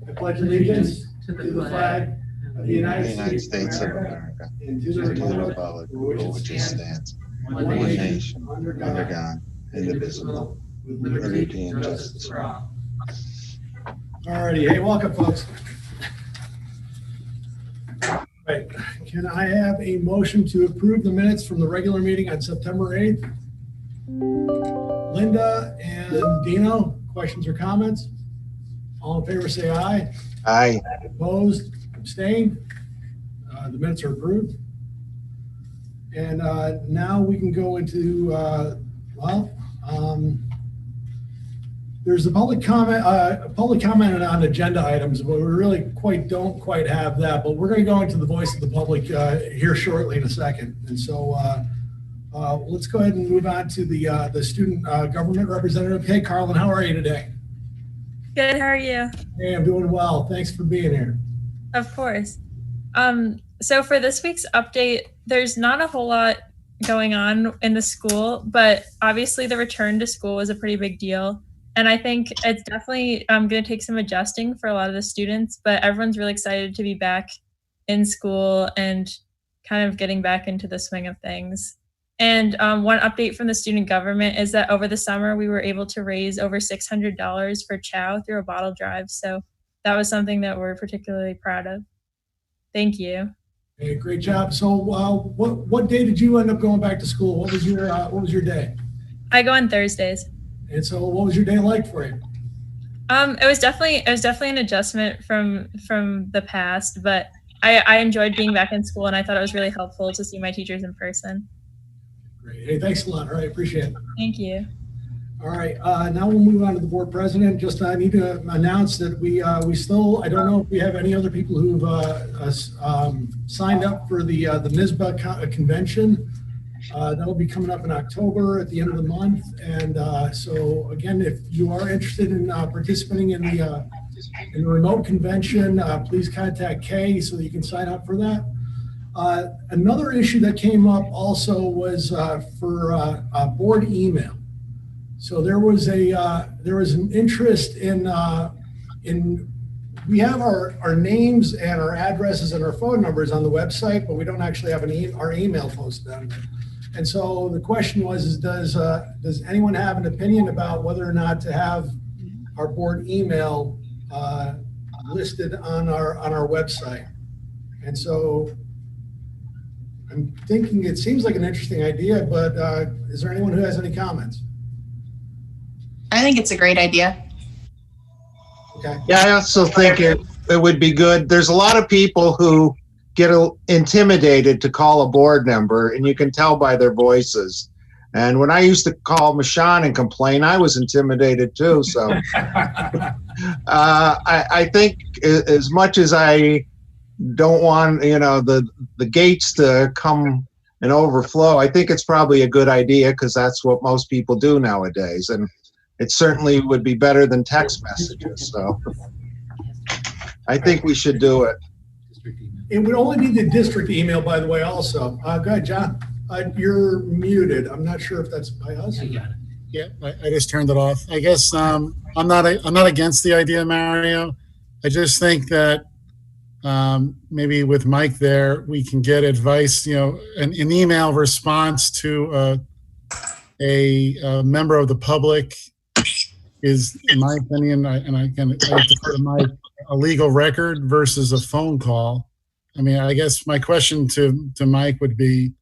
I pledge allegiance to the flag of the United States of America and to the republic for which it stands, one nation, under God, indivisible, with liberty and justice for all. Alrighty, hey, welcome, folks. Right. Can I have a motion to approve the minutes from the regular meeting on September 8th? Linda and Dino, questions or comments? All in favor say aye. Aye. Opposed? Abstained? The minutes are approved. And now we can go into, there's a public comment on agenda items, but we really don't quite have that. But we're going to go into the voice of the public here shortly in a second. And so let's go ahead and move on to the student government representative. Hey, Carlin, how are you today? Good, how are you? Hey, I'm doing well. Thanks for being here. Of course. So for this week's update, there's not a whole lot going on in the school, but obviously the return to school was a pretty big deal. And I think it's definitely going to take some adjusting for a lot of the students, but everyone's really excited to be back in school and kind of getting back into the swing of things. And one update from the student government is that over the summer, we were able to raise over $600 for Chow through a bottle drive. So that was something that we're particularly proud of. Thank you. Hey, great job. So what day did you end up going back to school? What was your day? I go on Thursdays. And so what was your day like for you? It was definitely an adjustment from the past, but I enjoyed being back in school and I thought it was really helpful to see my teachers in person. Great. Hey, thanks a lot. All right, appreciate it. Thank you. All right, now we'll move on to the board president. Just I need to announce that we still, I don't know if we have any other people who've signed up for the NISBA convention. That'll be coming up in October at the end of the month. And so again, if you are interested in participating in the remote convention, please contact Kay so that you can sign up for that. Another issue that came up also was for board email. So there was an interest in we have our names and our addresses and our phone numbers on the website, but we don't actually have our email posted on there. And so the question was, does anyone have an opinion about whether or not to have our board email listed on our website? And so I'm thinking it seems like an interesting idea, but is there anyone who has any comments? I think it's a great idea. Okay. Yeah, I also think it would be good. There's a lot of people who get intimidated to call a board member, and you can tell by their voices. And when I used to call Michonne and complain, I was intimidated too. So I think as much as I don't want, the gates to come and overflow, I think it's probably a good idea because that's what most people do nowadays. And it certainly would be better than text messages. So I think we should do it. It would only be the district email, by the way, also. Go ahead, John. You're muted. I'm not sure if that's by us. Yeah, I just turned it off. I guess I'm not against the idea, Mario. I just think that maybe with Mike there, we can get advice, an email response to a member of the public is, in my opinion, I defer to Mike, a legal record versus a phone call. I mean, I guess my question to Mike would be,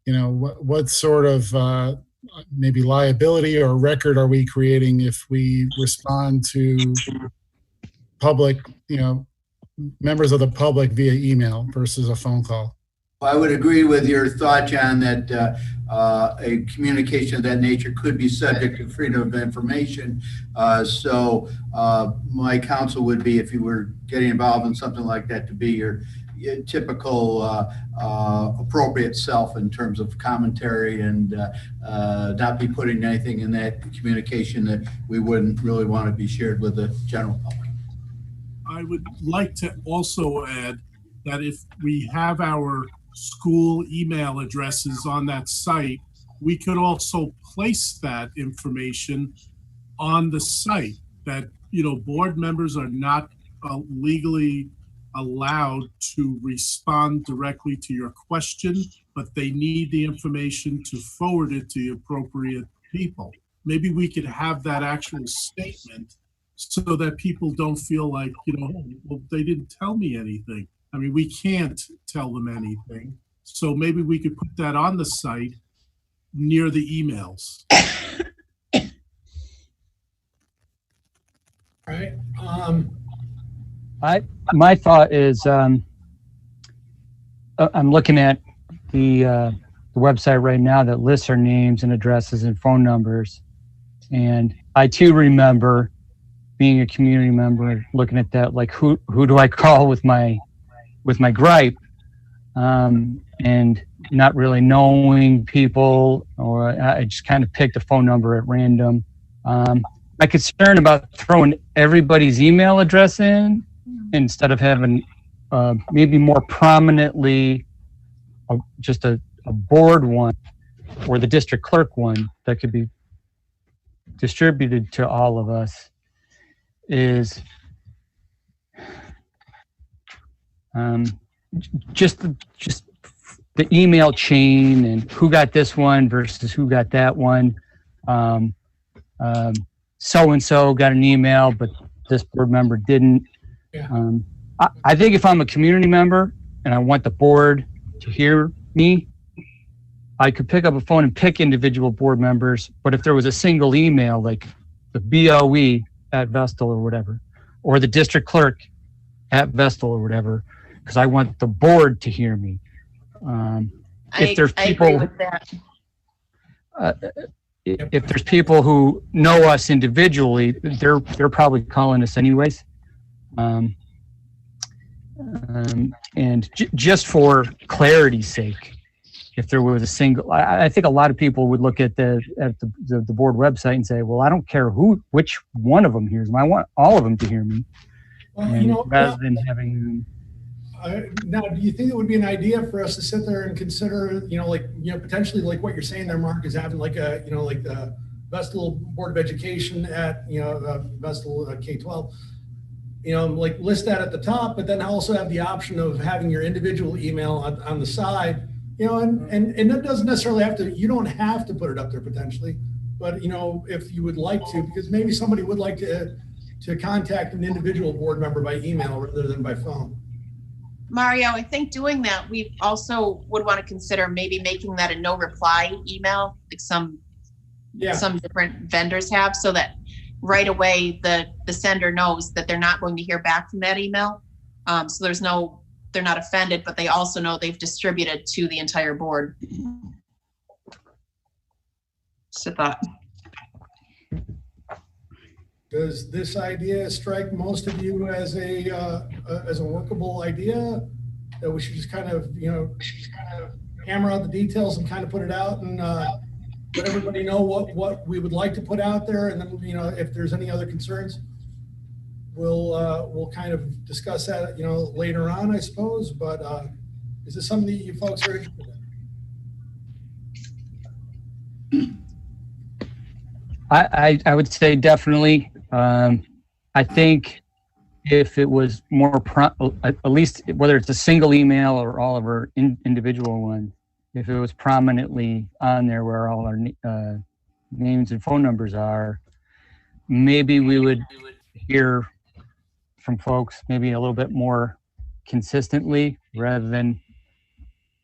what sort of maybe liability or record are we creating if we respond to public, members of the public via email versus a phone call? I would agree with your thought, John, that a communication of that nature could be subject to freedom of information. So my counsel would be, if you were getting involved in something like that, to be your typical appropriate self in terms of commentary and not be putting anything in that communication that we wouldn't really want to be shared with the general public. I would like to also add that if we have our school email addresses on that site, we could also place that information on the site that, board members are not legally allowed to respond directly to your question, but they need the information to forward it to the appropriate people. Maybe we could have that actual statement so that people don't feel like, well, they didn't tell me anything. I mean, we can't tell them anything. So maybe we could put that on the site near the emails. All right. My thought is, I'm looking at the website right now that lists our names and addresses and phone numbers, and I too remember being a community member, looking at that, like who do I call with my gripe, and not really knowing people, or I just kind of picked a phone number at random. My concern about throwing everybody's email address in instead of having maybe more prominently just a board one or the district clerk one that could be distributed to all of us is just the email chain and who got this one versus who got that one. So-and-so got an email, but this board member didn't. Yeah. I think if I'm a community member and I want the board to hear me, I could pick up a phone and pick individual board members. But if there was a single email, like the BOE at Vestal or whatever, or the district clerk at Vestal or whatever, because I want the board to hear me. If there's people, I agree with that. If there's people who know us individually, they're probably calling us anyways. And just for clarity's sake, if there was a single, I think a lot of people would look at the board website and say, well, I don't care which one of them hears me. I want all of them to hear me. Well, rather than having. Now, do you think it would be an idea for us to sit there and consider, potentially like what you're saying there, Mark, is having like the Vestal Board of Education at, Vestal K-12, like list that at the top, but then also have the option of having your individual email on the side, and it doesn't necessarily have to, you don't have to put it up there potentially, but, if you would like to, because maybe somebody would like to contact an individual board member by email rather than by phone. Mario, I think doing that, we also would want to consider maybe making that a no reply email, like some different vendors have, so that right away the sender knows that they're not going to hear back from that email. So they're not offended, but they also know they've distributed to the entire board. Just a thought. Does this idea strike most of you as a workable idea that we should just kind of hammer out the details and kind of put it out and let everybody know what we would like to put out there, and then if there's any other concerns, we'll kind of discuss that later on, I suppose. But is this something that you folks are interested in? I would say definitely. I think if it was more, at least whether it's a single email or all of our individual ones, if it was prominently on there where all our names and phone numbers are, maybe we would hear from folks maybe a little bit more consistently rather than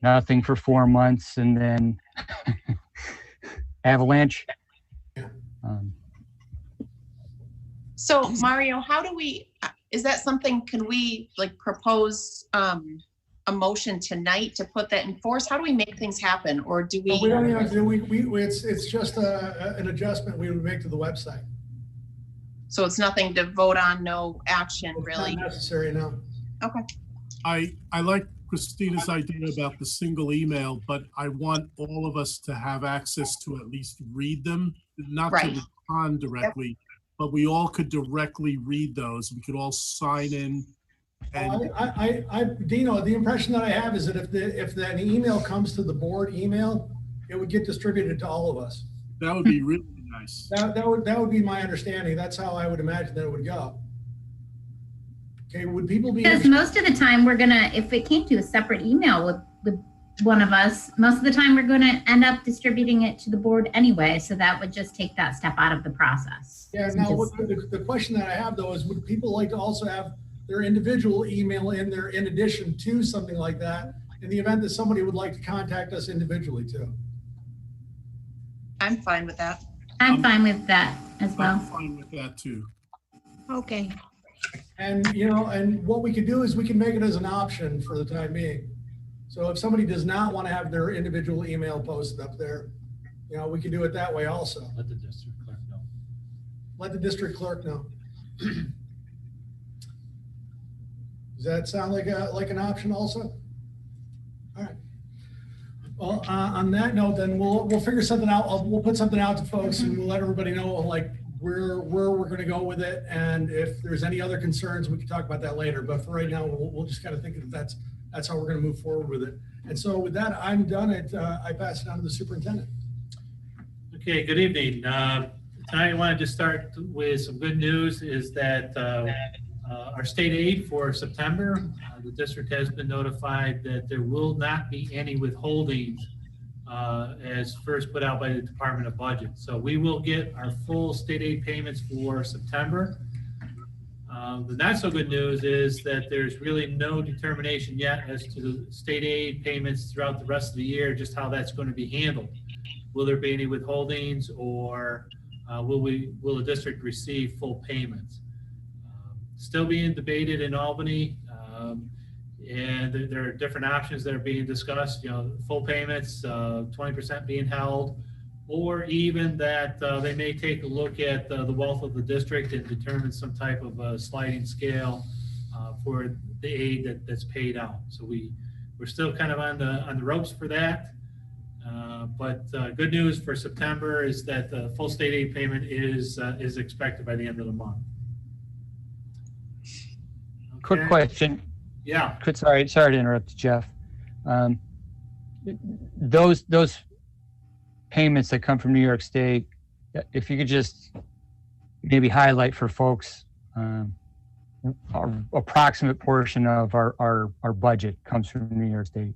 nothing for 4 months and then avalanche. So Mario, how do we, is that something, can we like propose a motion tonight to put that in force? How do we make things happen? Or do we? We don't even do, it's just an adjustment we would make to the website. So it's nothing to vote on, no action really? Not necessary, no. Okay. I like Christina's idea about the single email, but I want all of us to have access to at least read them, not to respond directly. But we all could directly read those. We could all sign in. And Dino, the impression that I have is that if that email comes to the board email, it would get distributed to all of us. that would be really nice. That would be my understanding. That's how I would imagine that it would go. Okay, would people be? Because most of the time we're gonna, if it came to a separate email with one of us, most of the time we're gonna end up distributing it to the board anyway. So that would just take that step out of the process. Yeah, now the question that I have though is, would people like to also have their individual email in there in addition to something like that, in the event that somebody would like to contact us individually too? I'm fine with that. I'm fine with that as I'm well. fine with that too. Okay. And, you know, and what we could do is we can make it as an option for the time being. So if somebody does not want to have their individual email posted up there, you know, we can do it that way also. Let the district clerk know. Let the district clerk know. Does that sound like an option also? All right. Well, on that note, then we'll figure something out. We'll put something out to folks and we'll let everybody know like where we're going to go with it. And if there's any other concerns, we can talk about that later. But for right now, we'll just kind of think that that's how we're going to move forward with it. And so with that, I'm done. I pass it on to the superintendent. Okay, good evening. Tonight I wanted to start with some good news is that our state aid for September, the district has been notified that there will not be any withholdings as first put out by the Department of Budget. So we will get our full state aid payments for September. The not so good news is that there's really no determination yet as to the state aid payments throughout the rest of the year, just how that's going to be handled. Will there be any withholdings, or will the district receive full payments? Still being debated in Albany, and there are different options that are being discussed. You know, full payments, 20% being held, or even that they may take a look at the wealth of the district and determine some type of a sliding scale for the aid that's paid out. So we're still kind of on the ropes for that. But good news for September is that the full state aid payment is expected by the end of the month. Okay. Quick question. Yeah. Sorry to interrupt, Jeff. Those payments that come from New York State, if you could just maybe highlight for folks our approximate portion of our budget comes from New York State,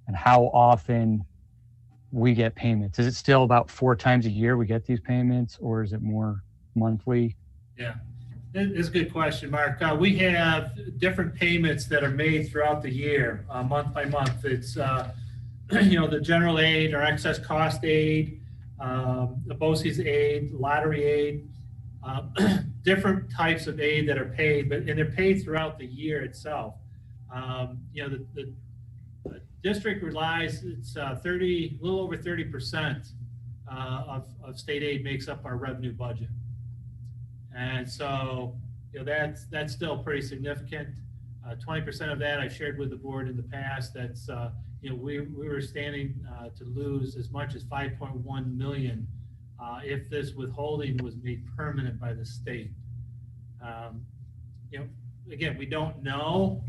and how often we get payments. Is it still about 4 times a year we get these payments, or is it more monthly? Yeah, it's a good question, Mark. We have different payments that are made throughout the year, month by month. It's you know, the general aid or excess cost aid, the BOCES aid, lottery aid, different types of aid that are paid, and they're paid throughout the year itself. You know, the district relies, it's a little over 30% of state aid makes up our revenue budget. And so, you know, that's still pretty significant. 20% of that I've shared with the board in the past. That's, you know, we were standing to lose as much as 5.1 million if this withholding was made permanent by the state. You know, again, we don't know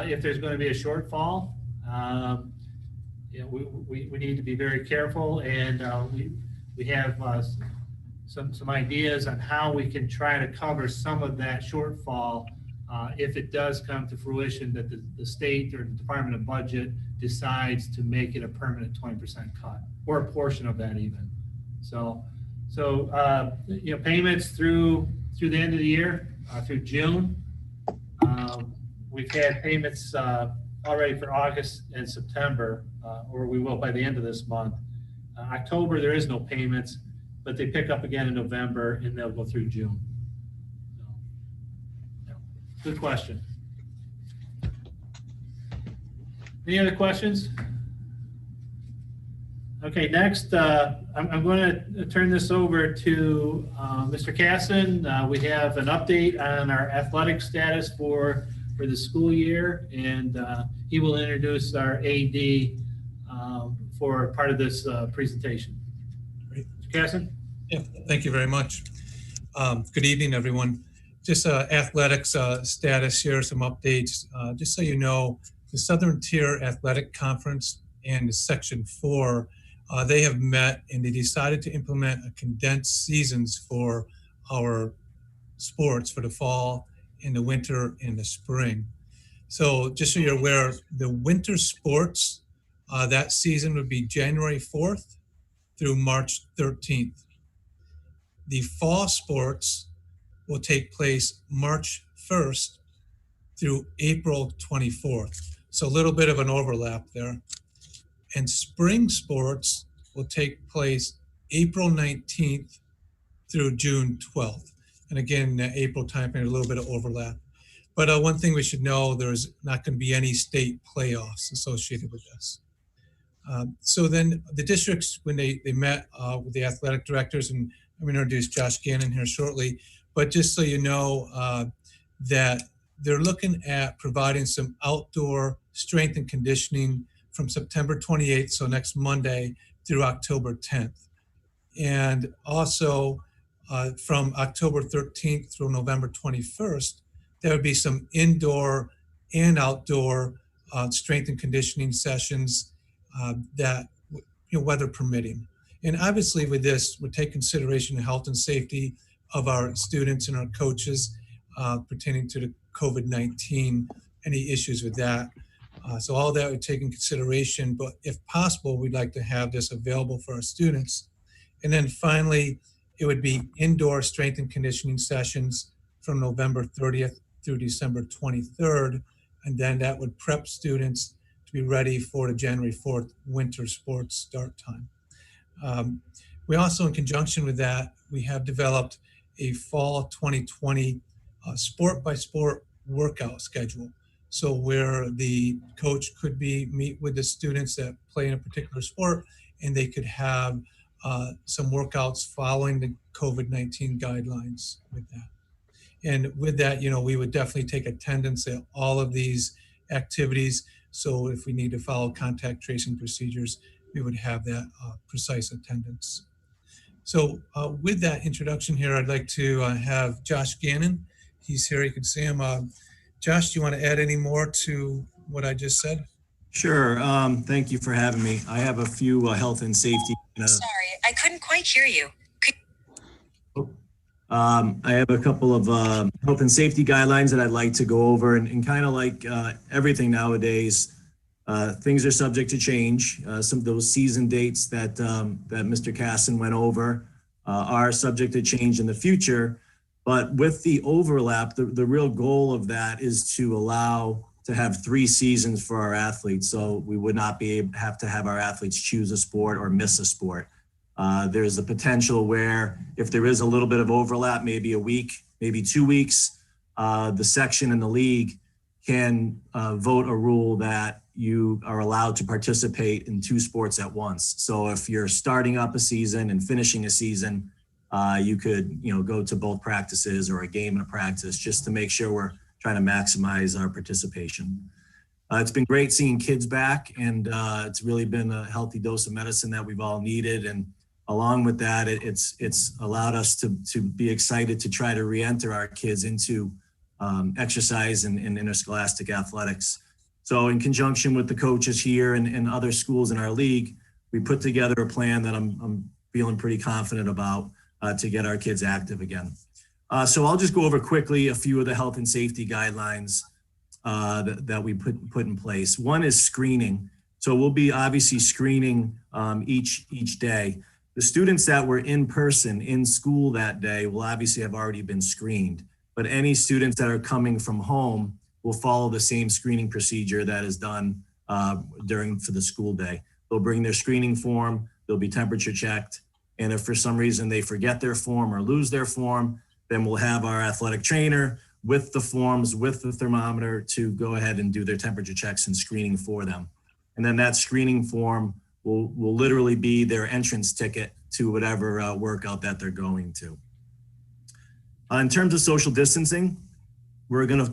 if there's going to be a shortfall. You know, we need to be very careful, and we have some ideas on how we can try to cover some of that shortfall if it does come to fruition that the state or the Department of Budget decides to make it a permanent 20% cut, or a portion of that even. So you know, payments through the end of the year, through June. We've had payments already for August and September, or we will by the end of this month. October, there is no payments, but they pick up again in November, and they'll go through June. So, yeah. Good question. Any other questions? Okay, next, I'm going to turn this over to Mr. Casson. We have an update on our athletic status for the school year, and he will introduce our AD for part of this presentation. Great. Mr. Casson? Yeah, thank you very much. Good evening, everyone. Just athletics status here, some updates. Just so you know, the Southern Tier Athletic Conference and Section 4, they have met and they decided to implement a condensed seasons for our sports for the fall in the winter and the spring. So just so you're aware, the winter sports, that season would be January 4th through March 13th. The fall sports will take place March 1st through April 24th. So a little bit of an overlap there. And spring sports will take place April 19th through June 12th. And again, April timeframe, a little bit of overlap. But one thing we should know, there's not going to be any state playoffs associated with this. So then the districts, when they met with the athletic directors, and I'm going to introduce Josh Gannon here shortly, but just so you know that they're looking at providing some outdoor strength and conditioning from September 28th, so next Monday, through October 10th. And also from October 13th through November 21st, there would be some indoor and outdoor strength and conditioning sessions that, weather permitting. And obviously with this, we take consideration the health and safety of our students and our coaches pertaining to the COVID-19, any issues with that. So all that would take in consideration, but if possible, we'd like to have this available for our students. And then finally, it would be indoor strength and conditioning sessions from November 30th through December 23rd. And then that would prep students to be ready for the January 4th winter sports start time. We also, in conjunction with that, we have developed a fall 2020 sport by sport workout schedule. So where the coach could meet with the students that play in a particular sport, and they could have some workouts following the COVID-19 guidelines with that. And with that, we would definitely take attendance at all of these activities. So if we need to follow contact tracing procedures, we would have that precise attendance. So with that introduction here, I'd like to have Josh Gannon. He's here, you can see him. Josh, do you want to add any more to what I just said? Sure. Thank you for having me. I have a few health and safety. Sorry, I couldn't quite hear you. I have a couple of health and safety guidelines that I'd like to go over, and kind of like everything nowadays, things are subject to change. Some of those season dates that Mr. Casson went over are subject to change in the future. But with the overlap, the real goal of that is to allow to have 3 seasons for our athletes. So we would not have to have our athletes choose a sport or miss a sport. There's a potential where if there is a little bit of overlap, maybe a week, maybe 2 weeks, the section and the league can vote a rule that you are allowed to participate in 2 sports at once. So if you're starting up a season and finishing a season, you could, go to both practices or a game and a practice, just to make sure we're trying to maximize our participation. It's been great seeing kids back, and it's really been a healthy dose of medicine that we've all needed. And along with that, it's allowed us to be excited to try to re-enter our kids into exercise and interscholastic athletics. So in conjunction with the coaches here and other schools in our league, we put together a plan that I'm feeling pretty confident about to get our kids active again. So I'll just go over quickly a few of the health and safety guidelines that we put in place. One is screening. So we'll be obviously screening each day. The students that were in person in school that day will obviously have already been screened, but any students that are coming from home will follow the same screening procedure that is done for the school day. They'll bring their screening form, they'll be temperature checked, and if for some reason they forget their form or lose their form, then we'll have our athletic trainer with the forms, with the thermometer, to go ahead and do their temperature checks and screening for them. And then that screening form will literally be their entrance ticket to whatever workout that they're going to. In terms of social distancing, we're gonna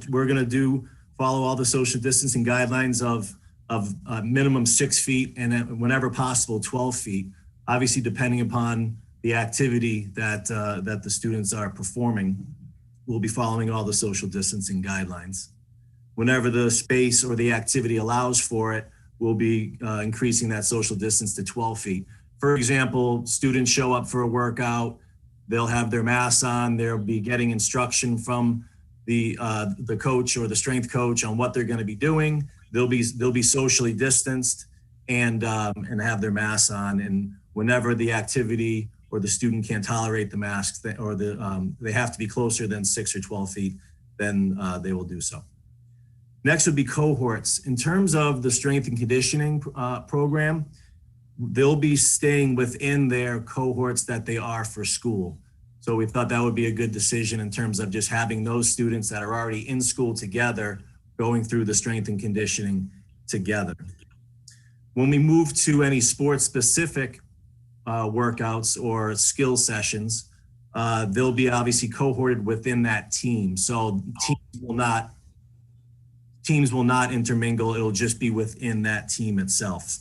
follow all the social distancing guidelines of minimum 6 feet, and whenever possible 12 feet. Obviously, depending upon the activity that the students are performing, we'll be following all the social distancing guidelines. Whenever the space or the activity allows for it, we'll be increasing that social distance to 12 feet. For example, students show up for a workout, they'll have their masks on, they'll be getting instruction from the coach or the strength coach on what they're going to be doing. They'll be socially distanced and have their masks on. And whenever the activity or the student can't tolerate the masks, or they have to be closer than 6 or 12 feet, then they will do so. Next would be cohorts. In terms of the strength and conditioning program, they'll be staying within their cohorts that they are for school. So we thought that would be a good decision in terms of just having those students that are already in school together going through the strength and conditioning together. When we move to any sports-specific workouts or skill sessions, they'll be obviously cohorted within that team. So teams will not intermingle. It'll just be within that team itself.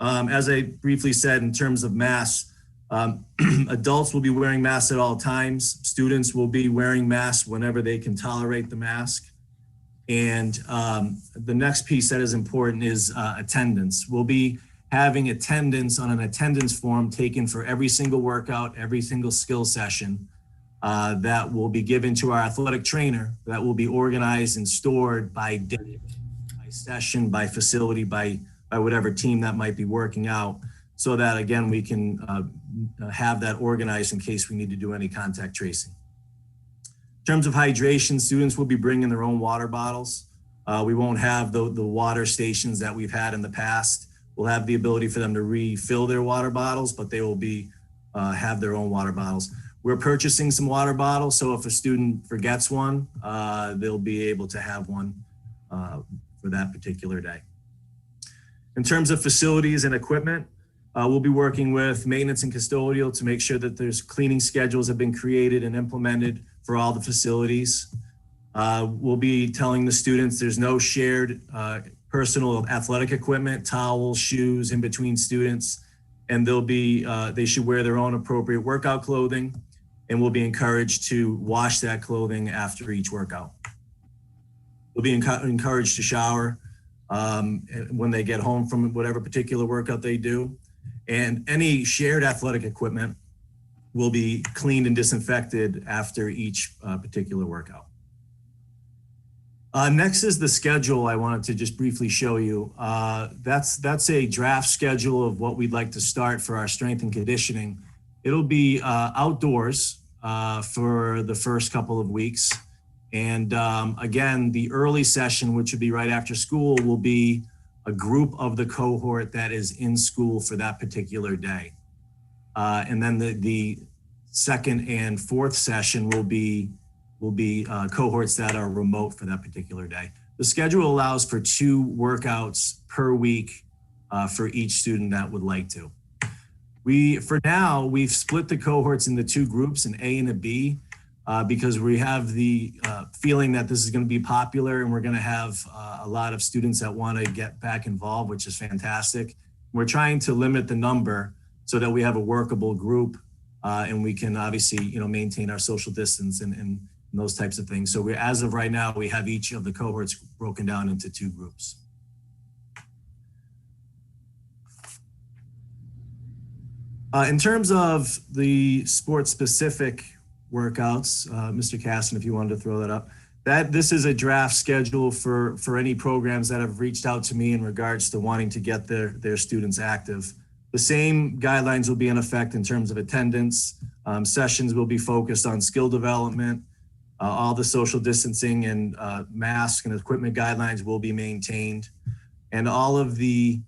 As I briefly said, in terms of masks, adults will be wearing masks at all times. Students will be wearing masks whenever they can tolerate the mask. And the next piece that is important is attendance. We'll be having attendance on an attendance form taken for every single workout, every single skill session that will be given to our athletic trainer, that will be organized and stored by day, by session, by facility, by whatever team that might be working out, so that again, we can have that organized in case we need to do any contact tracing. In terms of hydration, students will be bringing their own water bottles. We won't have the water stations that we've had in the past. We'll have the ability for them to refill their water bottles, but they will be have their own water bottles. We're purchasing some water bottles, so if a student forgets one, they'll be able to have one for that particular day. In terms of facilities and equipment, we'll be working with maintenance and custodial to make sure that there's cleaning schedules have been created and implemented for all the facilities. We'll be telling the students there's no shared personal athletic equipment, towels, shoes in between students, and they should wear their own appropriate workout clothing, and we'll be encouraged to wash that clothing after each workout. We'll be encouraged to shower when they get home from whatever particular workout they do. And any shared athletic equipment will be cleaned and disinfected after each particular workout. Next is the schedule I wanted to just briefly show you. That's a draft schedule of what we'd like to start for our strength and conditioning. It'll be outdoors for the first couple of weeks. And again, the early session, which would be right after school, will be a group of the cohort that is in school for that particular day. And then the second and fourth session will be cohorts that are remote for that particular day. The schedule allows for 2 workouts per week for each student that would like to. For now, we've split the cohorts into 2 groups, an A and a B, because we have the feeling that this is going to be popular and we're going to have a lot of students that want to get back involved, which is fantastic. We're trying to limit the number so that we have a workable group and we can obviously, maintain our social distance and those types of things. So as of right now, we have each of the cohorts broken down into 2 groups. In terms of the sports-specific workouts, Mr. Casson, if you wanted to throw that up, this is a draft schedule for any programs that have reached out to me in regards to wanting to get their students active. The same guidelines will be in effect in terms of attendance. Sessions will be focused on skill development. All the social distancing and mask and equipment guidelines will be maintained. And all of the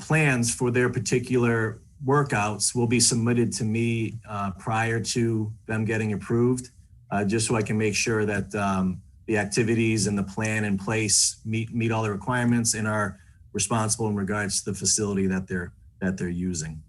plans for their particular workouts will be submitted to me prior to them getting approved, just so I can make sure that the activities and the plan in place meet all the requirements and are responsible in regards to the facility that they're using.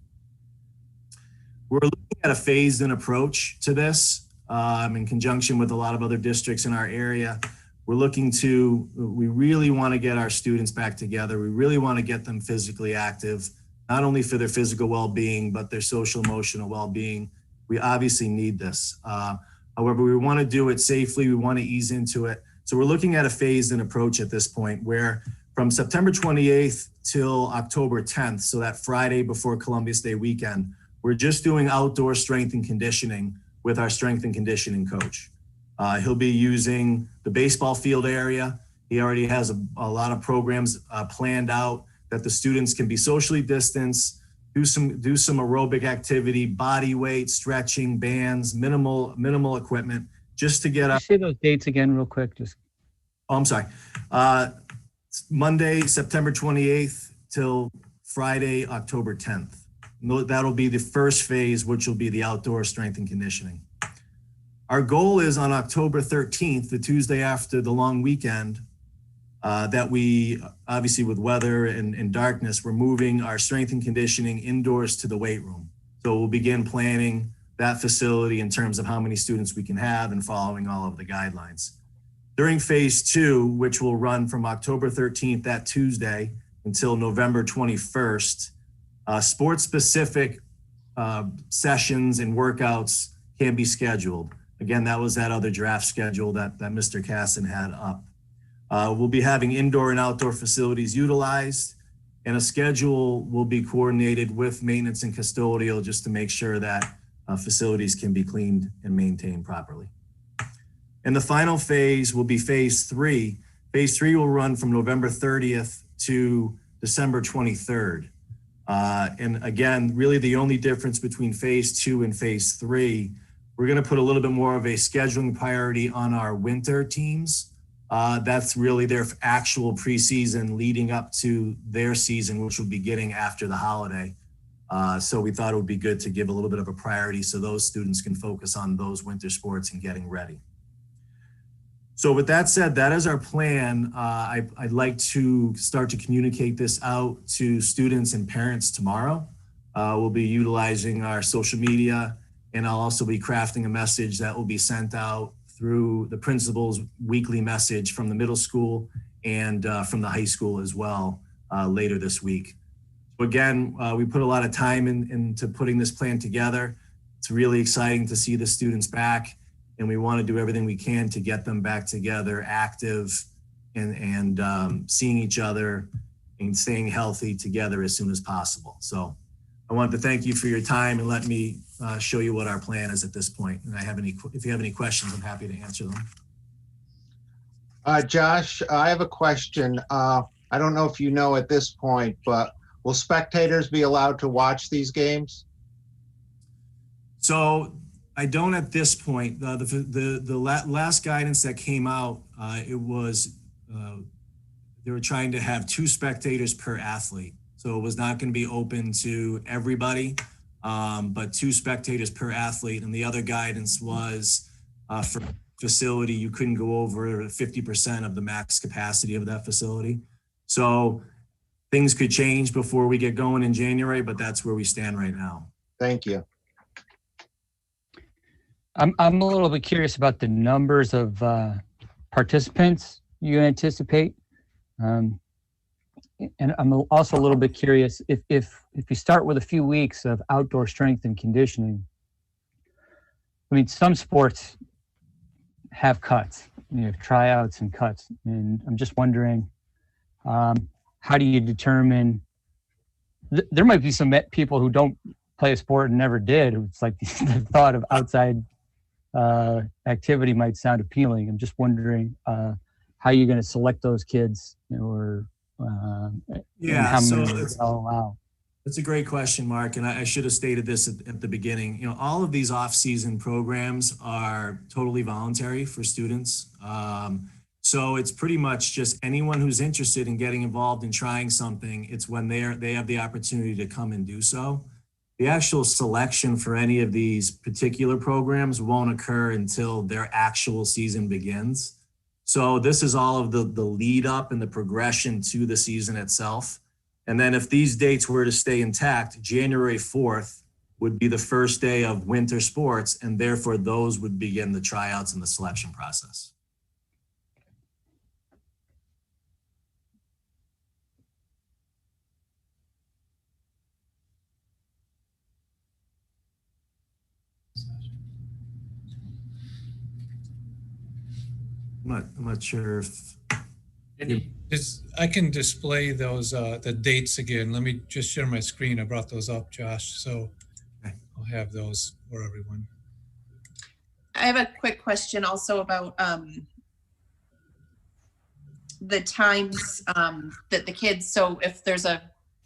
We're looking at a phased-in approach to this in conjunction with a lot of other districts in our area. We really want to get our students back together. We really want to get them physically active, not only for their physical well-being, but their social emotional well-being. We obviously need this. However, we want to do it safely. We want to ease into it. So we're looking at a phased-in approach at this point where from September 28th till October 10th, so that Friday before Columbus Day weekend, we're just doing outdoor strength and conditioning with our strength and conditioning coach. He'll be using the baseball field area. He already has a lot of programs planned out that the students can be socially distanced, do some aerobic activity, body weight, stretching, bands, minimal equipment, just to get up. Say those dates again real quick. I'm sorry. Monday, September 28th till Friday, October 10th. That'll be the first phase, which will be the outdoor strength and conditioning. Our goal is on October 13th, the Tuesday after the long weekend, that we, obviously with weather and darkness, we're moving our strength and conditioning indoors to the weight room. So we'll begin planning that facility in terms of how many students we can have and following all of the guidelines. During phase 2, which will run from October 13th, that Tuesday, until November 21st, sports-specific sessions and workouts can be scheduled. Again, that was that other draft schedule that Mr. Casson had up. We'll be having indoor and outdoor facilities utilized, and a schedule will be coordinated with maintenance and custodial just to make sure that facilities can be cleaned and maintained properly. And the final phase will be phase 3. Phase 3 will run from November 30th to December 23rd. And again, really the only difference between phase 2 and phase 3, we're going to put a little bit more of a scheduling priority on our winter teams. That's really their actual preseason leading up to their season, which will be beginning after the holiday. So we thought it would be good to give a little bit of a priority so those students can focus on those winter sports and getting ready. So with that said, that is our plan. I'd like to start to communicate this out to students and parents tomorrow. We'll be utilizing our social media, and I'll also be crafting a message that will be sent out through the principal's weekly message from the middle school and from the high school as well later this week. So again, we put a lot of time into putting this plan together. It's really exciting to see the students back, and we want to do everything we can to get them back together, active and seeing each other and staying healthy together as soon as possible. So I want to thank you for your time and let me show you what our plan is at this point. And if you have any questions, I'm happy to answer them. Josh, I have a question. I don't know if you know at this point, but will spectators be allowed to watch these games? So I don't at this point. The last guidance that came out, it was they were trying to have 2 spectators per athlete. So it was not going to be open to everybody, but 2 spectators per athlete. And the other guidance was for facility, you couldn't go over 50% of the max capacity of that facility. So things could change before we get going in January, but that's where we stand right now. Thank you. I'm a little bit curious about the numbers of participants you anticipate. And I'm also a little bit curious if you start with a few weeks of outdoor strength and conditioning. I mean, some sports have cuts, you have tryouts and cuts, and I'm just wondering, how do you determine? There might be some people who don't play a sport and never did. It's like the thought of outside activity might sound appealing. I'm just wondering how you're going to select those kids, or how many allow. That's a great question, Mark. And I should have stated this at the beginning. You know, all of these off-season programs are totally voluntary for students. So it's pretty much just anyone who's interested in getting involved in trying something. It's when they have the opportunity to come and do so. The actual selection for any of these particular programs won't occur until their actual season begins. So this is all of the lead up and the progression to the season itself. And then if these dates were to stay intact, January 4th would be the first day of winter sports, and therefore those would begin the tryouts and the selection process. I'm not sure if I can display those the dates again. Let me just share my screen. I brought those up, Josh, so I'll have those for everyone. I have a quick question also about the times that the kids, so if there's a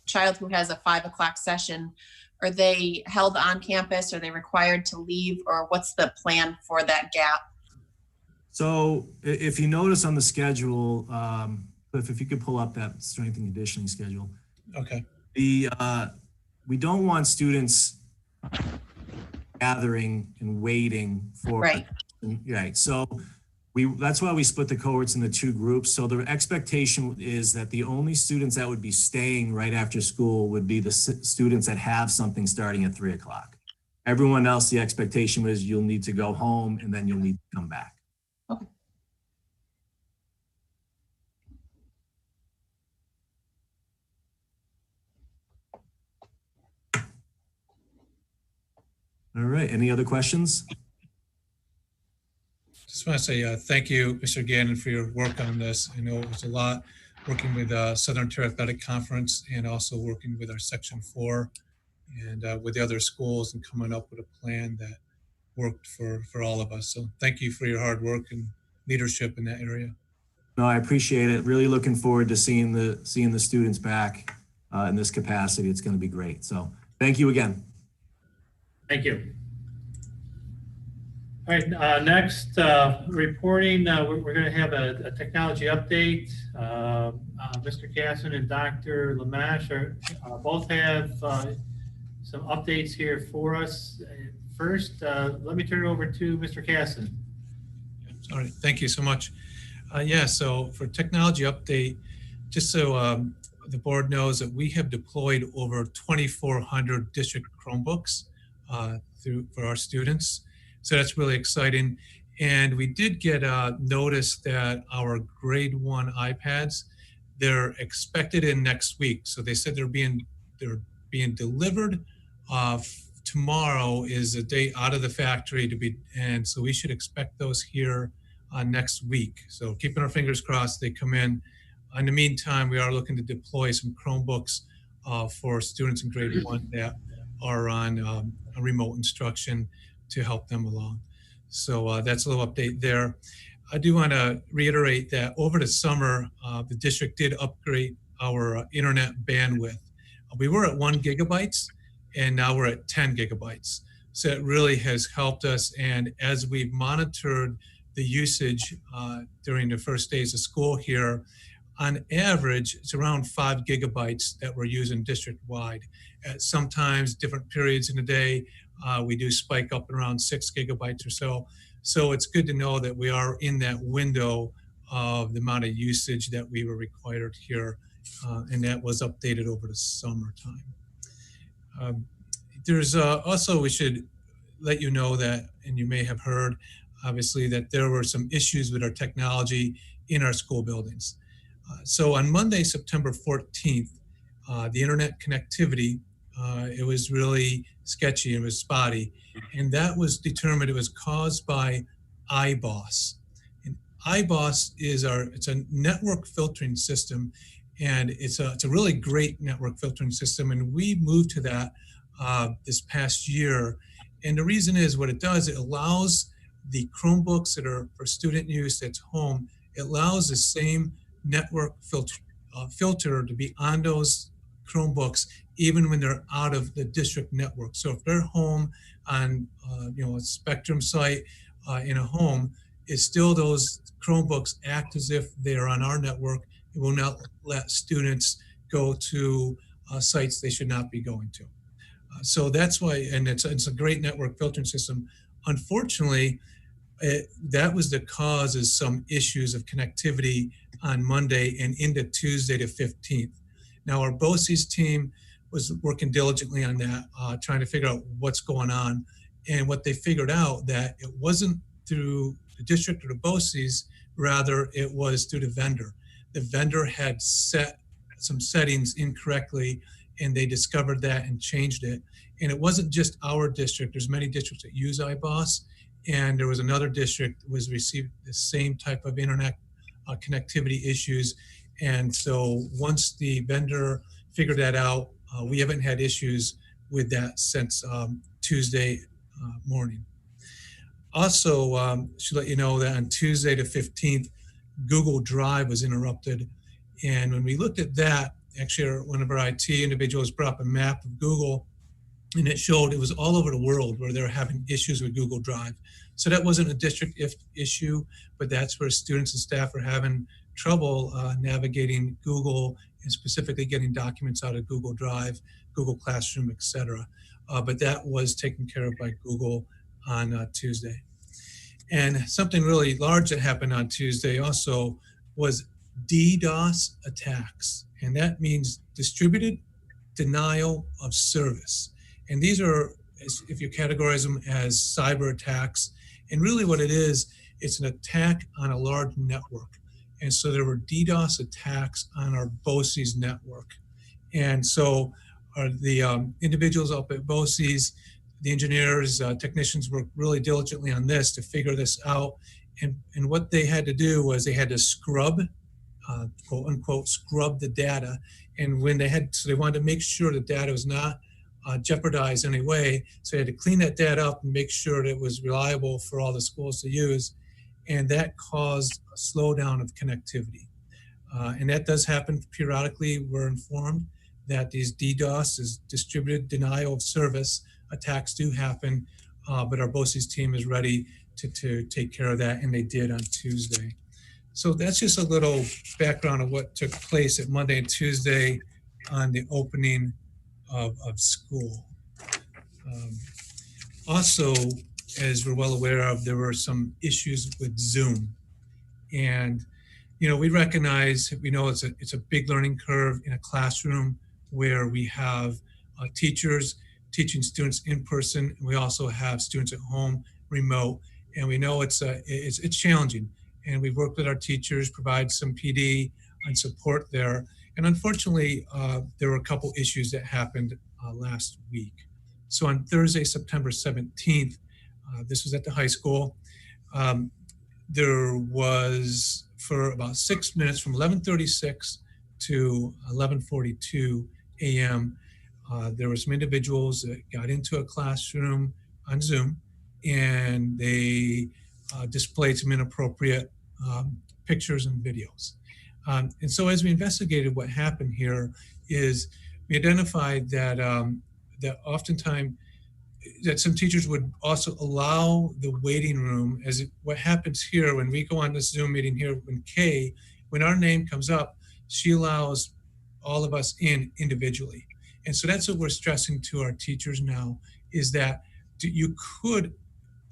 child who has a 5 o'clock session, are they held on campus? Are they required to leave, or what's the plan for that gap? So if you notice on the schedule, Cliff, if you could pull up that strength and conditioning schedule. Okay. We don't want students gathering and waiting for, right. Right. So that's why we split the cohorts into 2 groups. So the expectation is that the only students that would be staying right after school would be the students that have something starting at 3 o'clock. Everyone else, the expectation was you'll need to go home and then you'll need to come back. Okay. All right. Any other questions? Just want to say thank you, Mr. Gannon, for your work on this. I know it was a lot working with Southern Tier Athletic Conference and also working with our Section 4 and with the other schools and coming up with a plan that worked for all of us. So thank you for your hard work and leadership in that area. No, I appreciate it. Really looking forward to seeing the students back in this capacity. It's going to be great. So thank you again. Thank you. All right, next reporting, we're going to have a technology update. Mr. Casson and Dr. Lamash both have some updates here for us. First, let me turn it over to Mr. Casson. All right, thank you so much. Yeah, so for technology update, just so the board knows that we have deployed over 2,400 district Chromebooks for our students. So that's really exciting. And we did get a notice that our grade 1 iPads, they're expected in next week. So they said they're being delivered. Tomorrow is a date out of the factory to be, and so we should expect those here next week. So keeping our fingers crossed they come in. In the meantime, we are looking to deploy some Chromebooks for students in grade 1 that are on a remote instruction to help them along. So that's a little update there. I do want to reiterate that over the summer, the district did upgrade our internet bandwidth. We were at 1 gigabytes and now we're at 10 gigabytes. So it really has helped us. And as we've monitored the usage during the first days of school here, on average, it's around 5 gigabytes that we're using district-wide. At sometimes different periods in the day, we do spike up around 6 gigabytes or so. So it's good to know that we are in that window of the amount of usage that we were required here, and that was updated over the summertime. There's also, we should let you know that, and you may have heard, obviously, that there were some issues with our technology in our school buildings. So on Monday, September 14th, the internet connectivity, it was really sketchy, it was spotty, and that was determined it was caused by iBoss. And iBoss is it's a network filtering system, and it's a really great network filtering system, and we moved to that this past year. And the reason is what it does, it allows the Chromebooks that are for student use that's home, it allows the same network filter to be on those Chromebooks even when they're out of the district network. So if they're home on a Spectrum site in a home, it's still those Chromebooks act as if they're on our network. It will not let students go to sites they should not be going to. So that's why, and it's a great network filtering system. Unfortunately, that was the cause of some issues of connectivity on Monday and into Tuesday the 15th. Now our BOCES team was working diligently on that, trying to figure out what's going on. And what they figured out that it wasn't through the district or the BOCES, rather it was through the vendor. The vendor had set some settings incorrectly and they discovered that and changed it. And it wasn't just our district, there's many districts that use iBoss, and there was another district that was received the same type of internet connectivity issues. And so once the vendor figured that out, we haven't had issues with that since Tuesday morning. Also, should let you know that on Tuesday the 15th, Google Drive was interrupted. And when we looked at that, actually one of our IT individuals brought up a map of Google, and it showed it was all over the world where they were having issues with Google Drive. So that wasn't a district issue, but that's where students and staff are having trouble navigating Google and specifically getting documents out of Google Drive, Google Classroom, etc. But that was taken care of by Google on Tuesday. And something really large that happened on Tuesday also was DDoS attacks. And that means distributed denial of service. And these are, if you categorize them as cyber attacks, and really what it is, it's an attack on a large network. And so there were DDoS attacks on our BOCES network. And so the individuals up at BOCES, the engineers, technicians worked really diligently on this to figure this out. And what they had to do was they had to scrub, quote unquote, scrub the data. And when so they wanted to make sure the data was not jeopardized in any way. So they had to clean that data up and make sure that it was reliable for all the schools to use. And that caused a slowdown of connectivity. And that does happen periodically. We're informed that these DDoS, is distributed denial of service, attacks do happen, but our BOCES team is ready to take care of that, and they did on Tuesday. So that's just a little background of what took place at Monday and Tuesday on the opening of school. Also, as we're well aware of, there were some issues with Zoom. And, you know, we recognize, we know it's a big learning curve in a classroom where we have teachers teaching students in person, and we also have students at home remote. And we know it's challenging. And we've worked with our teachers, provide some PD and support there. And unfortunately, there were a couple issues that happened last week. So on Thursday, September 17th, this was at the high school. There was, for about 6 minutes, from 11:36 to 11:42 a.m., there were some individuals that got into a classroom on Zoom, and they displayed some inappropriate pictures and videos. And so as we investigated what happened here is we identified that that oftentimes that some teachers would also allow the waiting room, what happens here when we go on this Zoom meeting here when our name comes up, she allows all of us in individually. And so that's what we're stressing to our teachers now, is that you could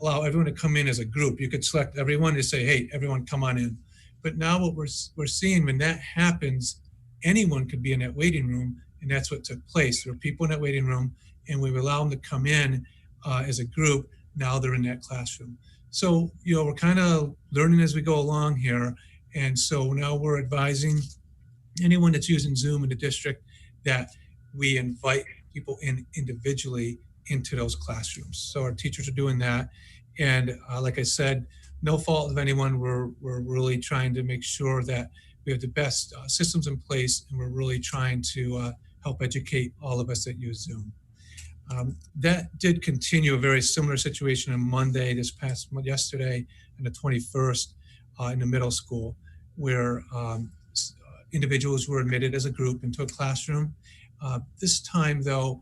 allow everyone to come in as a group. You could select everyone to say, hey, everyone come on in. But now what we're seeing, when that happens, anyone could be in that waiting room, and that's what took place. There were people in that waiting room, and we allow them to come in as a group. Now they're in that classroom. So, you know, we're kind of learning as we go along here. And so now we're advising anyone that's using Zoom in the district that we invite people in individually into those classrooms. So our teachers are doing that. And like I said, no fault of anyone. We're really trying to make sure that we have the best systems in place, and we're really trying to help educate all of us that use Zoom. That did continue a very similar situation on Monday, yesterday, and the 21st in the middle school, where individuals were admitted as a group into a classroom. This time, though,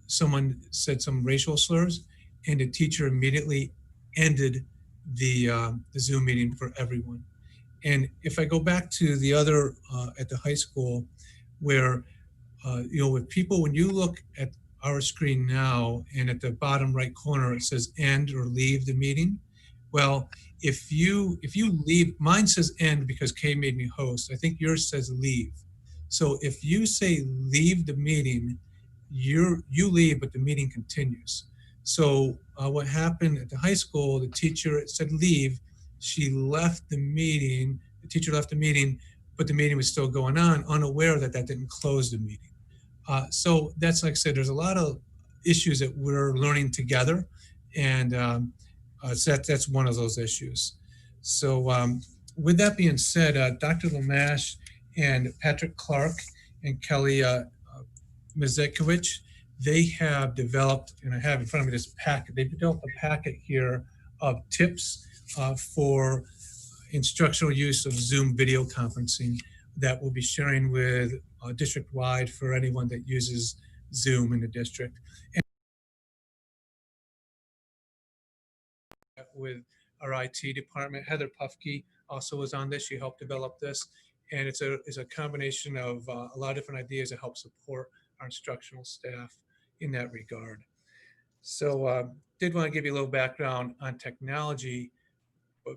someone said some racial slurs, and the teacher immediately ended the Zoom meeting for everyone. And if I go back to the other at the high school, where you know, with people, when you look at our screen now, and at the bottom right corner it says end or leave the meeting. Well, if you leave, mine says end because Kay made me host. I think yours says leave. So if you say leave the meeting, you leave, but the meeting continues. So what happened at the high school, the teacher said leave, she left the meeting, the teacher left the meeting, but the meeting was still going on, unaware that that didn't close the meeting. So that's, like I said, there's a lot of issues that we're learning together, and so that's one of those issues. So with that being said, Dr. Lamash and Patrick Clark and Kelly Mazekowicz, they have developed, and I have in front of me this packet, they've developed a packet here of tips for instructional use of Zoom video conferencing that we'll be sharing with district-wide for anyone that uses Zoom in the district. And with our IT department, Heather Pufke also was on this. She helped develop this. And it's a combination of a lot of different ideas to help support our instructional staff in that regard. So did want to give you a little background on technology. But,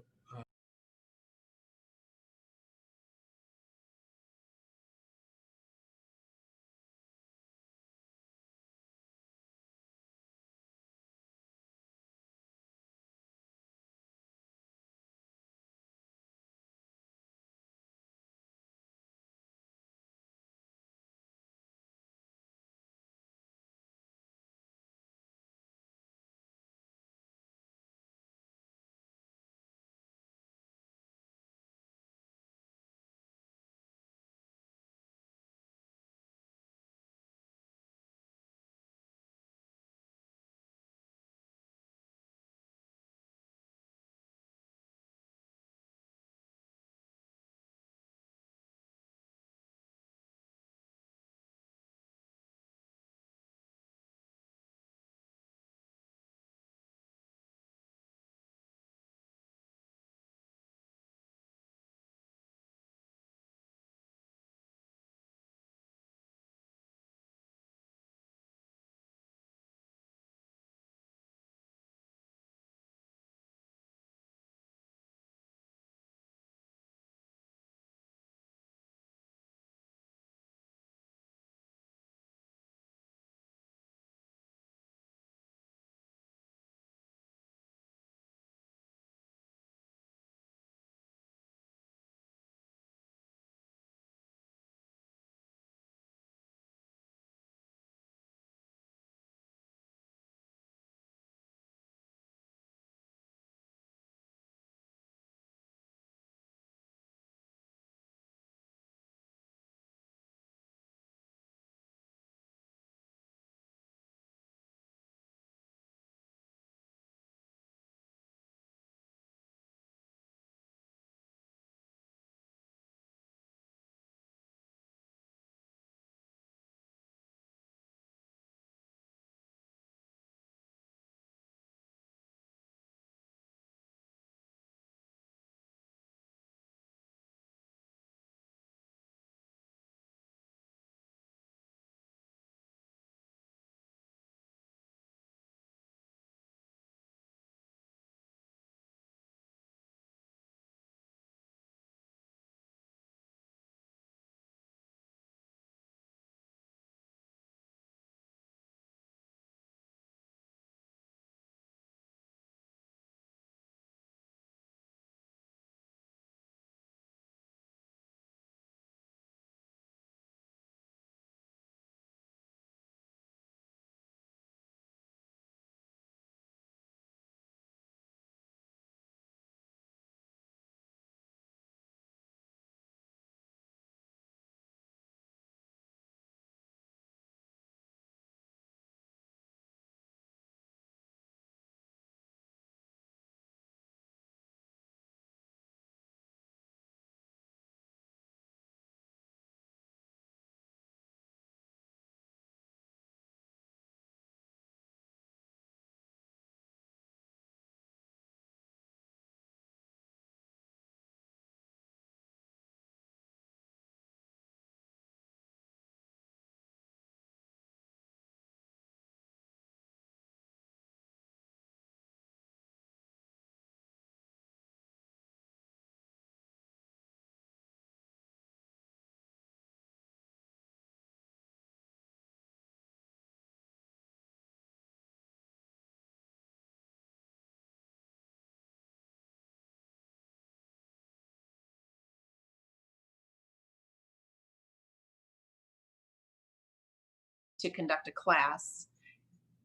to conduct a class.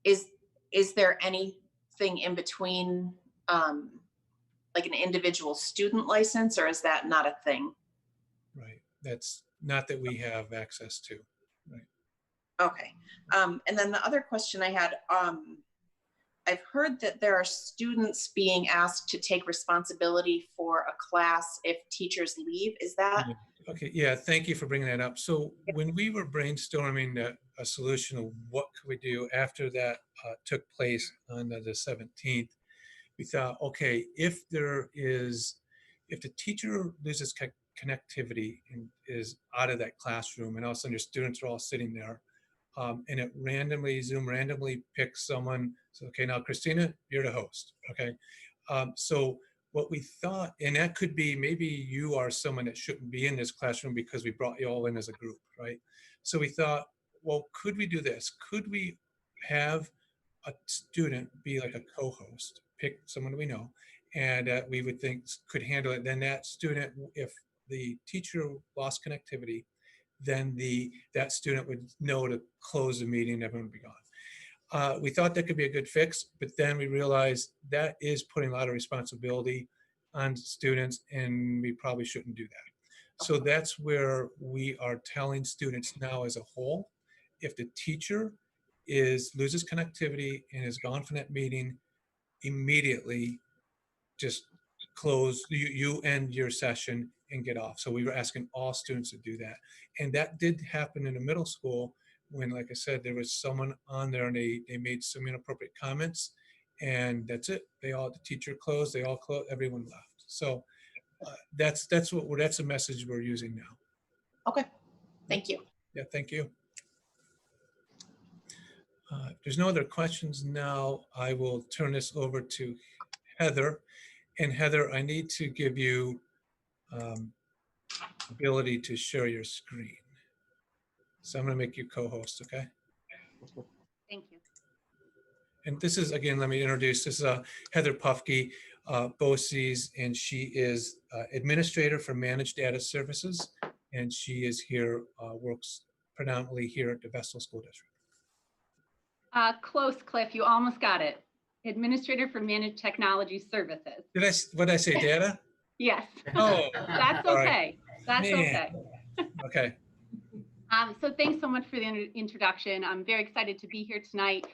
Is there anything in between, like an individual student license, or is that not a thing? right. That's not that we have access to. Right. Okay. And then the other question I had, I've heard that there are students being asked to take responsibility for a class if teachers leave. Is that? Okay, yeah, thank you for bringing that up. So when we were brainstorming a solution of what could we do after that took place on the 17th, we thought, okay, if the teacher loses connectivity and is out of that classroom, and all of a sudden your students are all sitting there, and Zoom randomly picks someone. So, okay, now Christina, you're the host, okay? So what we thought, and that could be maybe you are someone that shouldn't be in this classroom because we brought you all in as a group, right? So we thought, well, could we do this? Could we have a student be like a co-host, pick someone we know, and we would think could handle it. Then that student, if the teacher lost connectivity, then that student would know to close the meeting, everyone would be gone. We thought that could be a good fix, but then we realized that is putting a lot of responsibility on students, and we probably shouldn't do that. So that's where we are telling students now as a whole, if the teacher loses connectivity and is gone from that meeting, immediately just close, you end your session and get off. So we were asking all students to do that. And that did happen in the middle school when, like I said, there was someone on there and they made some inappropriate comments, and that's it. The teacher closed, they all closed, everyone left. So that's a message we're using now. Okay, thank you. Yeah, thank you. If there's no other questions now, I will turn this over to Heather. And Heather, I need to give you ability to share your screen. So I'm going to make you co-host, okay? Thank you. And this is, again, let me introduce, this is Heather Pufke, BOCES, and she is Administrator for Managed Data Services, and she is here, works predominantly here at the Vestal School District. Close, Cliff, you almost got it. Administrator for Managed Technology Services. What did I say, data? Yes. Oh, that's all okay. right. That's Man. okay. Okay. So thanks so much for the introduction. I'm very excited to be here tonight.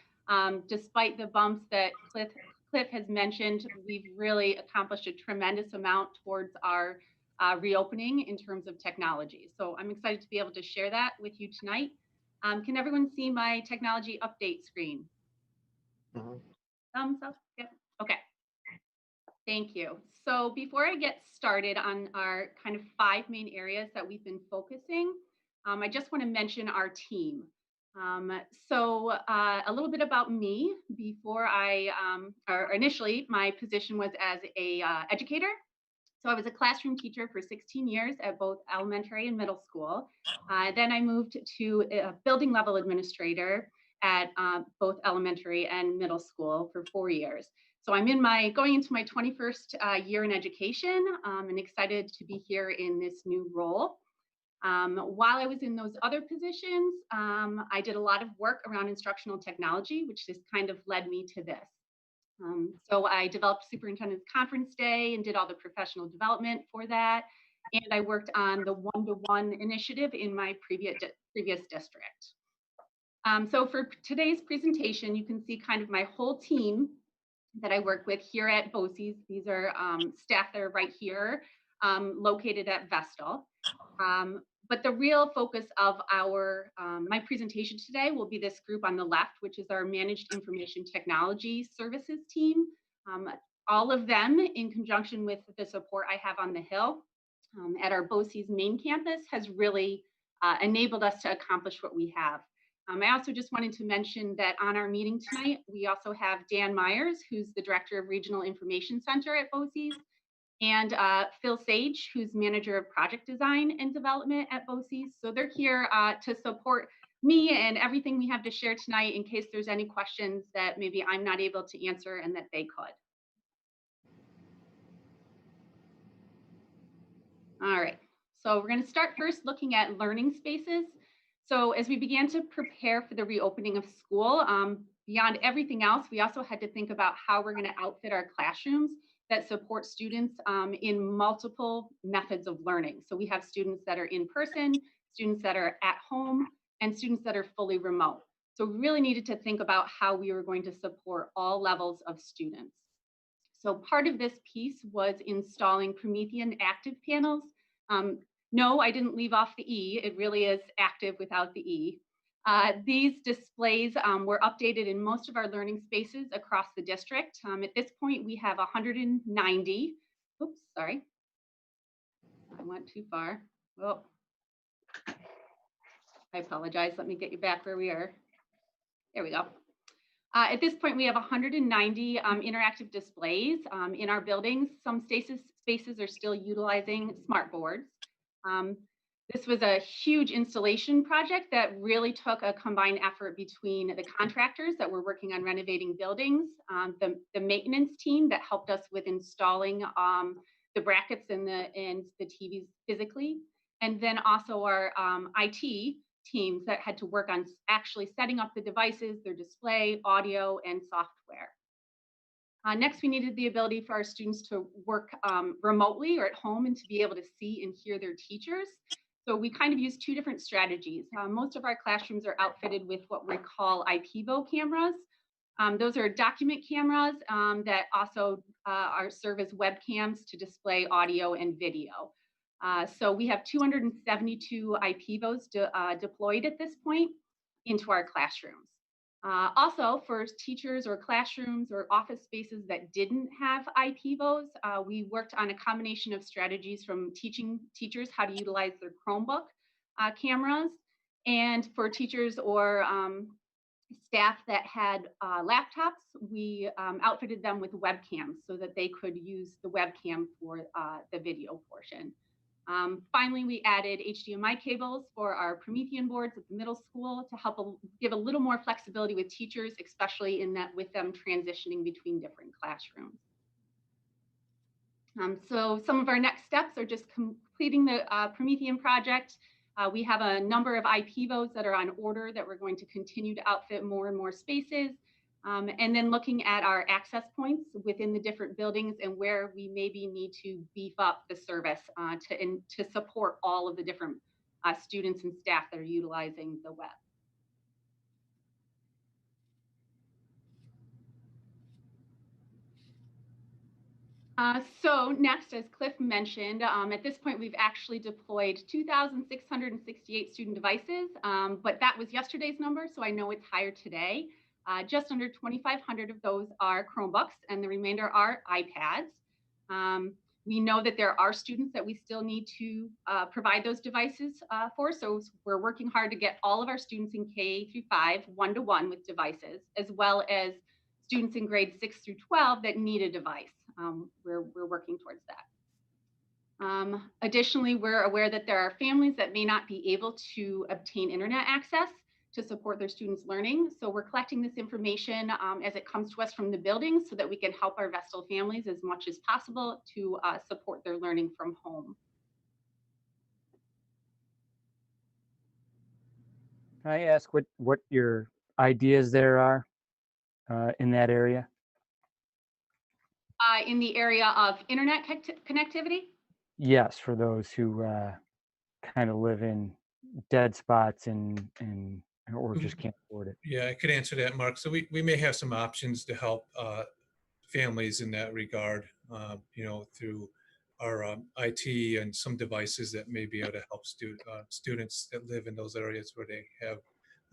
Despite the bumps that Cliff has mentioned, we've really accomplished a tremendous amount towards our reopening in terms of technology. So I'm excited to be able to share that with you tonight. Can everyone see my technology update screen? Thumbs up? Yep. Okay. Thank you. So before I get started on our kind of 5 main areas that we've been focusing, I just want to mention our team. So a little bit about me. Before initially my position was as a educator. So I was a classroom teacher for 16 years at both elementary and middle school. Then I moved to a building level administrator at both elementary and middle school for 4 years. So I'm going into my 21st year in education, and excited to be here in this new role. While I was in those other positions, I did a lot of work around instructional technology, which just kind of led me to this. So I developed Superintendent's Conference Day and did all the professional development for that. And I worked on the one-to-one initiative in my previous district. So for today's presentation, you can see kind of my whole team that I work with here at BOCES. These are staff that are right here, located at Vestal. But the real focus of my presentation today will be this group on the left, which is our Managed Information Technology Services team. All of them, in conjunction with the support I have on the Hill at our BOCES main campus, has really enabled us to accomplish what we have. I also just wanted to mention that on our meeting tonight, we also have Dan Myers, who's the Director of Regional Information Center at BOCES, and Phil Sage, who's Manager of Project Design and Development at BOCES. So they're here to support me and everything we have to share tonight in case there's any questions that maybe I'm not able to answer and that they could. All right, so we're going to start first looking at learning spaces. So as we began to prepare for the reopening of school, beyond everything else, we also had to think about how we're going to outfit our classrooms that support students in multiple methods of learning. So we have students that are in person, students that are at home, and students that are fully remote. So we really needed to think about how we were going to support all levels of students. So part of this piece was installing Promethean active panels. No, I didn't leave off the E. It really is active without the E. These displays were updated in most of our learning spaces across the district. At this point, we have 190. Oops, sorry. I went too far. Oh, I apologize. Let me get you back where we are. There we go. At this point, we have 190 interactive displays in our buildings. Some spaces are still utilizing smart boards. This was a huge installation project that really took a combined effort between the contractors that were working on renovating buildings, the maintenance team that helped us with installing the brackets and the TVs physically, and then also our IT teams that had to work on actually setting up the devices, their display, audio, and software. Next, we needed the ability for our students to work remotely or at home and to be able to see and hear their teachers. So we kind of used two different strategies. Most of our classrooms are outfitted with what we call IPVO cameras. Those are document cameras that also serve as webcams to display audio and video. So we have 272 IPVOs deployed at this point into our classrooms. Also, for teachers or classrooms or office spaces that didn't have IPVOs, we worked on a combination of strategies from teaching teachers how to utilize their Chromebook cameras, and for teachers or staff that had laptops, we outfitted them with webcams so that they could use the webcam for the video portion. Finally, we added HDMI cables for our Promethean boards at the middle school to help give a little more flexibility with teachers, especially in that with them transitioning between different classrooms. So some of our next steps are just completing the Promethean project. We have a number of IPVOs that are on order that we're going to continue to outfit more and more spaces. And then looking at our access points within the different buildings and where we maybe need to beef up the service to support all of the different students and staff that are utilizing the web. So next, as Cliff mentioned, at this point, we've actually deployed 2,668 student devices, but that was yesterday's number, so I know it's higher today. Just under 2,500 of those are Chromebooks and the remainder are iPads. We know that there are students that we still need to provide those devices for, so we're working hard to get all of our students in K through 5 one-to-one with devices, as well as students in grades 6 through 12 that need a device. We're working towards that. Additionally, we're aware that there are families that may not be able to obtain internet access to support their students' learning. So we're collecting this information as it comes to us from the building so that we can help our Vestal families as much as possible to support their learning from home. Can I ask what your ideas there are in that area? In the area of internet connectivity? Yes, for those who kind of live in dead spots and or just can't afford it. Yeah, I could answer that, Mark. So we may have some options to help families in that regard, you know, through our IT and some devices that may be able to help students that live in those areas where they have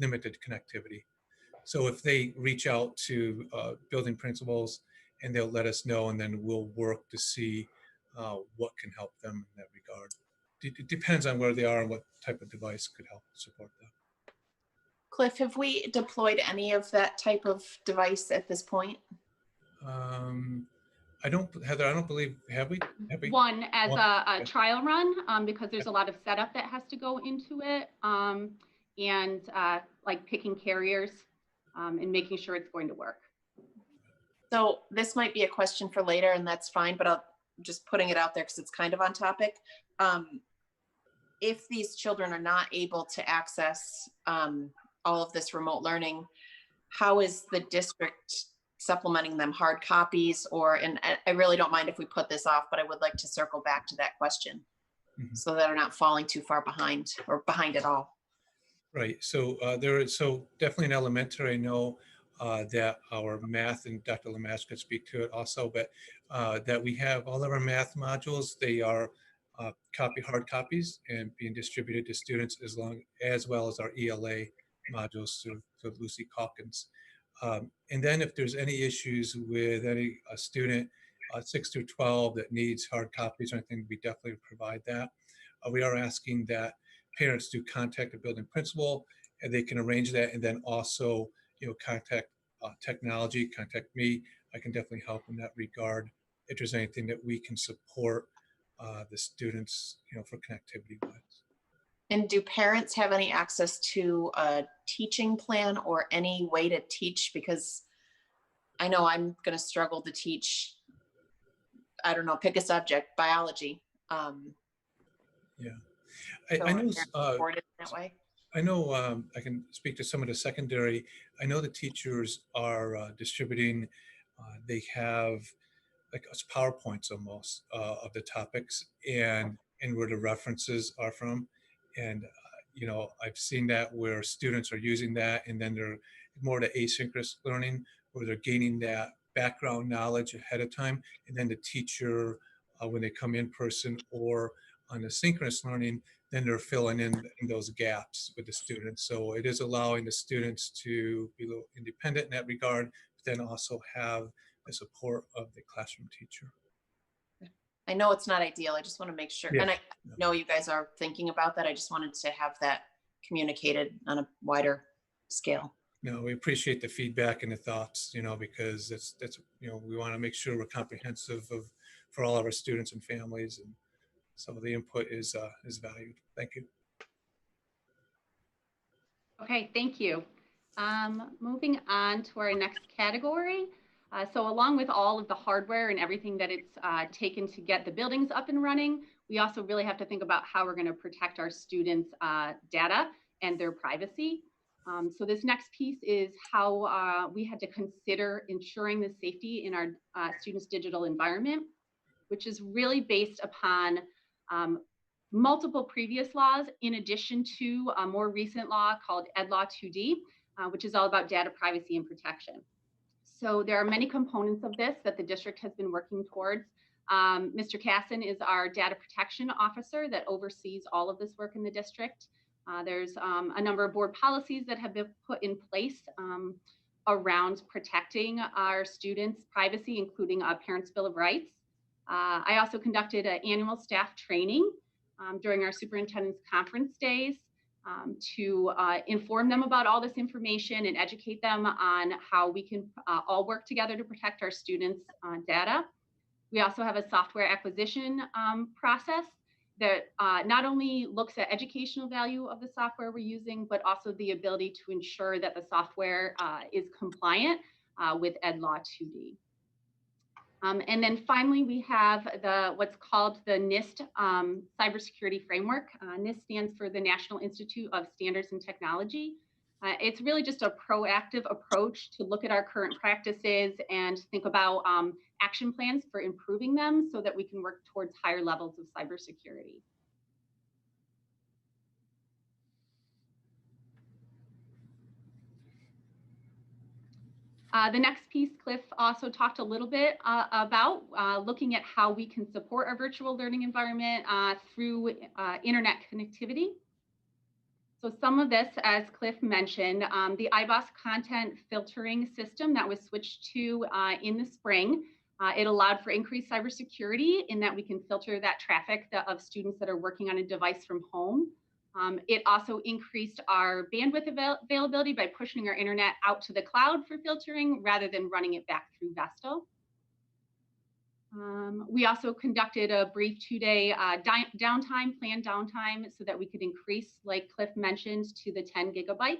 limited connectivity. So if they reach out to building principals, and they'll let us know, and then we'll work to see what can help them in that regard. It depends on where they are and what type of device could help support them. Cliff, have we deployed any of that type of device at this point? Heather, I don't believe, have we? One as a trial run, because there's a lot of setup that has to go into it, and like picking carriers and making sure it's going to work. So this might be a question for later, and that's fine, but I'm just putting it out there because it's kind of on topic. If these children are not able to access all of this remote learning, how is the district supplementing them? Hard copies and I really don't mind if we put this off, but I would like to circle back to that question so that they're not falling too far behind or behind at all. Right. So so definitely in elementary, I know that our math, and Dr. Lamash could speak to it also, but that we have all of our math modules. They are hard copies and being distributed to students as well as our ELA modules through Lucy Calkins. And then if there's any issues with any student 6 through 12 that needs hard copies or anything, we definitely provide that. We are asking that parents do contact the building principal, and they can arrange that, and then also, contact technology, contact me. I can definitely help in that regard if there's anything that we can support the students, for connectivity wise. And do parents have any access to a teaching plan or any way to teach? Because I know I'm going to struggle to teach, I don't know, pick a subject, biology. Yeah. I know that way. I know I can speak to some of the secondary. I know the teachers are distributing, they have like PowerPoints almost of the topics and where the references are from. And, I've seen that where students are using that, and then they're more to asynchronous learning where they're gaining that background knowledge ahead of time. And then the teacher, when they come in person or on the synchronous learning, then they're filling in those gaps with the students. So it is allowing the students to be a little independent in that regard, but then also have the support of the classroom teacher. I know it's not ideal. I just want to make sure. Yeah. And I know you guys are thinking about that. I just wanted to have that communicated on a wider scale. No, we appreciate the feedback and the thoughts, because that's we want to make sure we're comprehensive for all of our students and families, and some of the input is valued. Thank you. Okay, thank you. Moving on to our next category. So along with all of the hardware and everything that it's taken to get the buildings up and running, we also really have to think about how we're going to protect our students' data and their privacy. So this next piece is how we had to consider ensuring the safety in our students' digital environment, which is really based upon multiple previous laws, in addition to a more recent law called Ed Law 2D, which is all about data privacy and protection. So there are many components of this that the district has been working towards. Mr. Casson is our data protection officer that oversees all of this work in the district. There's a number of board policies that have been put in place around protecting our students' privacy, including a Parents' Bill of Rights. I also conducted an annual staff training during our superintendent's conference days to inform them about all this information and educate them on how we can all work together to protect our students' data. We also have a software acquisition process that not only looks at educational value of the software we're using, but also the ability to ensure that the software is compliant with Ed Law 2D. And then finally, we have what's called the NIST cybersecurity framework. NIST stands for the National Institute of Standards and Technology. It's really just a proactive approach to look at our current practices and think about action plans for improving them so that we can work towards higher levels of cybersecurity. The next piece, Cliff also talked a little bit about looking at how we can support our virtual learning environment through internet connectivity. So some of this, as Cliff mentioned, the IBOS content filtering system that was switched to in the spring, it allowed for increased cybersecurity in that we can filter that traffic of students that are working on a device from home. It also increased our bandwidth availability by pushing our internet out to the cloud for filtering rather than running it back through Vestal. We also conducted a brief 2-day downtime, planned downtime, so that we could increase, like Cliff mentioned, to the 10 gigabytes.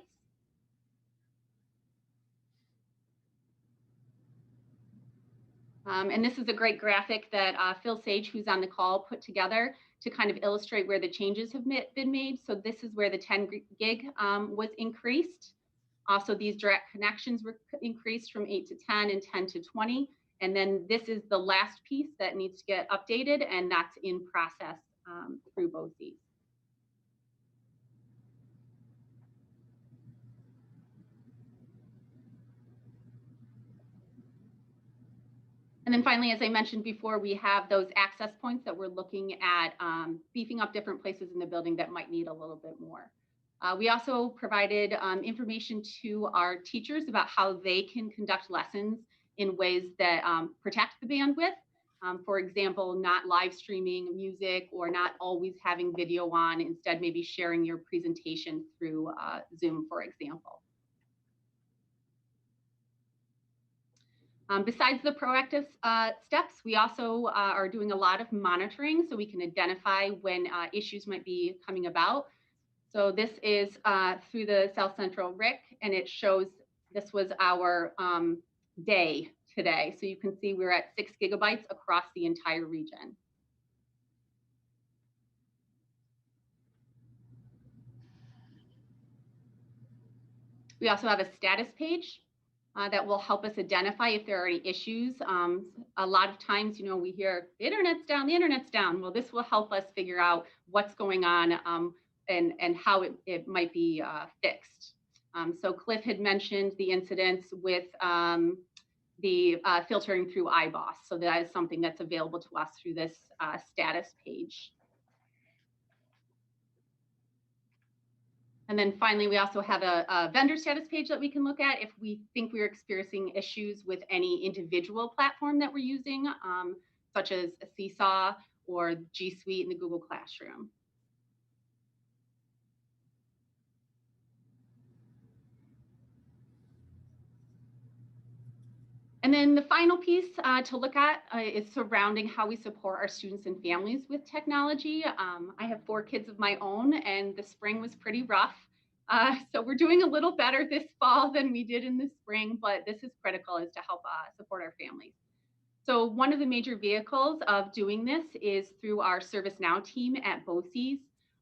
And this is a great graphic that Phil Sage, who's on the call, put together to kind of illustrate where the changes have been made. So this is where the 10 gig was increased. Also, these direct connections were increased from 8 to 10 and 10 to 20. And then this is the last piece that needs to get updated, and that's in process through both these. And then finally, as I mentioned before, we have those access points that we're looking at beefing up different places in the building that might need a little bit more. We also provided information to our teachers about how they can conduct lessons in ways that protect the bandwidth. For example, not live streaming music or not always having video on, instead maybe sharing your presentation through Zoom, for example. Besides the proactive steps, we also are doing a lot of monitoring so we can identify when issues might be coming about. So this is through the South Central RIC, and it shows this was our day today. So you can see we're at 6 gigabytes across the entire region. We also have a status page that will help us identify if there are any issues. A lot of times, we hear the internet's down. Well, this will help us figure out what's going on and how it might be fixed. So Cliff had mentioned the incidents with the filtering through iBoss. So that is something that's available to us through this status page. And then finally, we also have a vendor status page that we can look at if we think we're experiencing issues with any individual platform that we're using, such as a Seesaw or G Suite in the Google Classroom. And then the final piece to look at is surrounding how we support our students and families with technology. I have 4 kids of my own, and the spring was pretty rough. So we're doing a little better this fall than we did in the spring, but this is critical is to help support our families. So one of the major vehicles of doing this is through our ServiceNow team at BOCES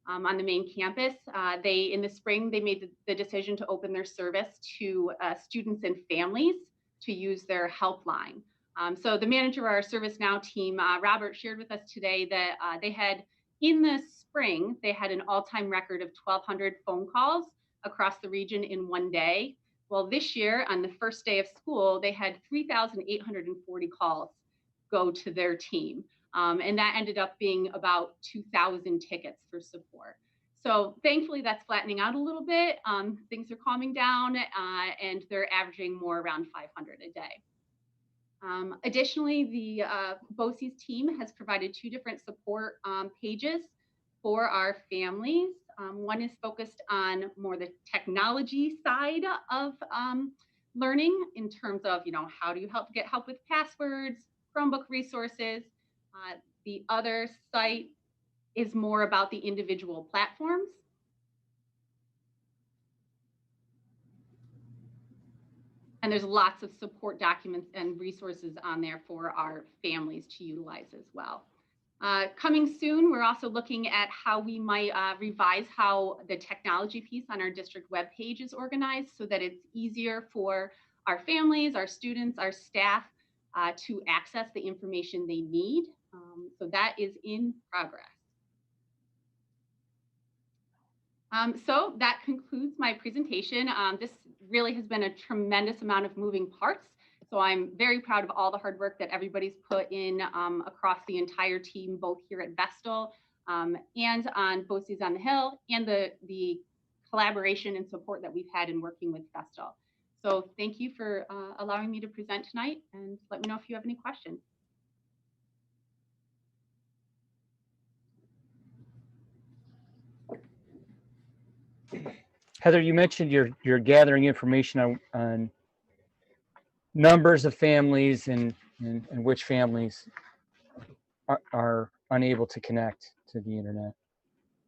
on the main campus. In the spring, they made the decision to open their service to students and families to use their helpline. So the manager of our ServiceNow team, Robert, shared with us today that they had, in the spring, they had an all-time record of 1,200 phone calls across the region in one day. Well, this year, on the first day of school, they had 3,840 calls go to their team. And that ended up being about 2,000 tickets for support. So thankfully, that's flattening out a little bit. Things are calming down, and they're averaging more around 500 a day. Additionally, the BOCES team has provided 2 different support pages for our families. One is focused on more the technology side of learning in terms of, how do you get help with passwords, Chromebook resources. The other site is more about the individual platforms. And there's lots of support documents and resources on there for our families to utilize as well. Coming soon, we're also looking at how we might revise how the technology piece on our district webpage is organized so that it's easier for our families, our students, our staff to access the information they need. So that is in progress. So that concludes my presentation. This really has been a tremendous amount of moving parts. So I'm very proud of all the hard work that everybody's put in across the entire team, both here at Vestal and on BOCES on the Hill, and the collaboration and support that we've had in working with Vestal. So thank you for allowing me to present tonight, and let me know if you have any questions. Heather, you mentioned you're gathering information on numbers of families and which families are unable to connect to the internet.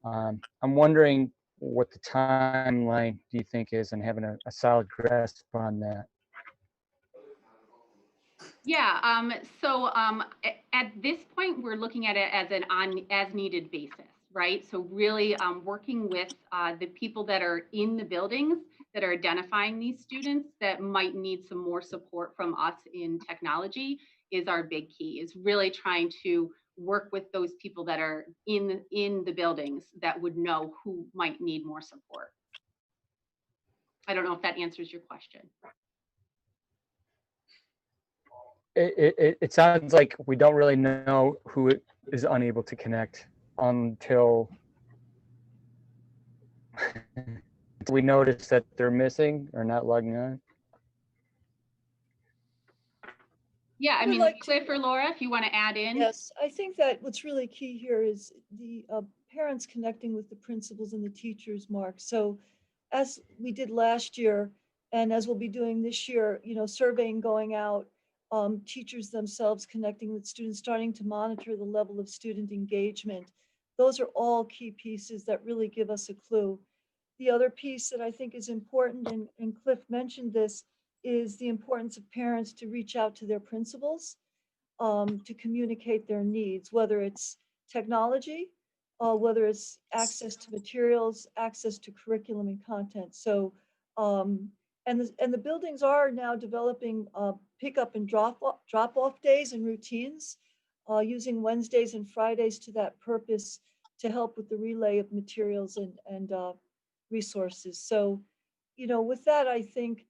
I'm wondering what the timeline do you think is on having a solid grasp on that? Yeah, so at this point, we're looking at it as an as needed basis, right? So really working with the people that are in the buildings that are identifying these students that might need some more support from us in technology is our big key, is really trying to work with those people that are in the buildings that would know who might need more support. I don't know if that answers your question. it sounds like we don't really know who is unable to connect until we notice that they're missing or not logging on. Yeah, I I would mean, like Cliff to- or Laura, if you want to add in. Yes, I think that what's really key here is the parents connecting with the principals and the teachers, Mark. So as we did last year, and as we'll be doing this year, surveying going out, teachers themselves connecting with students, starting to monitor the level of student engagement. Those are all key pieces that really give us a clue. The other piece that I think is important, and Cliff mentioned this, is the importance of parents to reach out to their principals to communicate their needs, whether it's technology, whether it's access to materials, access to curriculum and content. So, and the buildings are now developing pickup and drop off days and routines, using Wednesdays and Fridays to that purpose to help with the relay of materials and resources. So, with that, I think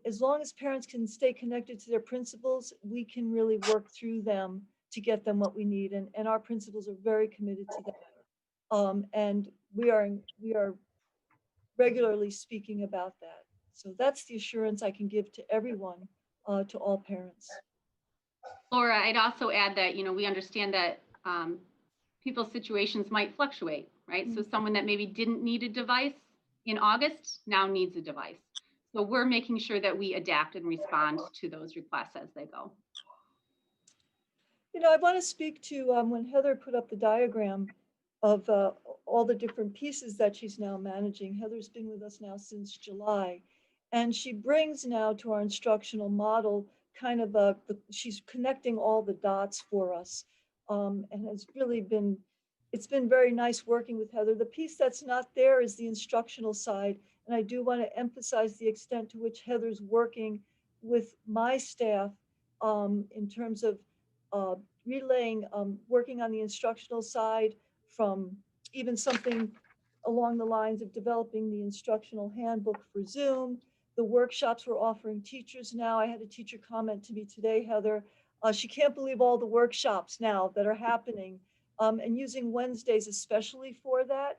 as long as parents can stay connected to their principals, we can really work through them to get them what we need. And our principals are very committed to that. And we are regularly speaking about that. So that's the assurance I can give to everyone, to all parents. Laura, I'd also add that, we understand that people's situations might fluctuate, right? So someone that maybe didn't need a device in August now needs a device. So we're making sure that we adapt and respond to those requests as they go. I want to speak to when Heather put up the diagram of all the different pieces that she's now managing. Heather's been with us now since July, and she brings now to our instructional model kind of she's connecting all the dots for us, and has really it's been very nice working with Heather. The piece that's not there is the instructional side. And I do want to emphasize the extent to which Heather's working with my staff in terms of relaying, working on the instructional side, from even something along the lines of developing the instructional handbook for Zoom, the workshops we're offering teachers now. I had a teacher comment to me today, Heather, she can't believe all the workshops now that are happening, and using Wednesdays especially for that.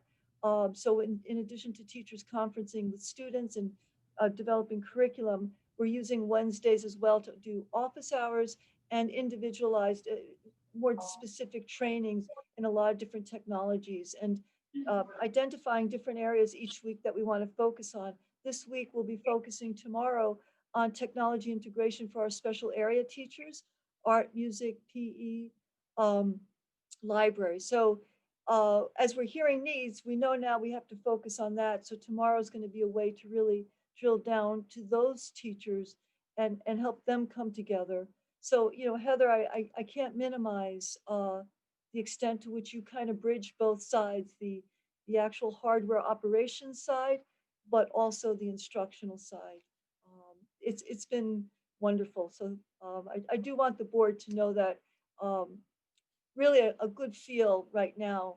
So in addition to teachers conferencing with students and developing curriculum, we're using Wednesdays as well to do office hours and individualized, more specific trainings in a lot of different technologies, and identifying different areas each week that we want to focus on. This week, we'll be focusing tomorrow on technology integration for our special area teachers, art, music, PE, library. So as we're hearing needs, we know now we have to focus on that. So tomorrow is going to be a way to really drill down to those teachers and help them come together. So, Heather, I can't minimize the extent to which you kind of bridge both sides, the actual hardware operations side, but also the instructional side. It's been wonderful. So I do want the board to know that really a good feel right now.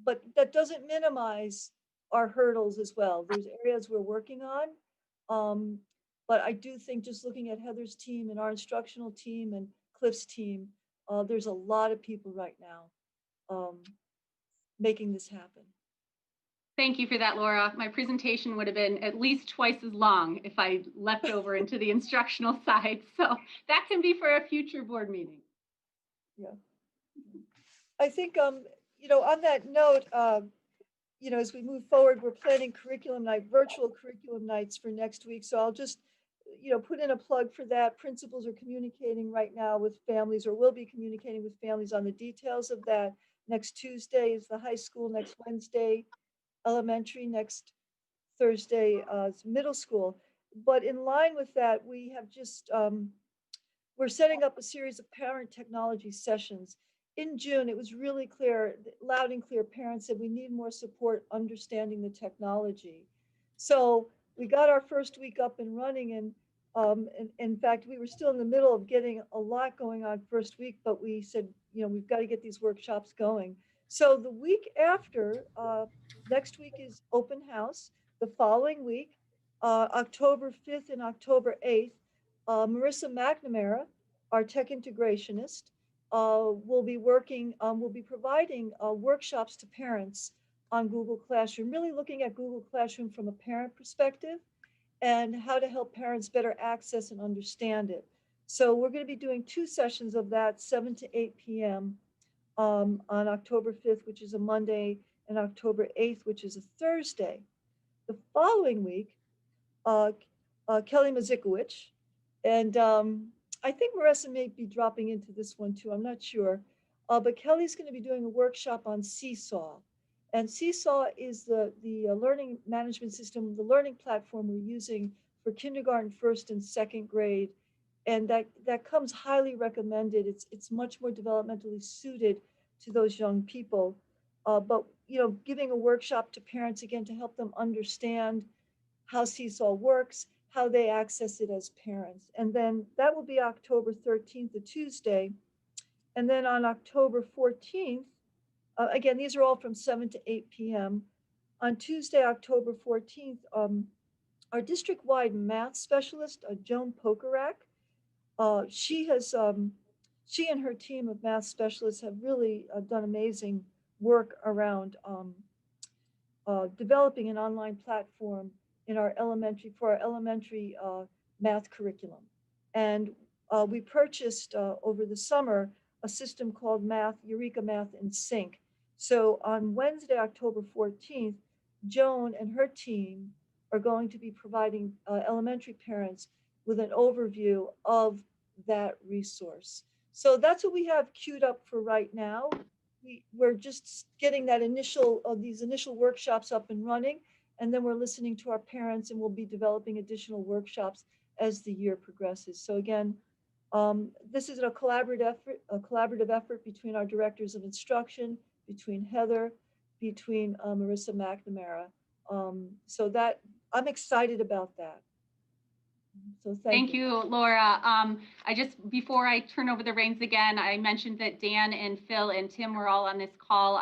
But that doesn't minimize our hurdles as well. There's areas we're working on. But I do think just looking at Heather's team and our instructional team and Cliff's team, there's a lot of people right now making this happen. Thank you for that, Laura. My presentation would have been at least twice as long if I leapt over into the instructional side. So that can be for a future board meeting. Yeah. I think, on that note, as we move forward, we're planning curriculum night, virtual curriculum nights for next week. So I'll just, put in a plug for that. Principals are communicating right now with families, or will be communicating with families on the details of that. Next Tuesday is the high school, next Wednesday, elementary, next Thursday, middle school. But in line with that, we have just, we're setting up a series of parent technology sessions. In June, it was really clear, loud and clear, parents said we need more support understanding the technology. So we got our first week up and running, and in fact, we were still in the middle of getting a lot going on first week, but we said, we've got to get these workshops going. So the week after, next week is open house. The following week, October 5th and October 8th, Marissa McNamara, our tech integrationist, will be providing workshops to parents on Google Classroom, really looking at Google Classroom from a parent perspective and how to help parents better access and understand it. So we're going to be doing 2 sessions of that, 7 to 8 p.m. On October 5th, which is a Monday, and October 8th, which is a Thursday. The following week, Kelly Mazikowicz, and I think Marissa may be dropping into this one too, I'm not sure. But Kelly's going to be doing a workshop on Seesaw. And Seesaw is the learning management system, the learning platform we're using for kindergarten, first and second grade. And that comes highly recommended. It's much more developmentally suited to those young people. But giving a workshop to parents again to help them understand how Seesaw works, how they access it as parents. And then that will be October 13th, a Tuesday. And then on October 14th, again, these are all from 7 to 8 p.m. On Tuesday, October 14th, our district-wide math specialist, Joan Pokarak, she and her team of math specialists have really done amazing work around developing an online platform for our elementary math curriculum. And we purchased over the summer a system called Eureka Math in Sync. So on Wednesday, October 14th, Joan and her team are going to be providing elementary parents with an overview of that resource. So that's what we have queued up for right now. We're just getting these initial workshops up and running, and then we're listening to our parents, and we'll be developing additional workshops as the year progresses. So again, this is a collaborative effort between our directors of instruction, between Heather, between Marissa McNamara. So that I'm excited about that. So thank you, Laura. Before I turn over the reins again, I mentioned that Dan and Phil and Tim were all on this call.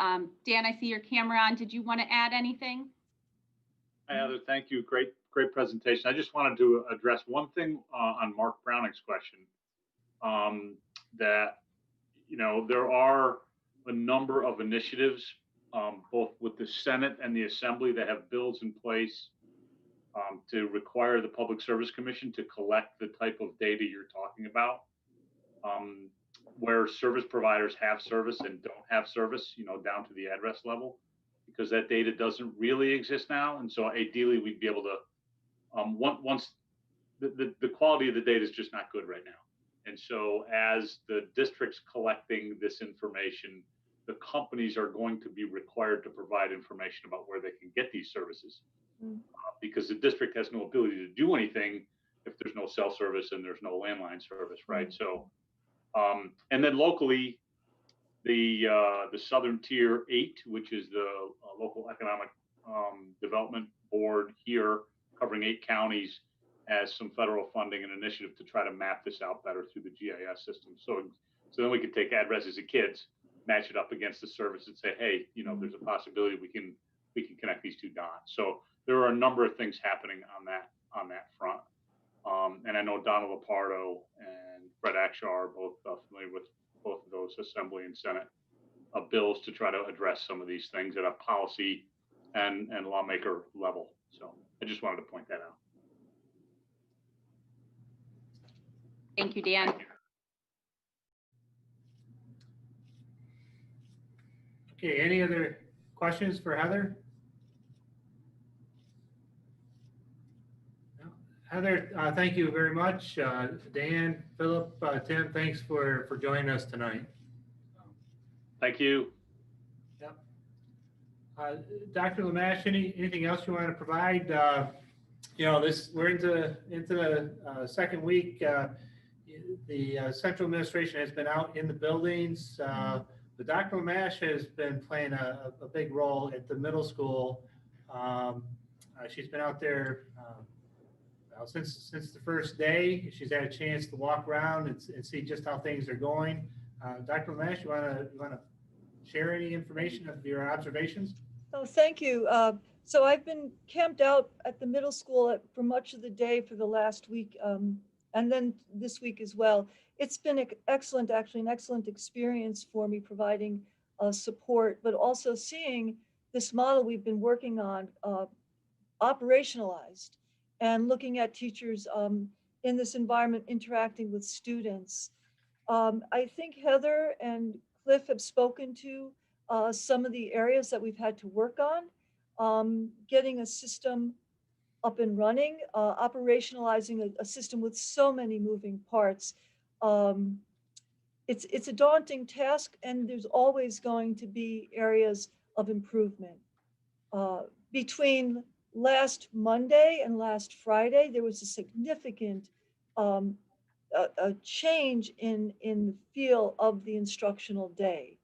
Dan, I see your camera on. Did you want to add anything? Hi, Heather. Thank you. Great presentation. I just wanted to address one thing on Mark Browning's question. That, there are a number of initiatives, both with the Senate and the Assembly, that have bills in place to require the Public Service Commission to collect the type of data you're talking about, where service providers have service and don't have service, down to the address level, because that data doesn't really exist now. And so ideally, we'd be able to, once the quality of the data is just not good right now. And so as the district's collecting this information, the companies are going to be required to provide information about where they can get these services. Because the district has no ability to do anything if there's no cell service and there's no landline service, right? So, and then locally, the Southern Tier 8, which is the local economic development board here, covering 8 counties, has some federal funding and initiative to try to map this out better through the GIS system. So then we could take addresses of kids, match it up against the service, and say, hey, there's a possibility we can connect these 2 dots. So there are a number of things happening on that front. And I know Donald Lapardo and Fred Akshar are both familiar with both of those Assembly and Senate bills to try to address some of these things at a policy and lawmaker level. So I just wanted to point that out. Thank you, Dan. Okay, any other questions for Heather? Heather, thank you very much. Dan, Philip, Tim, thanks for joining us tonight. Thank you. Yep. Dr. Lamash, anything else you want to provide? We're into the second week. The central administration has been out in the buildings. But Dr. Lamash has been playing a big role at the middle school. She's been out there since the first day. She's had a chance to walk around and see just how things are going. Dr. Lamash, you want to share any information of your observations? Oh, thank you. So I've been camped out at the middle school for much of the day for the last week and then this week as well. It's been excellent, actually an excellent experience for me, providing support, but also seeing this model we've been working on operationalized, and looking at teachers in this environment interacting with students. I think Heather and Cliff have spoken to some of the areas that we've had to work on, getting a system up and running, operationalizing a system with so many moving parts. It's a daunting task, and there's always going to be areas of improvement. Between last Monday and last Friday, there was a significant a change in the feel of the instructional day.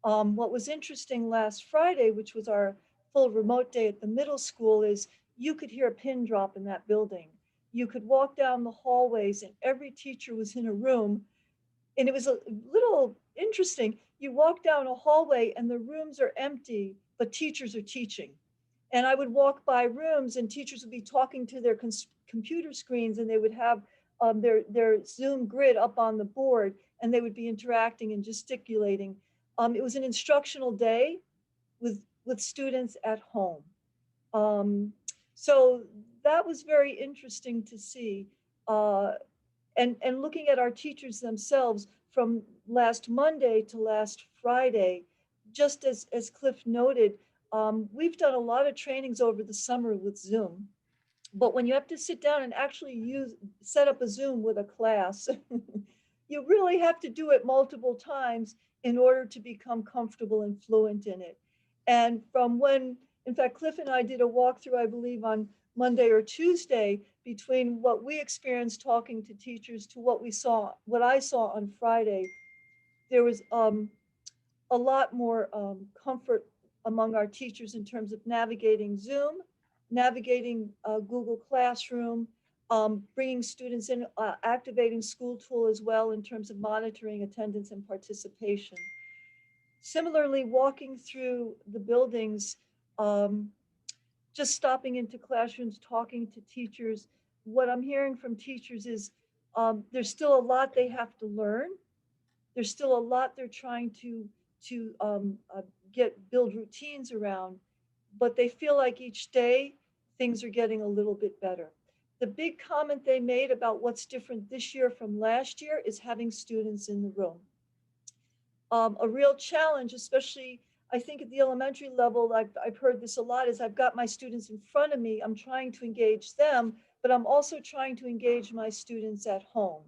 What was interesting last Friday, which was our full remote day at the middle school, is you could hear a pin drop in that building. You could walk down the hallways and every teacher was in a room. And it was a little interesting. You walk down a hallway and the rooms are empty, but teachers are teaching. And I would walk by rooms and teachers would be talking to their computer screens, and they would have their Zoom grid up on the board, and they would be interacting and gesticulating. It was an instructional day with students at home. So that was very interesting to see. And looking at our teachers themselves from last Monday to last Friday, just as Cliff noted, we've done a lot of trainings over the summer with Zoom. But when you have to sit down and actually set up a Zoom with a class, you really have to do it multiple times in order to become comfortable and fluent in it. And from when, in fact, Cliff and I did a walkthrough, I believe, on Monday or Tuesday, between what we experienced talking to teachers to what I saw on Friday, there was a lot more comfort among our teachers in terms of navigating Zoom, navigating Google Classroom, bringing students in, activating School Tool as well in terms of monitoring attendance and participation. Similarly, walking through the buildings, just stopping into classrooms, talking to teachers. What I'm hearing from teachers is there's still a lot they have to learn. There's still a lot they're trying to build routines around, but they feel like each day things are getting a little bit better. The big comment they made about what's different this year from last year is having students in the room. A real challenge, especially I think at the elementary level, I've heard this a lot, is I've got my students in front of me, I'm trying to engage them, but I'm also trying to engage my students at home.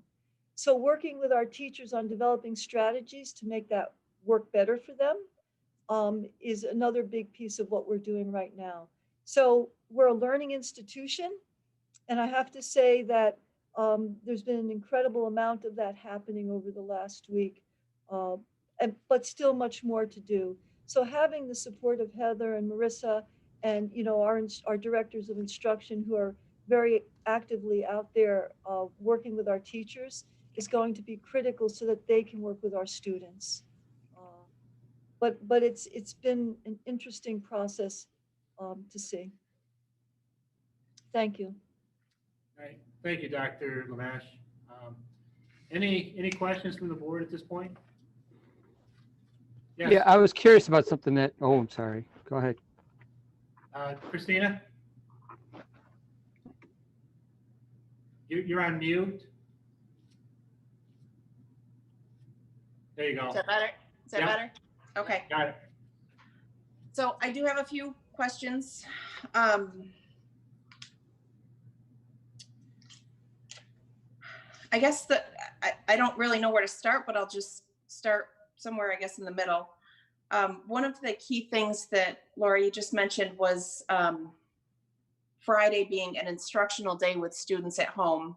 So working with our teachers on developing strategies to make that work better for them is another big piece of what we're doing right now. So we're a learning institution, and I have to say that there's been an incredible amount of that happening over the last week, but still much more to do. So having the support of Heather and Marissa and our directors of instruction who are very actively out there working with our teachers is going to be critical so that they can work with our students. But it's been an interesting process to see. Thank you. All right. Thank you, Dr. Lamash. Any questions from the board at this point? Yes. Yeah, I was curious about something that, oh, I'm sorry. Go ahead. Christina? You're on mute. There you go. Is that better? Is that better? Okay. Got it. So I do have a few questions. I guess that I don't really know where to start, but I'll just start somewhere, I guess, in the middle. One of the key things that Laura, you just mentioned was Friday being an instructional day with students at home.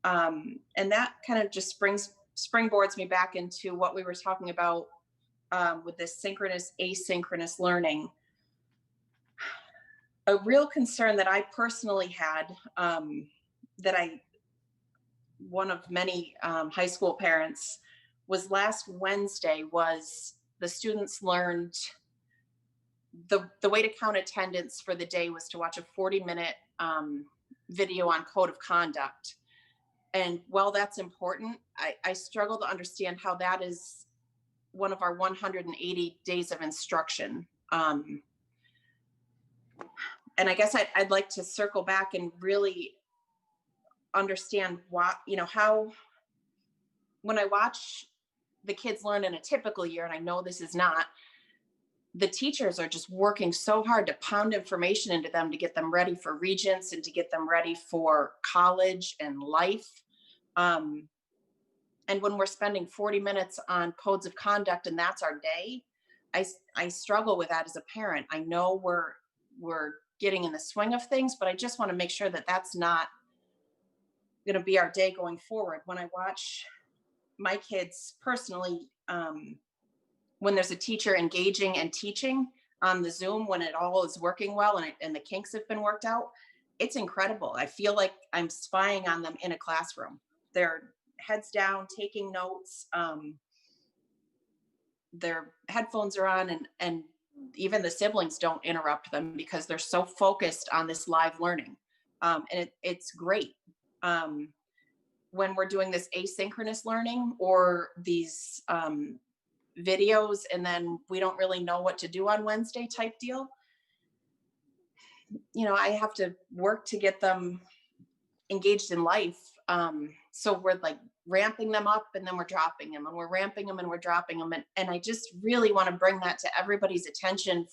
And that kind of just springboards me back into what we were talking about with this synchronous, asynchronous learning. A real concern that I personally had, one of many high school parents, was last Wednesday was the students learned the way to count attendance for the day was to watch a 40-minute video on code of conduct. And while that's important, I struggle to understand how that is one of our 180 days of instruction. And I guess I'd like to circle back and really understand what, how, when I watch the kids learn in a typical year, and I know this is not, the teachers are just working so hard to pound information into them to get them ready for regents and to get them ready for college and life. And when we're spending 40 minutes on codes of conduct and that's our day, I struggle with that as a parent. I know we're getting in the swing of things, but I just want to make sure that that's not going to be our day going forward. When I watch my kids personally, when there's a teacher engaging and teaching on the Zoom, when it all is working well and the kinks have been worked out, it's incredible. I feel like I'm spying on them in a classroom. They're heads down, taking notes. Their headphones are on, and even the siblings don't interrupt them because they're so focused on this live learning. And it's great. When we're doing this asynchronous learning or these videos, and then we don't really know what to do on Wednesday type deal, I have to work to get them engaged in life. So we're like ramping them up and then we're dropping them, and we're ramping them and we're dropping them. And I just really want to bring that to everybody's attention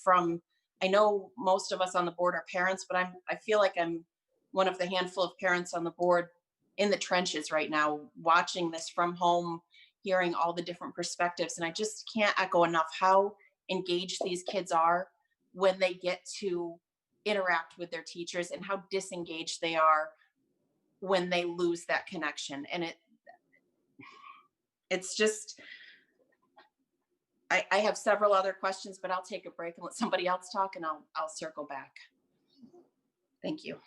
I know most of us on the board are parents, but I feel like I'm one of the handful of parents on the board in the trenches right now, watching this from home, hearing all the different perspectives. And I just can't echo enough how engaged these kids are when they get to interact with their teachers, and how disengaged they are when they lose that connection. And it's just, I have several other questions, but I'll take a break and let somebody else talk, and I'll circle back. Thank you.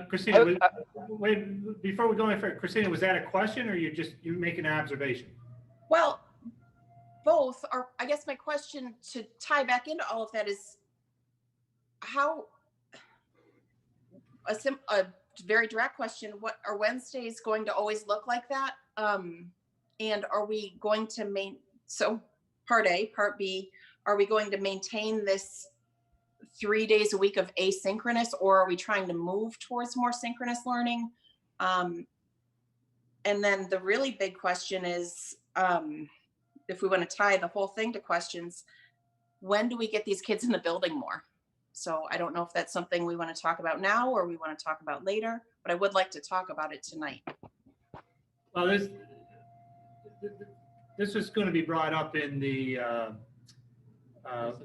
Christina, wait, before we go any further, Christina, was that a question or you making an observation? Well, both are. I guess my question to tie back into all of that is how, a very direct question, what are Wednesdays going to always look like that? And are we going to so part A, part B, are we going to maintain this 3 days a week of asynchronous, or are we trying to move towards more synchronous learning? And then the really big question is, if we want to tie the whole thing to questions, when do we get these kids in the building more? So I don't know if that's something we want to talk about now or we want to talk about later, but I would like to talk about it tonight. Well, this is going to be brought up in the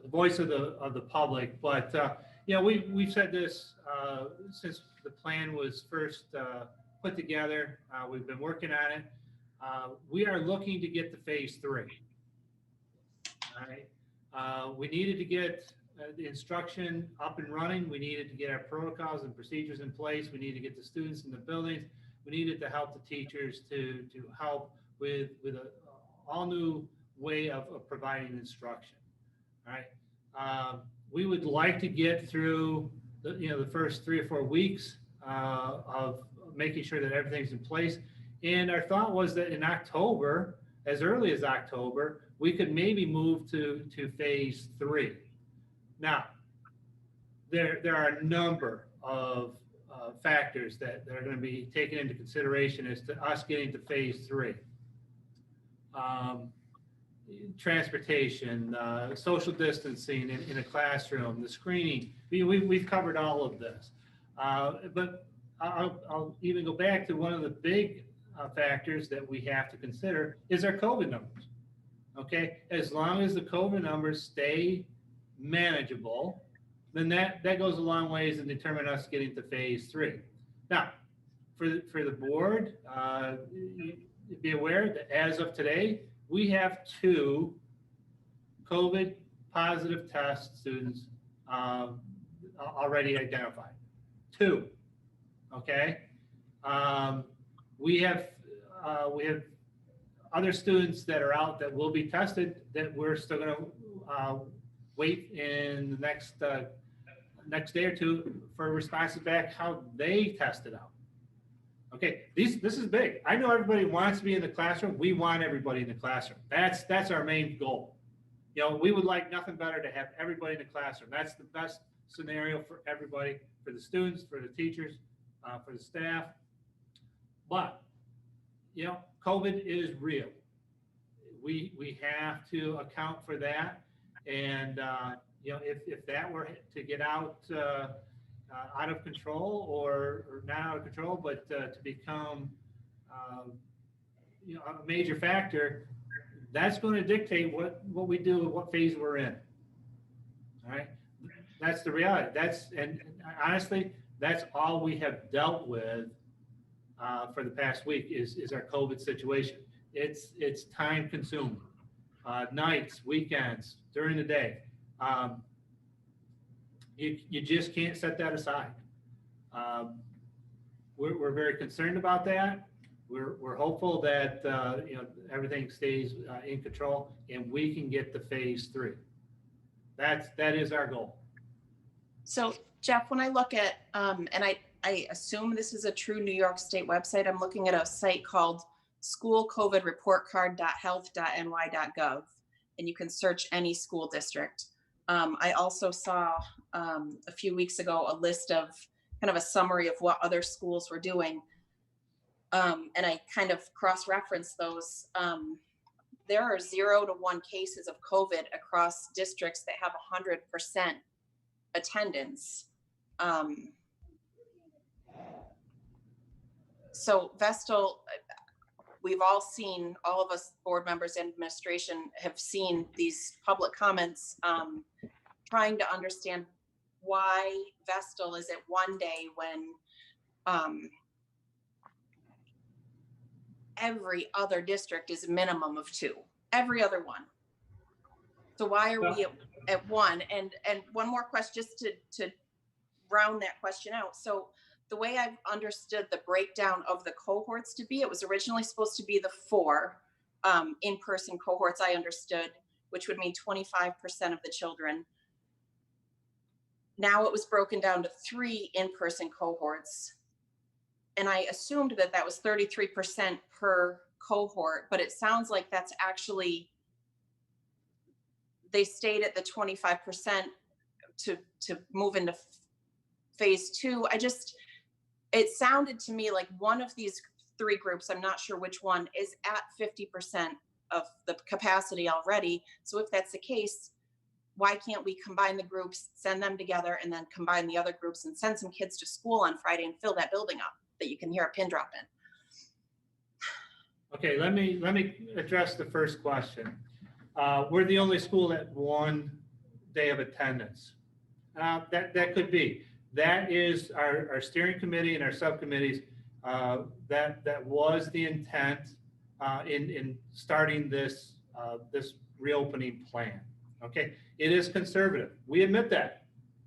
voice of the public, but we've said this since the plan was first put together. We've been working on it. We are looking to get to phase 3. All right. We needed to get the instruction up and running. We needed to get our protocols and procedures in place. We needed to get the students in the buildings. We needed to help the teachers to help with a all new way of providing instruction. All right. We would like to get through the first 3 or 4 weeks of making sure that everything's in place. And our thought was that in October, as early as October, we could maybe move to phase 3. Now, there are a number of factors that are going to be taken into consideration as to us getting to phase 3. Transportation, social distancing in a classroom, the screening. We've covered all of this. But I'll even go back to one of the big factors that we have to consider is our COVID numbers. Okay, as long as the COVID numbers stay manageable, then that goes a long ways in determining us getting to phase 3. Now, for the board, be aware that as of today, we have 2 COVID positive test students already identified. 2. Okay. We have other students that are out that will be tested that we're still going to wait in the next next day or two for responses back how they tested out. Okay, this is big. I know everybody wants to be in the classroom. We want everybody in the classroom. That's our main goal. You know, we would like nothing better to have everybody in the classroom. That's the best scenario for everybody, for the students, for the teachers, for the staff. But, you know, COVID is real. We have to account for that. And, you know, if that were to get out of control or not out of control, but to become, you know, a major factor, that's going to dictate what we do, what phase we're in. All right. That's the reality. And honestly, that's all we have dealt with for the past week is our COVID situation. It's time consuming, nights, weekends, during the day. You just can't set that aside. We're very concerned about that. We're hopeful that you know, everything stays in control and we can get to phase 3. That is our goal. So Jeff, when I look at, and I assume this is a true New York State website, I'm looking at a site called schoolcovidreportcard.health.ny.gov, and you can search any school district. I also saw a few weeks ago a list of kind of a summary of what other schools were doing. And I kind of cross-referenced those. There are 0 to 1 cases of COVID across districts that have 100% attendance. So Vestal, we've all seen, all of us board members and administration have seen these public comments trying to understand why Vestal is at 1 day when every other district is a minimum of 2, every other one. So why are we at 1? And one more question, just to round that question out. So the way I've understood the breakdown of the cohorts to be, it was originally supposed to be the 4 in-person cohorts, I understood, which would mean 25% of the children. Now it was broken down to 3 in-person cohorts. And I assumed that that was 33% per cohort, but it sounds like that's actually, they stayed at the 25% to move into phase 2. It sounded to me like one of these 3 groups, I'm not sure which one, is at 50% of the capacity already. So if that's the case, why can't we combine the groups, send them together, and then combine the other groups and send some kids to school on Friday and fill that building up that you can hear a pin drop in? Okay, let me address the first question. We're the only school that 1 day of attendance. That could be. That is our steering committee and our subcommittees. That was the intent in starting this reopening plan. Okay, it is conservative. We admit that.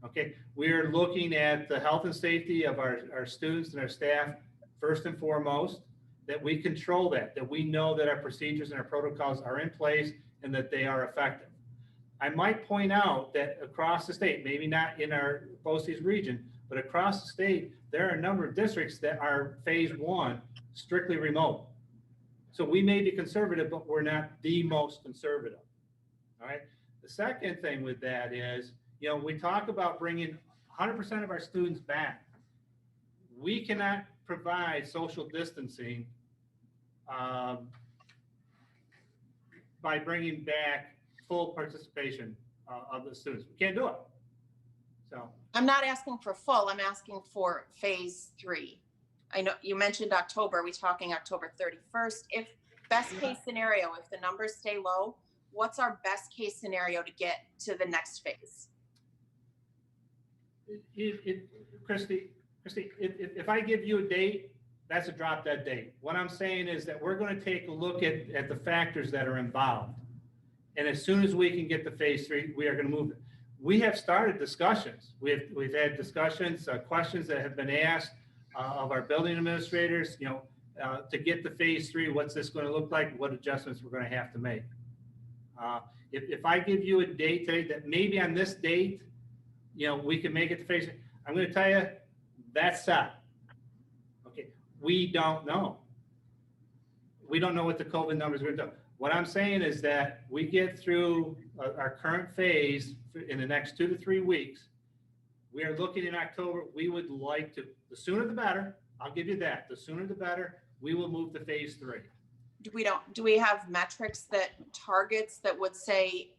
Okay, we are looking at the health and safety of our students and our staff first and foremost. That we control that we know that our procedures and our protocols are in place and that they are effective. I might point out that across the state, maybe not in our BOCES region, but across the state, there are a number of districts that are phase 1 strictly remote. So we may be conservative, but we're not the most conservative. All right. The second thing with that is, you know, we talk about bringing 100% of our students back. We cannot provide social distancing by bringing back full participation of the students. We can't do it. So I'm not asking for full, I'm asking for phase 3. I know you mentioned October, are we talking October 31st? If best case scenario, if the numbers stay low, what's our best case scenario to get to the next phase? Christy, if I give you a date, that's a drop dead date. What I'm saying is that we're going to take a look at the factors that are involved. And as soon as we can get to phase 3, we are going to move it. We have started discussions. We've had discussions, questions that have been asked of our building administrators, you know, to get to phase 3, what's this going to look like? What adjustments we're going to have to make. If I give you a date today that maybe on this date, we can make it to phase. I'm going to tell you, that's set. Okay, we don't know. We don't know what the COVID numbers are going to do. What I'm saying is that we get through our current phase in the next 2 to 3 weeks. We are looking in October. We would like to, the sooner the better. I'll give you that. The sooner the better. We will move to phase 3. Do we have metrics targets that would say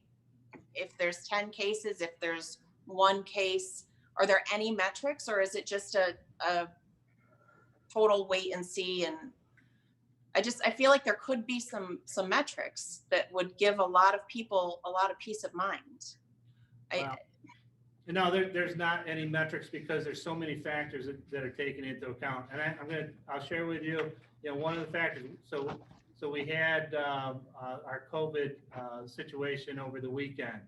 if there's 10 cases, if there's 1 case, are there any metrics, or is it just a total wait and see? And I feel like there could be some metrics that would give a lot of people a lot of peace of mind. No, there's not any metrics because there's so many factors that are taken into account. And I'll share with you, one of the factors. So we had our COVID situation over the weekend.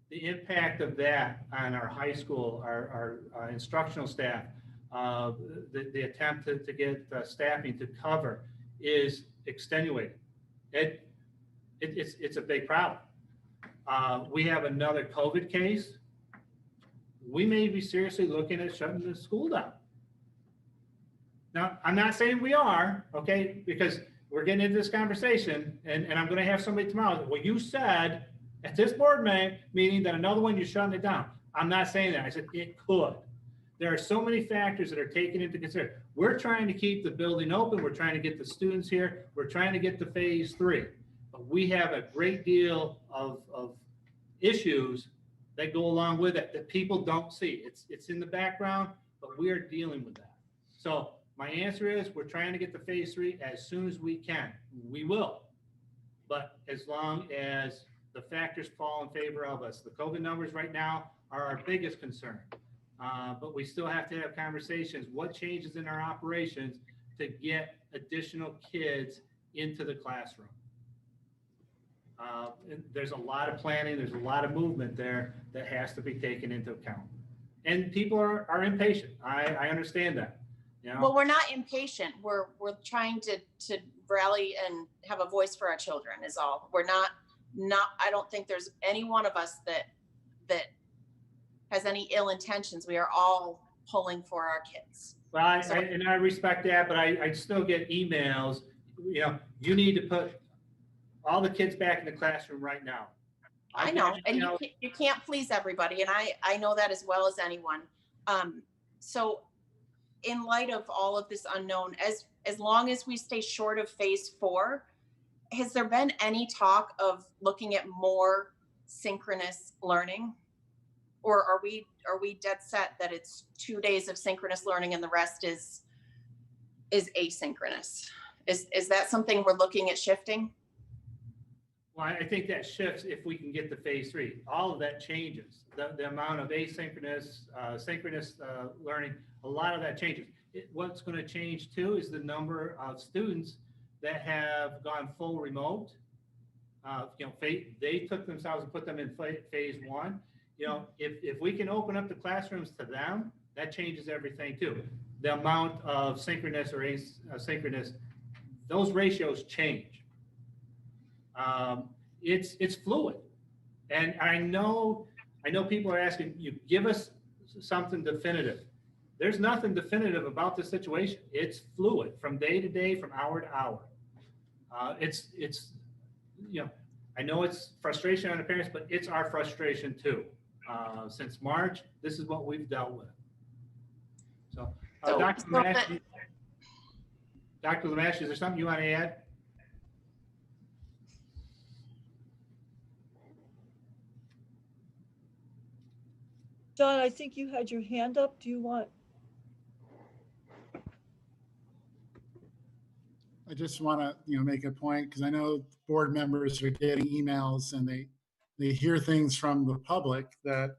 The impact of that on our high school, our instructional staff, the attempt to get staffing to cover is extenuating. It's a big problem. We have another COVID case. We may be seriously looking at shutting the school down. Now, I'm not saying we are, okay, because we're getting into this conversation, and I'm going to have somebody tomorrow. Well, you said at this board meeting that another one, you're shutting it down. I'm not saying that. I said it could. There are so many factors that are taken into consideration. We're trying to keep the building open. We're trying to get the students here. We're trying to get to phase 3. But we have a great deal of issues that go along with it that people don't see. It's in the background, but we are dealing with that. So my answer is we're trying to get to phase 3 as soon as we can. We will. But as long as the factors fall in favor of us, the COVID numbers right now are our biggest concern. But we still have to have conversations. What changes in our operations to get additional kids into the classroom? There's a lot of planning. There's a lot of movement there that has to be taken into account. And people are impatient. I understand that. Well, we're not impatient. We're trying to rally and have a voice for our children is all. We're not, I don't think there's any one of us that has any ill intentions. We are all pulling for our kids. Well, I respect that, but I still get emails, you need to put all the kids back in the classroom right now. I know, and you can't please everybody, and I know that as well as anyone. So in light of all of this unknown, as long as we stay short of phase 4, has there been any talk of looking at more synchronous learning? Or are we dead set that it's 2 days of synchronous learning and the rest is asynchronous? Is that something we're looking at shifting? Well, I think that shifts if we can get to phase 3. All of that changes. The amount of asynchronous, synchronous learning, a lot of that changes. What's going to change too is the number of students that have gone full remote. They took themselves and put them in phase 1. If we can open up the classrooms to them, that changes everything too. The amount of synchronous or asynchronous, those ratios change. It's fluid, and I know people are asking you, give us something definitive. There's nothing definitive about this situation. It's fluid from day to day, from hour to hour. It's I know it's frustration on the parents, but it's our frustration too. Since March, this is what we've dealt with. So, Dr. Lamash, is there something you want to add? John, I think you had your hand up. Do you want? I just want to, make a point because I know board members are getting emails and they hear things from the public that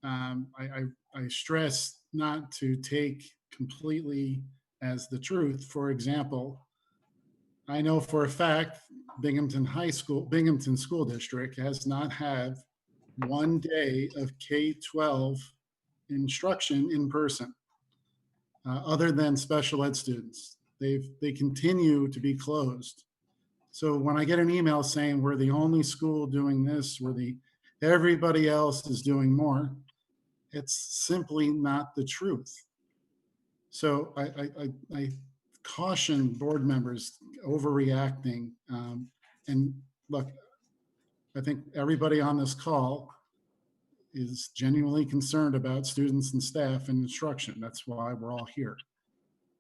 I stress not to take completely as the truth. For example, I know for a fact Binghamton School District has not had 1 day of K-12 instruction in person, other than special ed students. They continue to be closed. So when I get an email saying we're the only school doing this, everybody else is doing more, it's simply not the truth. So I caution board members overreacting. And look, I think everybody on this call is genuinely concerned about students and staff and instruction. That's why we're all here.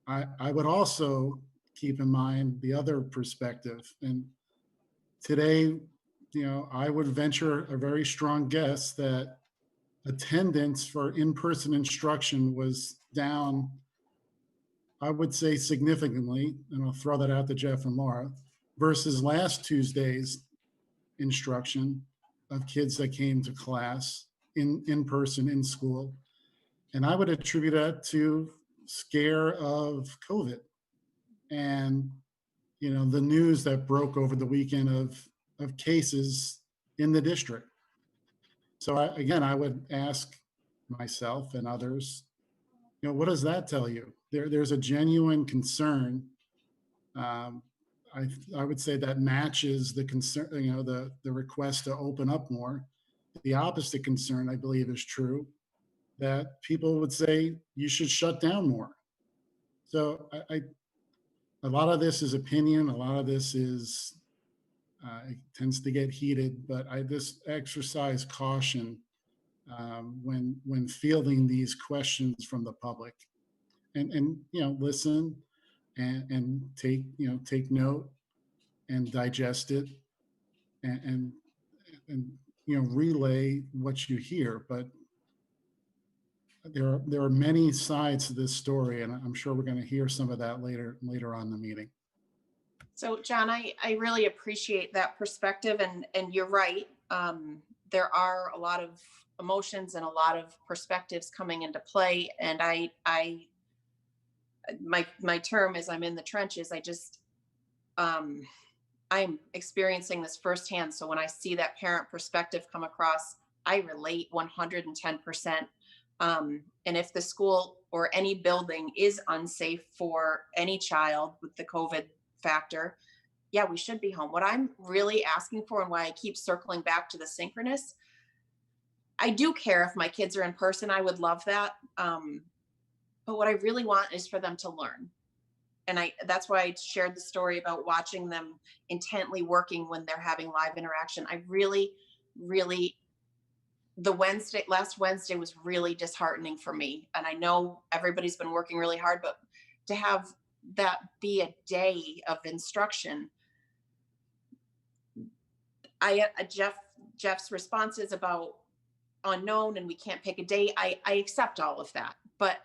I would also keep in mind the other perspective. And today, I would venture a very strong guess that attendance for in-person instruction was down, I would say significantly, and I'll throw that out to Jeff and Laura, versus last Tuesday's instruction of kids that came to class in person in school. And I would attribute that to scare of COVID and the news that broke over the weekend of cases in the district. So I would ask myself and others, what does that tell you? There's a genuine concern. I would say that matches the concern, the request to open up more. The opposite concern, I believe, is true, that people would say you should shut down more. So a lot of this is opinion. A lot of this is it tends to get heated, but I just exercise caution when fielding these questions from the public, and listen and take note and digest it and relay what you hear. But there are many sides to this story, and I'm sure we're going to hear some of that later on in the meeting. So John, I really appreciate that perspective, and you're right. There are a lot of emotions and a lot of perspectives coming into play. And my term is I'm in the trenches. I'm experiencing this firsthand. So when I see that parent perspective come across, I relate 110%. And if the school or any building is unsafe for any child with the COVID factor, yeah, we should be home. What I'm really asking for, and why I keep circling back to the synchronous, I do care if my kids are in person. I would love that. But what I really want is for them to learn. And that's why I shared the story about watching them intently working when they're having live interaction. I really, last Wednesday was really disheartening for me. And I know everybody's been working really hard, but to have that be a day of instruction, Jeff's responses about unknown and we can't pick a date, I accept all of that, but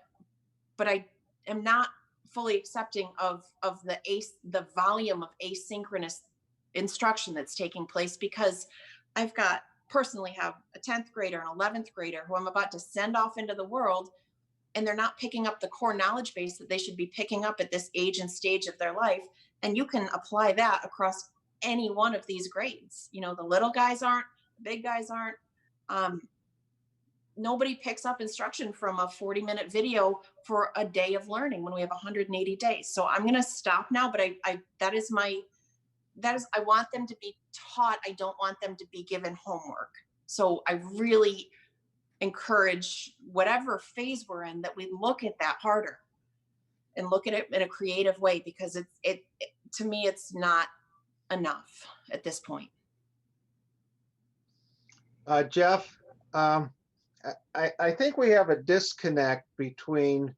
I am not fully accepting of the volume of asynchronous instruction that's taking place, because I've personally have a 10th grader and 11th grader who I'm about to send off into the world, and they're not picking up the core knowledge base that they should be picking up at this age and stage of their life. And you can apply that across any one of these grades. The little guys aren't, the big guys aren't. Nobody picks up instruction from a 40-minute video for a day of learning when we have 180 days. So I'm going to stop now, but I want them to be taught. I don't want them to be given homework. So I really encourage, whatever phase we're in, that we look at that harder and look at it in a creative way, because it to me, it's not enough at this point. Jeff, I think we have a disconnect between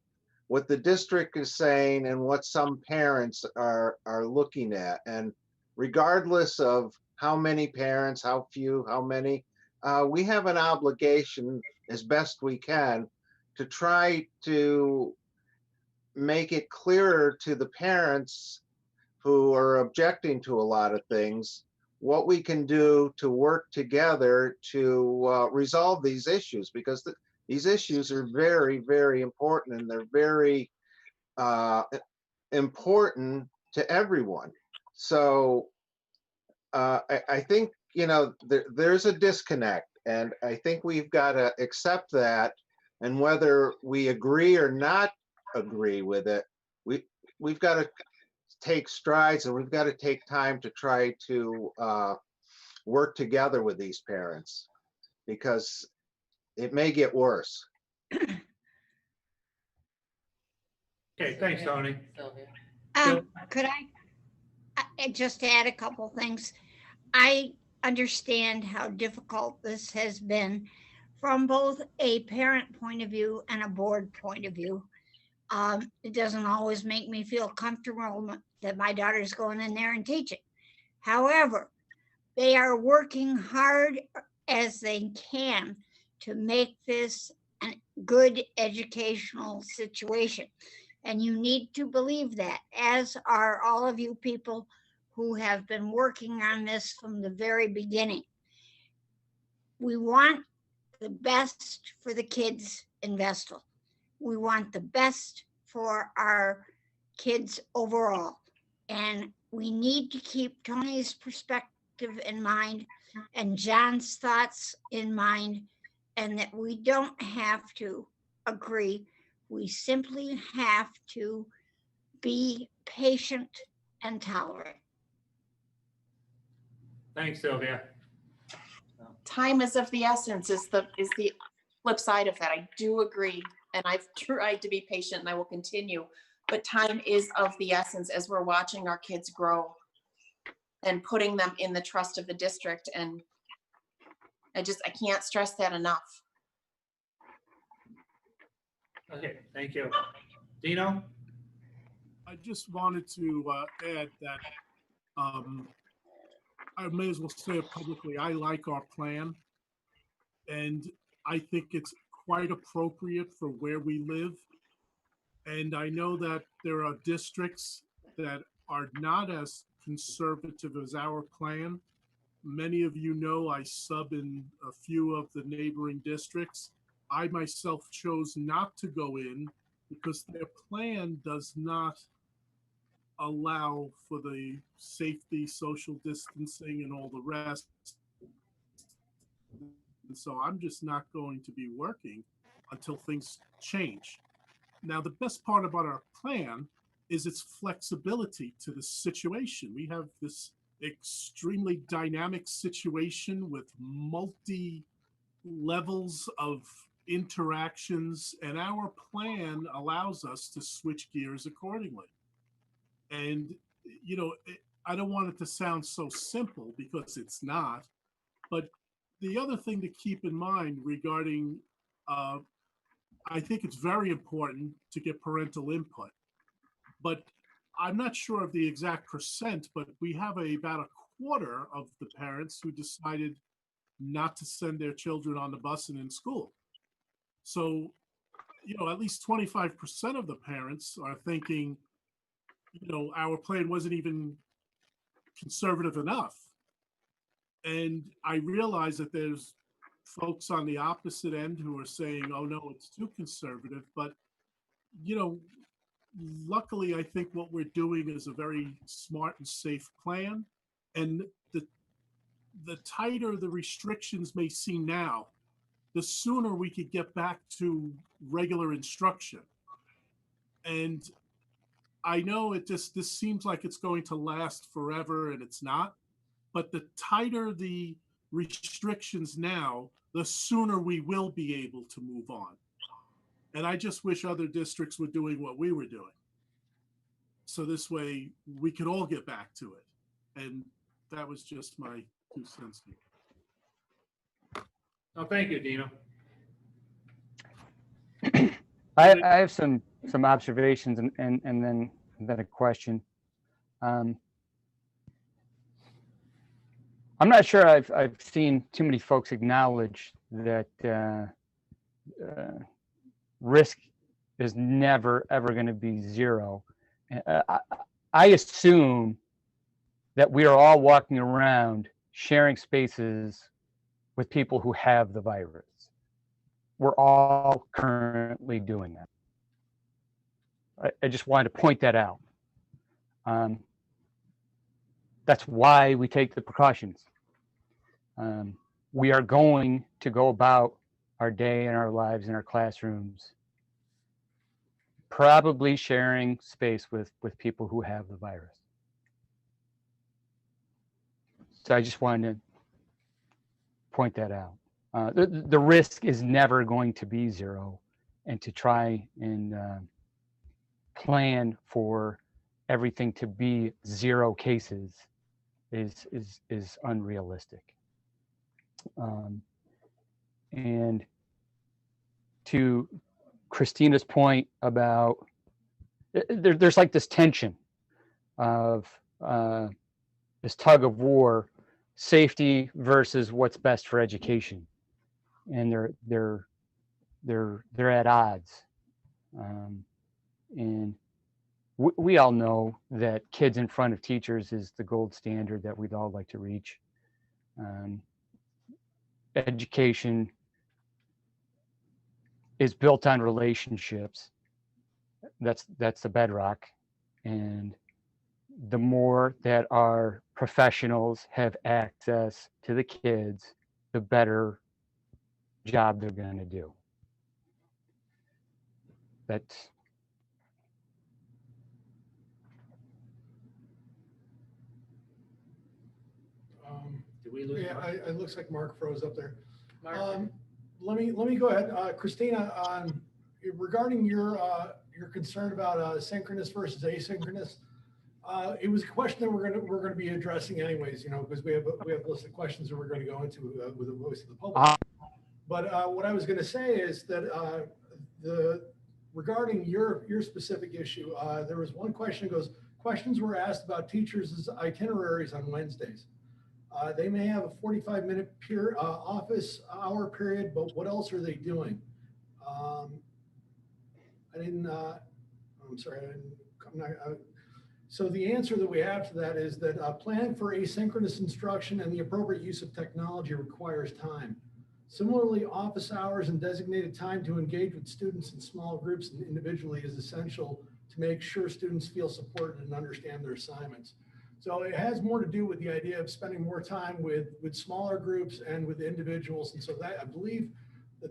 what the district is saying and what some parents are looking at. And regardless of how many parents, how few, how many, we have an obligation as best we can to try to make it clearer to the parents who are objecting to a lot of things what we can do to work together to resolve these issues, because these issues are very, very important, and they're very important to everyone. So I think, there's a disconnect, and I think we've got to accept that. And whether we agree or not agree with it, we've got to take strides, and we've got to take time to try to work together with these parents, because it may get worse. Okay, thanks, Tony. Could I just add a couple things? I understand how difficult this has been from both a parent point of view and a board point of view. It doesn't always make me feel comfortable that my daughter's going in there and teaching. However, they are working hard as they can to make this a good educational situation. And you need to believe that, as are all of you people who have been working on this from the very beginning. We want the best for the kids in Vestal. We want the best for our kids overall. And we need to keep Tony's perspective in mind and John's thoughts in mind, and that we don't have to agree. We simply have to be patient and tolerant. Thanks, Sylvia. Time is of the essence is the flip side of that. I do agree. And I've tried to be patient and I will continue, but time is of the essence as we're watching our kids grow and putting them in the trust of the district. And I can't stress that enough. Okay, thank you. Dino? I just wanted to add that I may as well say it publicly. I like our plan, and I think it's quite appropriate for where we live. And I know that there are districts that are not as conservative as our plan. Many of you know I sub in a few of the neighboring districts. I myself chose not to go in because their plan does not allow for the safety, social distancing, and all the rest. And so I'm just not going to be working until things change. Now, the best part about our plan is its flexibility to the situation. We have this extremely dynamic situation with multi levels of interactions, and our plan allows us to switch gears accordingly. And, you know, I don't want it to sound so simple because it's not, but the other thing to keep in mind regarding, I think it's very important to get parental input, but I'm not sure of the exact percent, but we have about a quarter of the parents who decided not to send their children on the bus and in school. So, you know, at least 25% of the parents are thinking, you know, our plan wasn't even conservative enough. And I realize that there's folks on the opposite end who are saying, oh no, it's too conservative. But, you know, luckily, I think what we're doing is a very smart and safe plan. And the tighter the restrictions may seem now, the sooner we could get back to regular instruction. And I know this seems like it's going to last forever, and it's not. But the tighter the restrictions now, the sooner we will be able to move on. And I just wish other districts were doing what we were doing. So this way we could all get back to it. And that was just my 2 cents here. Oh, thank you, Dino. I have some observations and then a question. I'm not sure I've seen too many folks acknowledge that risk is never ever going to be zero. I assume that we are all walking around sharing spaces with people who have the virus. We're all currently doing that. I just wanted to point that out. That's why we take the precautions. We are going to go about our day and our lives in our classrooms, probably sharing space with people who have the virus. So I just wanted to point that out. The risk is never going to be zero. and to try and plan for everything to be 0 cases is unrealistic. And to Christina's point about there's like this tension of this tug of war, safety versus what's best for education, and they're at odds. And we all know that kids in front of teachers is the gold standard that we'd all like to reach. Education is built on relationships. That's the bedrock. And the more that our professionals have access to the kids, the better job they're going to do. That's Did we lose Yeah, Mark? it looks like Mark froze up there. Mark? Let me go ahead. Christina, regarding your concern about synchronous versus asynchronous, it was a question that we're gonna be addressing anyways, because we have a list of questions that we're going to go into with the voice of the public. But what I was going to say is that regarding your specific issue, there was one question that goes, questions were asked about teachers' itineraries on Wednesdays. They may have a 45-minute office hour period, but what else are they doing? So the answer that we have to that is that planning for asynchronous instruction and the appropriate use of technology requires time. Similarly, office hours and designated time to engage with students in small groups and individually is essential to make sure students feel supported and understand their assignments. So it has more to do with the idea of spending more time with smaller groups and with individuals. And so that, I believe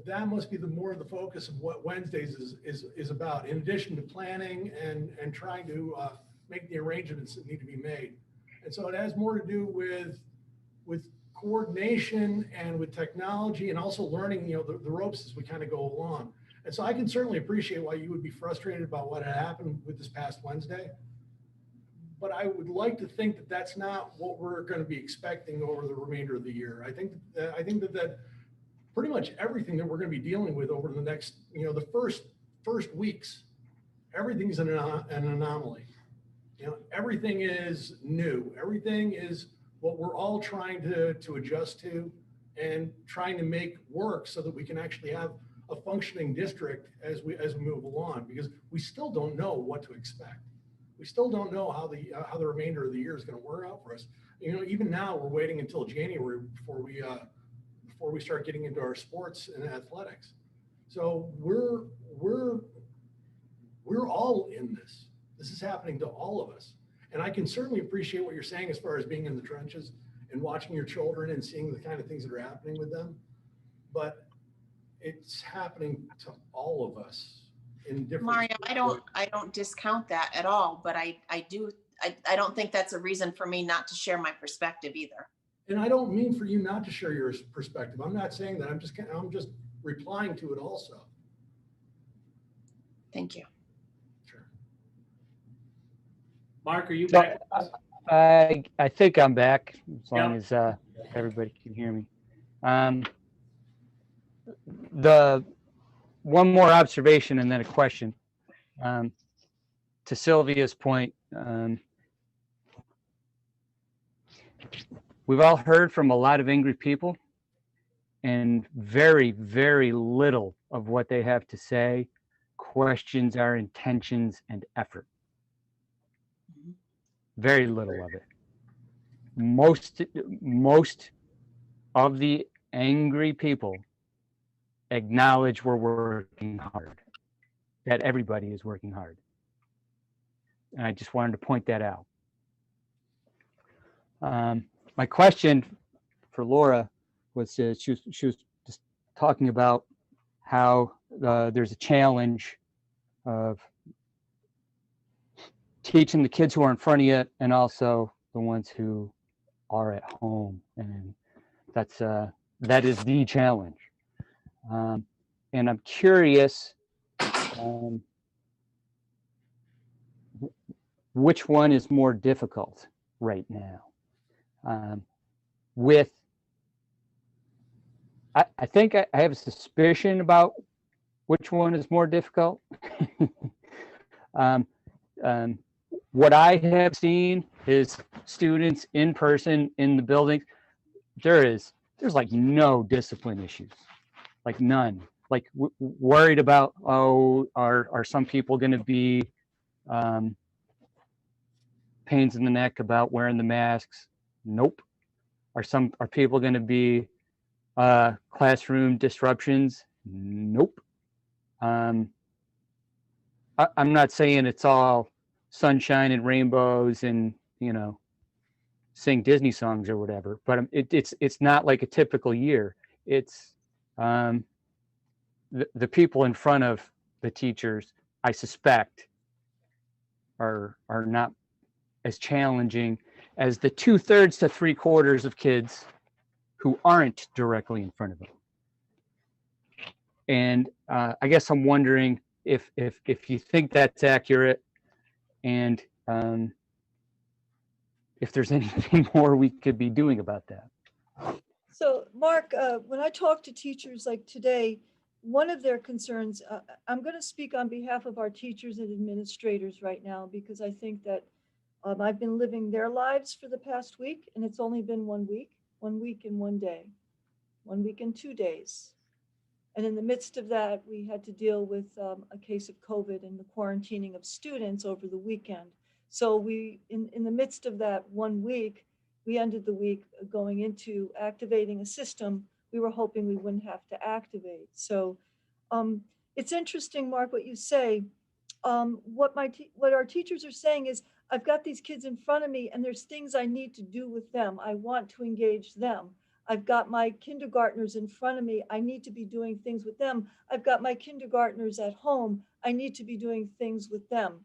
that must be more of the focus of what Wednesdays is about, in addition to planning and trying to make the arrangements that need to be made. And so it has more to do with coordination and with technology, and also learning, the ropes as we kind of go along. And so I can certainly appreciate why you would be frustrated about what had happened with this past Wednesday. But I would like to think that that's not what we're going to be expecting over the remainder of the year. I think that pretty much everything that we're going to be dealing with over the next, the first weeks, everything's an anomaly. Everything is new. Everything is what we're all trying to adjust to and trying to make work so that we can actually have a functioning district as we move along, because we still don't know what to expect. We still don't know how the remainder of the year is going to work out for us. Even now we're waiting until January before we start getting into our sports and athletics. So we're all in this. This is happening to all of us. And I can certainly appreciate what you're saying as far as being in the trenches and watching your children and seeing the kind of things that are happening with them. But it's happening to all of us in different Mario, I don't discount that at all, but I don't think that's a reason for me not to share my perspective either. And I don't mean for you not to share your perspective. I'm not saying that. I'm just replying to it also. Thank you. Sure. Mark, are you back? I think I'm back, as long as everybody can hear me. The one more observation and then a question. To Sylvia's point, we've all heard from a lot of angry people, and very, very little of what they have to say questions our intentions and effort. Very little of it. Most of the angry people acknowledge we're working hard, that everybody is working hard. And I just wanted to point that out. My question for Laura was, she was just talking about how there's a challenge of teaching the kids who are in front of you and also the ones who are at home. And that is the challenge. And I'm curious um, which one is more difficult right now? I think I have a suspicion about which one is more difficult. What I have seen is students in person in the building. There's like no discipline issues, like none. Like worried about, oh, are some people going to be pains in the neck about wearing the masks? Nope. Are people going to be classroom disruptions? Nope. I'm not saying it's all sunshine and rainbows and, you know, sing Disney songs or whatever, but it's not like a typical year. It's the people in front of the teachers, I suspect, are not as challenging as the 2/3 to 3/4 of kids who aren't directly in front of them. And I guess I'm wondering if you think that's accurate, and if there's anything more we could be doing about that. So Mark, when I talk to teachers like today, one of their concerns, I'm going to speak on behalf of our teachers and administrators right now, because I think that I've been living their lives for the past week, and it's only been 1 week and 1 day, 1 week and 2 days. And in the midst of that, we had to deal with a case of COVID and the quarantining of students over the weekend. So we, in the midst of that 1 week, we ended the week going into activating a system we were hoping we wouldn't have to activate. So it's interesting, Mark, what you say. What our teachers are saying is, I've got these kids in front of me and there's things I need to do with them. I want to engage them. I've got my kindergartners in front of me. I need to be doing things with them. I've got my kindergartners at home. I need to be doing things with them.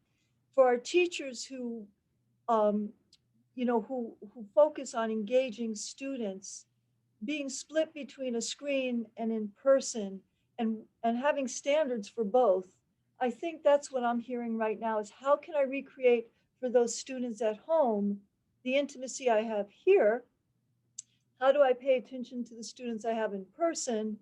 For our teachers who, who focus on engaging students, being split between a screen and in person, and having standards for both, I think that's what I'm hearing right now is, how can I recreate for those students at home the intimacy I have here? How do I pay attention to the students I have in person,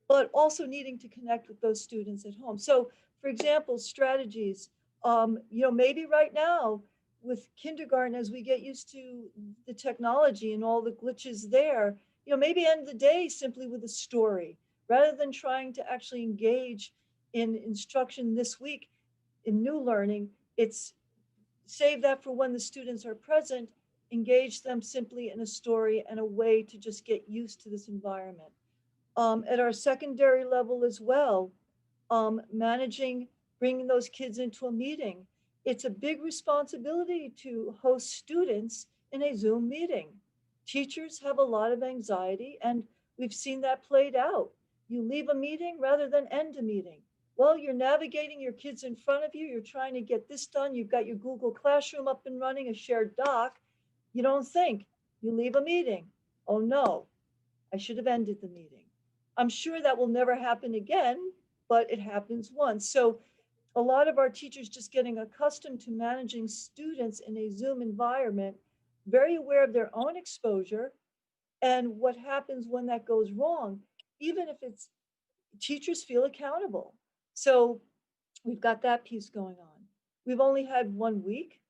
but also needing to connect with those students at home? So, for example, strategies, maybe right now with kindergarten, as we get used to the technology and all the glitches there, maybe end the day simply with a story, rather than trying to actually engage in instruction this week in new learning. It's save that for when the students are present, engage them simply in a story and a way to just get used to this environment. At our secondary level as well, managing, bringing those kids into a meeting. It's a big responsibility to host students in a Zoom meeting. Teachers have a lot of anxiety, and we've seen that played out. You leave a meeting rather than end a meeting. Well, you're navigating your kids in front of you. You're trying to get this done. You've got your Google Classroom up and running, a shared doc. You don't think. You leave a meeting. Oh no, I should have ended the meeting. I'm sure that will never happen again, but it happens once. So a lot of our teachers just getting accustomed to managing students in a Zoom environment, very aware of their own exposure and what happens when that goes wrong, even if it's teachers feel accountable. So we've got that piece going on. We've only had 1 week.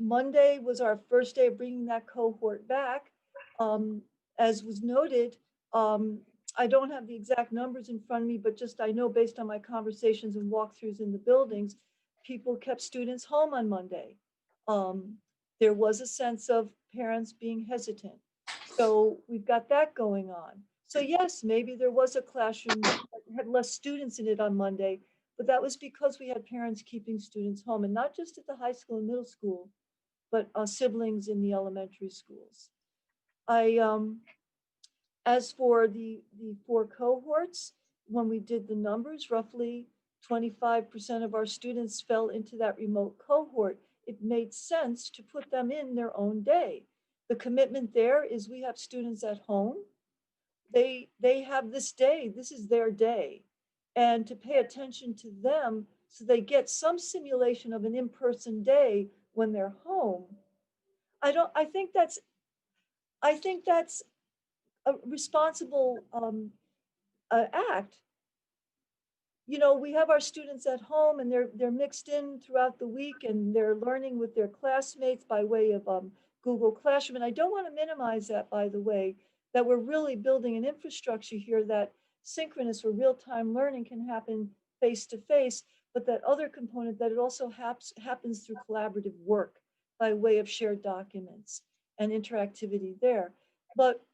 Monday was our first day of bringing that cohort back. As was noted, I don't have the exact numbers in front of me, but just I know based on my conversations and walkthroughs in the buildings, people kept students home on Monday. There was a sense of parents being hesitant. So we've got that going on. So yes, maybe there was a classroom that had less students in it on Monday, but that was because we had parents keeping students home, and not just at the high school and middle school, but siblings in the elementary schools. As for the 4 cohorts, when we did the numbers, roughly 25% of our students fell into that remote cohort. It made sense to put them in their own day. The commitment there is we have students at home. They have this day, this is their day. and to pay attention to them so they get some simulation of an in-person day when they're home. I think that's a responsible act. You know, we have our students at home and they're mixed in throughout the week and they're learning with their classmates by way of Google Classroom. And I don't want to minimize that, by the way, that we're really building an infrastructure here that synchronous or real-time learning can happen face-to-face, but that other component that it also happens through collaborative work by way of shared documents and interactivity there. But,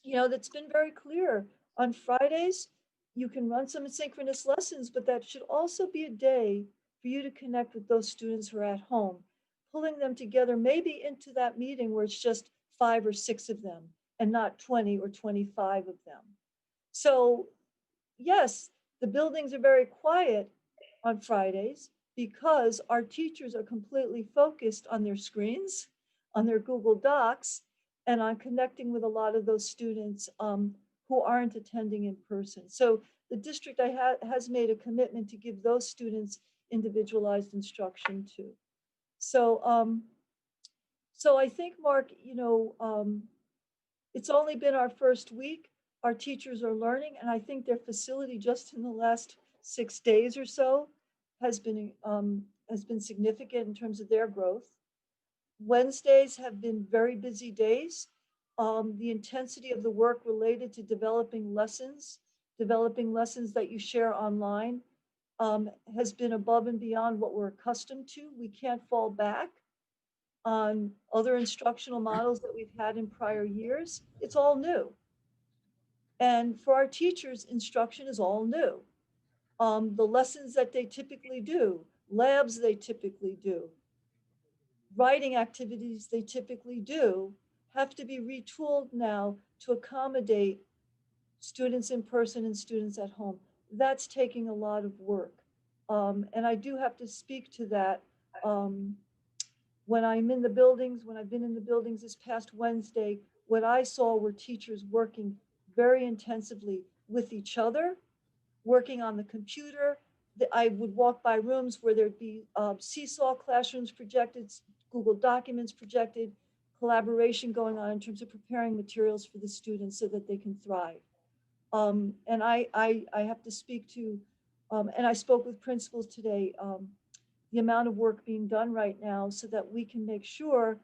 you know, that's been very clear. On Fridays, you can run some synchronous lessons, but that should also be a day for you to connect with those students who are at home, pulling them together maybe into that meeting where it's just 5 or 6 of them and not 20 or 25 of them. So yes, the buildings are very quiet on Fridays because our teachers are completely focused on their screens, on their Google Docs, and on connecting with a lot of those students who aren't attending in person. So the district has made a commitment to give those students individualized instruction too. So, so I think, Mark, you know, it's only been our first week. Our teachers are learning, and I think their facility just in the last 6 days or so has been significant in terms of their growth. Wednesdays have been very busy days. The intensity of the work related to developing lessons that you share online has been above and beyond what we're accustomed to. We can't fall back on other instructional models that we've had in prior years. It's all new. And for our teachers, instruction is all new. The lessons that they typically do, labs they typically do, writing activities they typically do, have to be retooled now to accommodate students in person and students at home. That's taking a lot of work. And I do have to speak to that. When I'm in the buildings, when I've been in the buildings this past Wednesday, what I saw were teachers working very intensively with each other, working on the computer. I would walk by rooms where there'd be Seesaw classrooms projected, Google Documents projected, collaboration going on in terms of preparing materials for the students so that they can thrive. And I have to speak to, and I spoke with principals today, the amount of work being done right now so that we can make sure,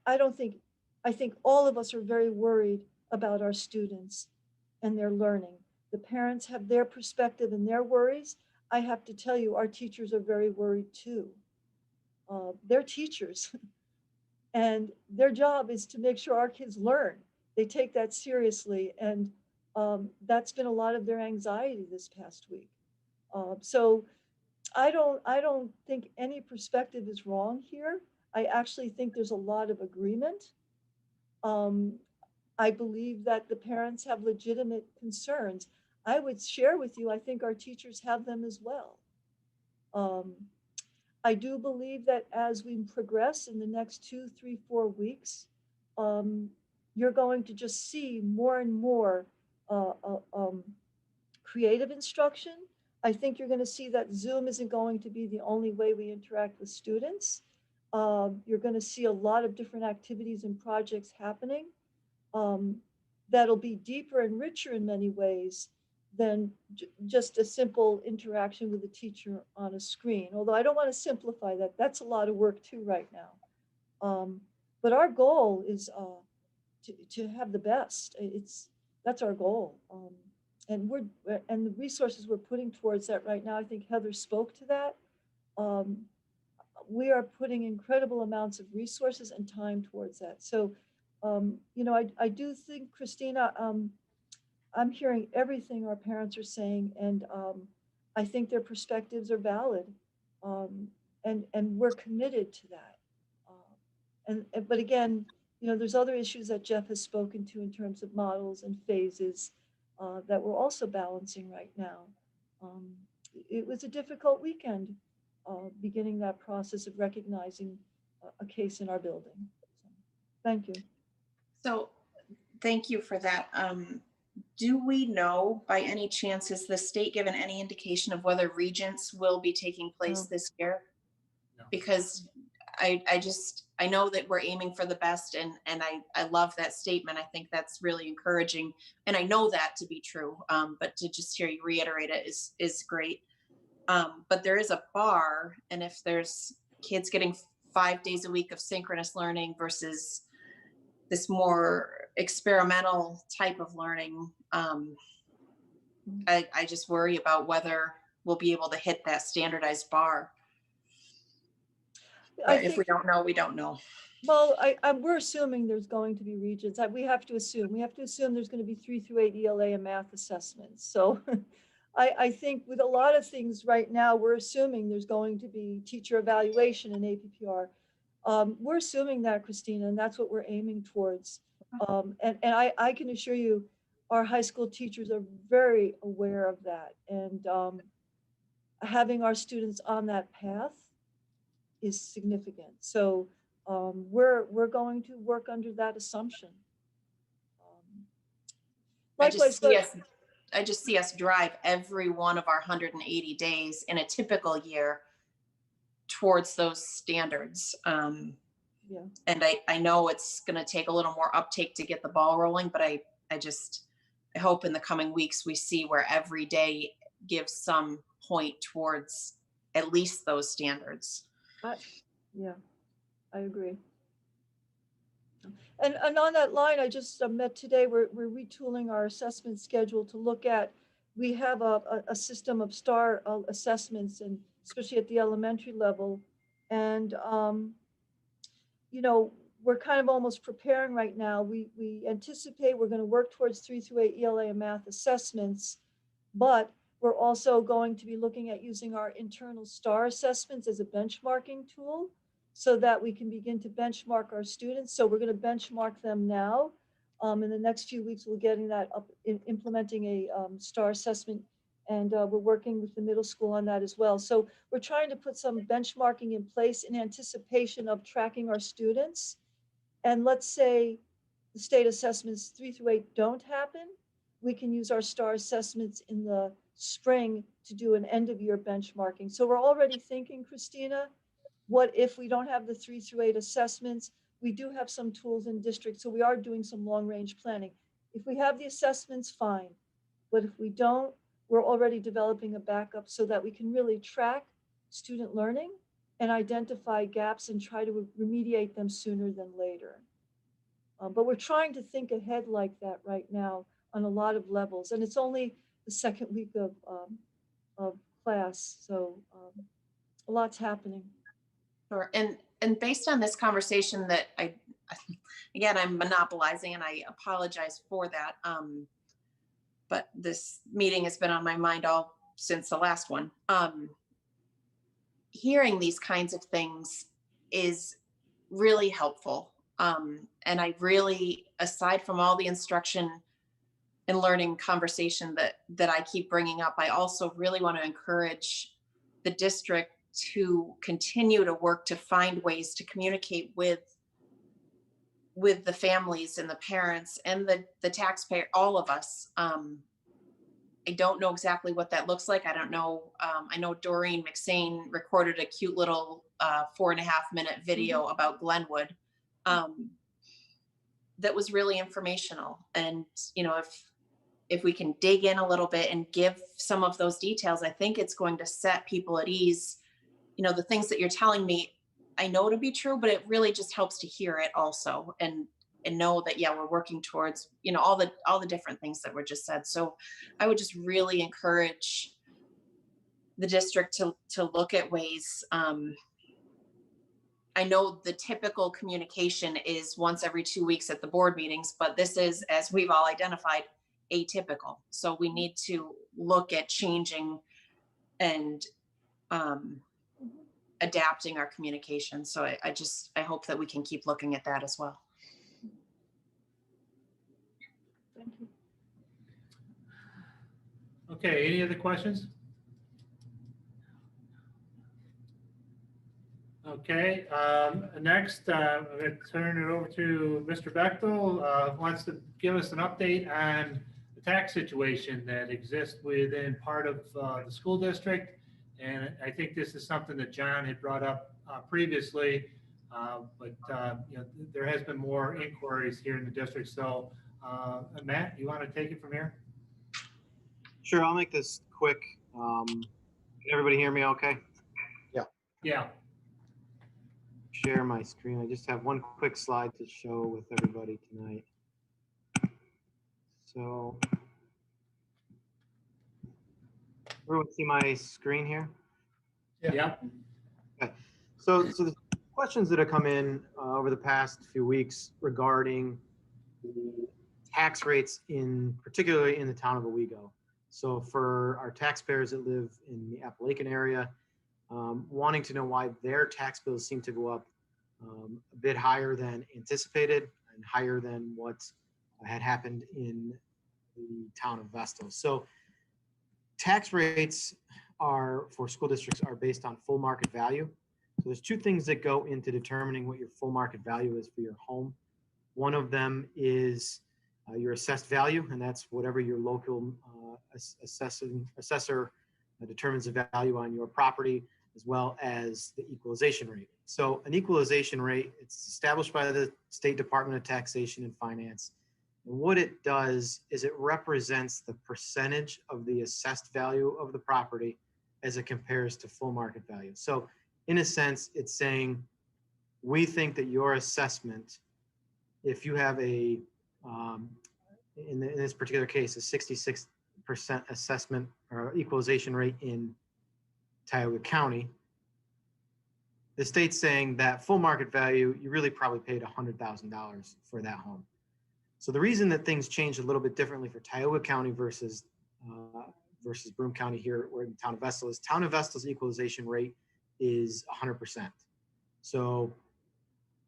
I think all of us are very worried about our students and their learning. The parents have their perspective and their worries. I have to tell you, our teachers are very worried too. They're teachers and their job is to make sure our kids learn. They take that seriously, and that's been a lot of their anxiety this past week. So I don't think any perspective is wrong here. I actually think there's a lot of agreement. I believe that the parents have legitimate concerns. I would share with you, I think our teachers have them as well. I do believe that as we progress in the next 2, 3, 4 weeks, you're going to just see more and more creative instruction. I think you're going to see that Zoom isn't going to be the only way we interact with students. You're going to see a lot of different activities and projects happening that'll be deeper and richer in many ways than just a simple interaction with a teacher on a screen. Although I don't want to simplify that. That's a lot of work too right now. But our goal is to have the best. That's our goal. And the resources we're putting towards that right now, I think Heather spoke to that. We are putting incredible amounts of resources and time towards that. So, you know, I do think, Christina, I'm hearing everything our parents are saying, and I think their perspectives are valid, and we're committed to that. But again, you know, there's other issues that Jeff has spoken to in terms of models and phases that we're also balancing right now. It was a difficult weekend beginning that process of recognizing a case in our building. So, thank you. So thank you for that. Do we know by any chance, has the state given any indication of whether regents will be taking place this year? No. Because I know that we're aiming for the best, and I love that statement. I think that's really encouraging, and I know that to be true. But to just hear you reiterate it is great. But there is a bar, and if there's kids getting 5 days a week of synchronous learning versus this more experimental type of learning, I just worry about whether we'll be able to hit that standardized bar. But if we don't know, we don't know. Well, we're assuming there's going to be regions. We have to assume there's going to be 3 through 8 ELA and math assessments. So I think with a lot of things right now, we're assuming there's going to be teacher evaluation in APPR. We're assuming that, Christina, and that's what we're aiming towards. And I can assure you, our high school teachers are very aware of that. And having our students on that path is significant. So we're going to work under that assumption. I just see us drive every one of our 180 days in a typical year towards those standards. Yeah. And I know it's going to take a little more uptake to get the ball rolling, but I hope in the coming weeks we see where every day gives some point towards at least those standards. Yeah, I agree. And on that line, I just met today, we're retooling our assessment schedule to look at, we have a system of STAR assessments, and especially at the elementary level. And, you know, we're kind of almost preparing right now. We anticipate we're going to work towards 3 through 8 ELA and math assessments, but we're also going to be looking at using our internal STAR assessments as a benchmarking tool so that we can begin to benchmark our students. So we're going to benchmark them now. In the next few weeks, we're getting that up, implementing a STAR assessment, and we're working with the middle school on that as well. So we're trying to put some benchmarking in place in anticipation of tracking our students. And let's say the state assessments 3 through 8 don't happen, we can use our STAR assessments in the spring to do an end of year benchmarking. So we're already thinking, Christina, what if we don't have the 3 through 8 assessments? We do have some tools in district, so we are doing some long range planning. If we have the assessments, fine. But if we don't, we're already developing a backup so that we can really track student learning and identify gaps and try to remediate them sooner than later. But we're trying to think ahead like that right now on a lot of levels. And it's only the second week of class, so a lot's happening. Sure. And based on this conversation that again, I'm monopolizing, and I apologize for that. But this meeting has been on my mind all since the last one. Hearing these kinds of things is really helpful. And I really, aside from all the instruction and learning conversation that I keep bringing up, I also really want to encourage the district to continue to work to find ways to communicate with the families and the parents and the taxpayer, all of us. I don't know exactly what that looks like. I don't know. I know Doreen McSain recorded a cute little 4.5-minute video about Glenwood that was really informational. And, you know, if we can dig in a little bit and give some of those details, I think it's going to set people at ease. You know, the things that you're telling me, I know to be true, but it really just helps to hear it also and know that, yeah, we're working towards, you know, all the different things that were just said. So I would just really encourage the district to look at ways. I know the typical communication is once every 2 weeks at the board meetings, but this is, as we've all identified, atypical. So we need to look at changing and adapting our communication. So I hope that we can keep looking at that as well. Thank you. Okay, any other questions? Okay, next, I'm going to turn it over to Mr. Bechtel, wants to give us an update on the tax situation that exists within part of the school district. And I think this is something that John had brought up previously, but you know, there has been more inquiries here in the district. So Matt, you want to take it from here? Sure, I'll make this quick. Can everybody hear me okay? Yeah. Share my screen. I just have one quick slide to show with everybody tonight. So, everyone see my screen here? Yeah. Okay. So the questions that have come in over the past few weeks regarding the tax rates particularly in the town of Owego. So for our taxpayers that live in the Appalachian area, wanting to know why their tax bills seem to go up a bit higher than anticipated and higher than what had happened in the town of Vestal. So tax rates for school districts are based on full market value. So there's two things that go into determining what your full market value is for your home. One of them is your assessed value, and that's whatever your local assessor determines the value on your property, as well as the equalization rate. So an equalization rate, it's established by the State Department of Taxation and Finance. And what it does is it represents the percentage of the assessed value of the property as it compares to full market value. So in a sense, it's saying, we think that your assessment, if you have in this particular case, a 66% assessment or equalization rate in Tioga County, the state's saying that full market value, you really probably paid $100,000 for that home. So the reason that things change a little bit differently for Tioga County versus Broome County here, or in the town of Vestal, is town of Vestal's equalization rate is 100%. So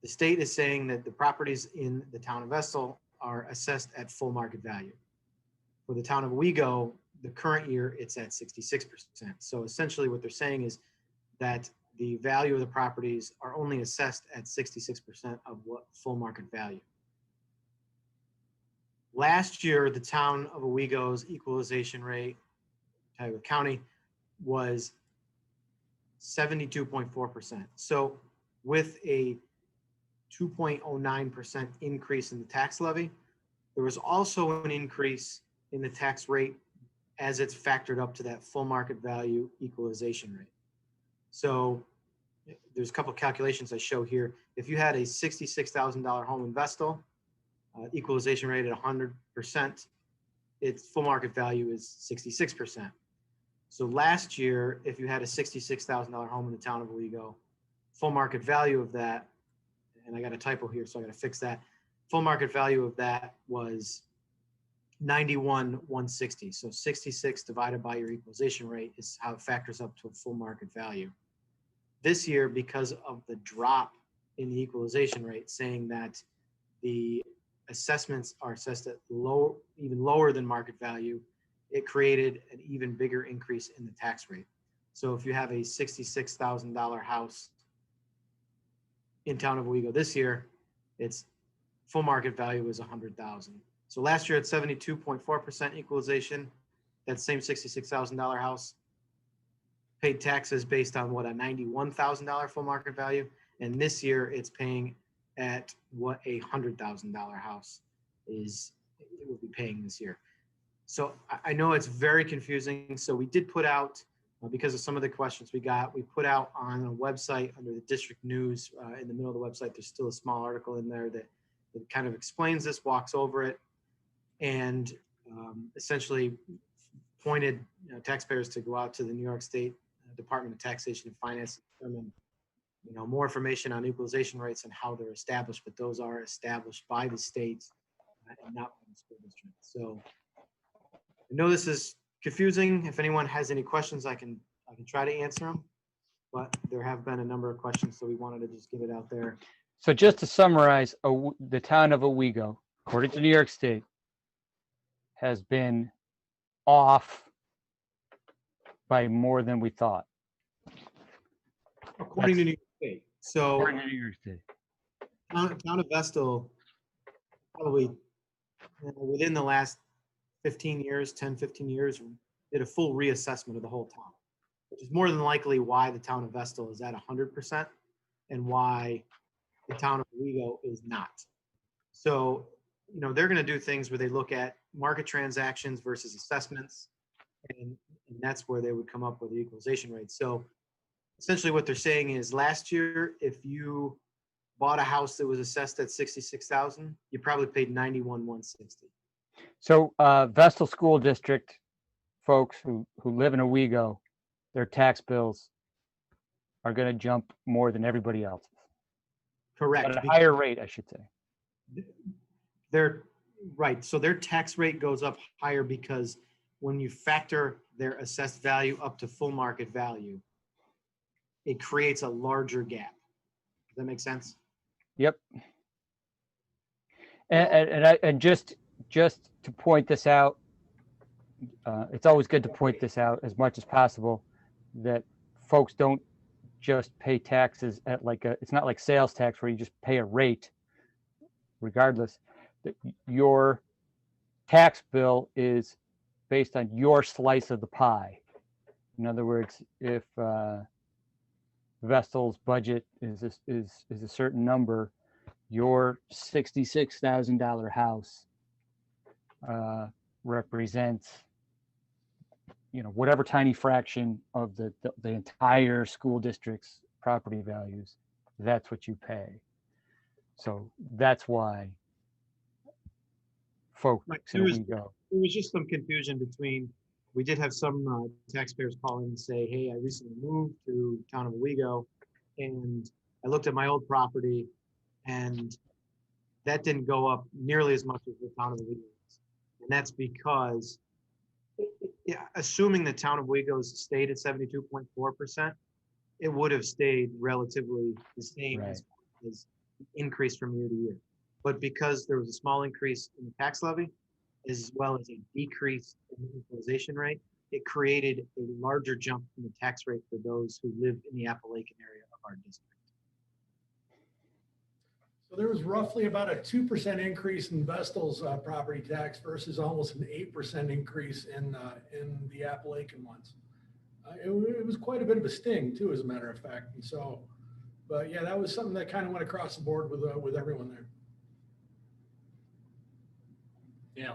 the state is saying that the properties in the town of Vestal are assessed at full market value. For the town of Owego, the current year, it's at 66%. So essentially what they're saying is that the value of the properties are only assessed at 66% of what full market value. Last year, the town of Owego's equalization rate, Tioga County, was 72.4%. So with a 2.09% increase in the tax levy, there was also an increase in the tax rate as it's factored up to that full market value equalization rate. So there's a couple of calculations I show here. If you had a $66,000 home in Vestal, equalization rate at 100%, its full market value is 66%. So last year, if you had a $66,000 home in the town of Owego, full market value of that, and I got a typo here, so I got to fix that. Full market value of that was 91,160. So 66 divided by your equalization rate is how it factors up to a full market value. This year, because of the drop in the equalization rate, saying that the assessments are assessed at even lower than market value, it created an even bigger increase in the tax rate. So if you have a $66,000 house in town of Owego this year, its full market value is $100,000. So last year at 72.4% equalization, that same $66,000 house paid taxes based on what, a $91,000 full market value, and this year it's paying at what a $100,000 house it will be paying this year. So I know it's very confusing. So we did put out, because of some of the questions we got, we put out on a website under the district news in the middle of the website. There's still a small article in there that kind of explains this, walks over it, and essentially pointed taxpayers to go out to the New York State Department of Taxation and Finance to determine more information on equalization rates and how they're established, but those are established by the states and not by the school district. So I know this is confusing. If anyone has any questions, I can try to answer them, but there have been a number of questions, so we wanted to just get it out there. So just to summarize, the town of Owego, according to New York State, has been off by more than we thought. According to New York State. So according to New York State. Town of Vestal, probably within the last 15 years, 10, 15 years, did a full reassessment of the whole town, which is more than likely why the town of Vestal is at 100% and why the town of Owego is not. So, you know, they're going to do things where they look at market transactions versus assessments, and that's where they would come up with the equalization rate. So essentially what they're saying is last year, if you bought a house that was assessed at 66,000, you probably paid 91,160. So Vestal School District folks who live in Owego, their tax bills are going to jump more than everybody else's. Correct. At a higher rate, I should say. They're right. So their tax rate goes up higher because when you factor their assessed value up to full market value, it creates a larger gap. Does that make sense? Yep. And just to point this out, it's always good to point this out as much as possible, that folks don't just pay taxes at it's not like sales tax where you just pay a rate regardless. That your tax bill is based on your slice of the pie. In other words, if Vestal's budget is a certain number, your $66,000 house represents, you know, whatever tiny fraction of the entire school district's property values. That's what you pay. So that's why folks There was just some confusion between, we did have some taxpayers call in and say, hey, I recently moved to town of Owego and I looked at my old property and that didn't go up nearly as much as the town of Owego is. And that's because, assuming the town of Owego's stayed at 72.4%, it would have stayed relatively the same as increase from year to year. But because there was a small increase in the tax levy, as well as a decrease in the equalization rate, it created a larger jump in the tax rate for those who live in the Appalachian area of our district. So there was roughly about a 2% increase in Vestal's property tax versus almost an 8% increase in the Appalachian ones. It was quite a bit of a sting too, as a matter of fact. And so, but yeah, that was something that kind of went across the board with everyone there. Yeah.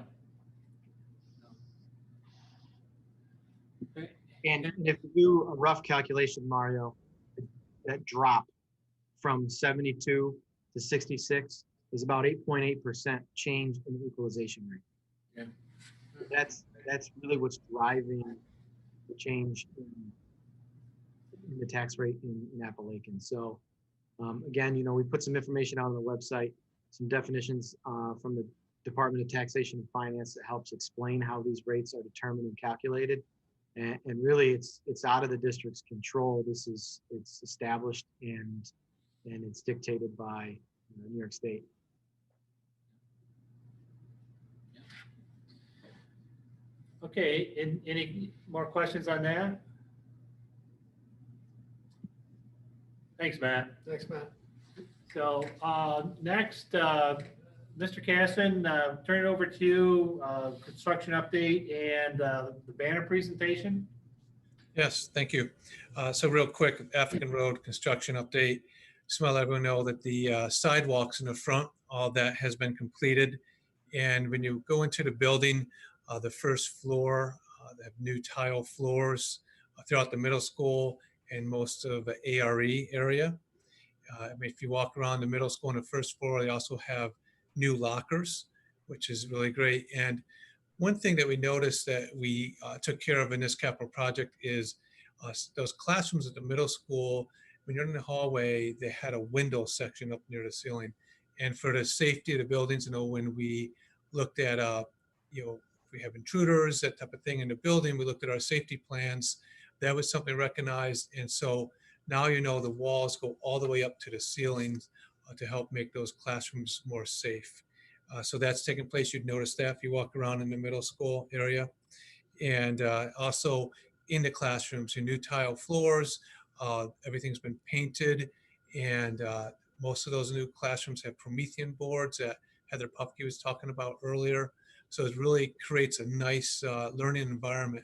And if you do a rough calculation, Mario, that drop from 72 to 66 is about 8.8% change in the equalization rate. Yeah. That's really what's driving the change in the tax rate in Appalachian. So again, you know, we put some information out on the website, some definitions from the Department of Taxation and Finance that helps explain how these rates are determined and calculated. And really it's out of the district's control. It's established and it's dictated by New York State. Okay, any more questions on that? Thanks, Matt. Thanks, Matt. So next, Mr. Casson, turn it over to you, construction update and the banner presentation. Yes, thank you. So real quick, African Road construction update. Just want to let everyone know that the sidewalks in the front, all that has been completed. And when you go into the building, the first floor, they have new tile floors throughout the middle school and most of the ARE area. I mean, if you walk around the middle school on the first floor, they also have new lockers, which is really great. And one thing that we noticed that we took care of in this capital project is those classrooms at the middle school. When you're in the hallway, they had a window section up near the ceiling. And for the safety of the buildings, you know, when we looked at, you know, if we have intruders, that type of thing in the building, we looked at our safety plans. That was something recognized. And so now, you know, the walls go all the way up to the ceilings to help make those classrooms more safe. So that's taking place. You'd notice that if you walk around in the middle school area. And also in the classrooms, your new tile floors, everything's been painted. And most of those new classrooms have Promethean boards that Heather Pupke was talking about earlier. So it really creates a nice learning environment.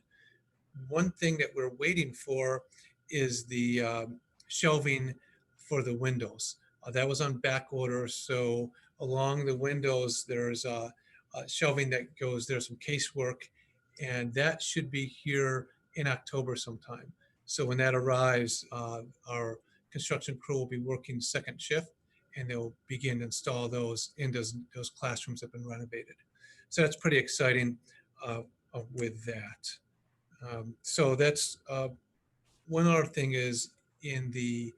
One thing that we're waiting for is the shelving for the windows. That was on back order. So along the windows, there's shelving that goes, there's some casework, and that should be here in October sometime. So when that arrives, our construction crew will be working second shift, and they'll begin to install those in those classrooms that have been renovated. So that's pretty exciting with that. So that's one other thing is in the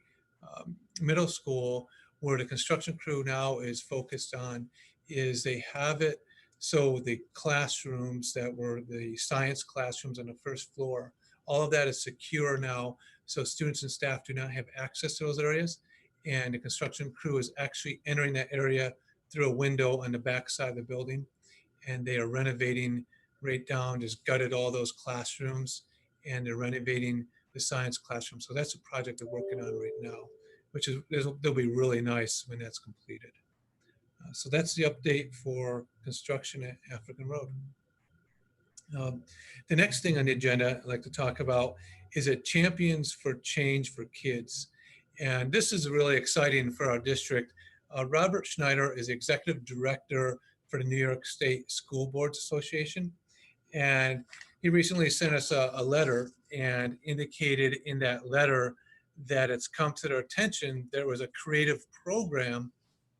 middle school, where the construction crew now is focused on is they have it so the classrooms that were the science classrooms on the first floor, all of that is secure now, so students and staff do not have access to those areas, and the construction crew is actually entering that area through a window on the back side of the building, and they are renovating right down, just gutted all those classrooms, and they're renovating the science classroom. So that's a project they're working on right now, which is, they'll be really nice when that's completed. So that's the update for construction at African Road. The next thing on the agenda I'd like to talk about is a Champions for Change for Kids. And this is really exciting for our district. Robert Schneider is Executive Director for the New York State School Boards Association. And he recently sent us a letter and indicated in that letter that it's come to their attention there was a creative program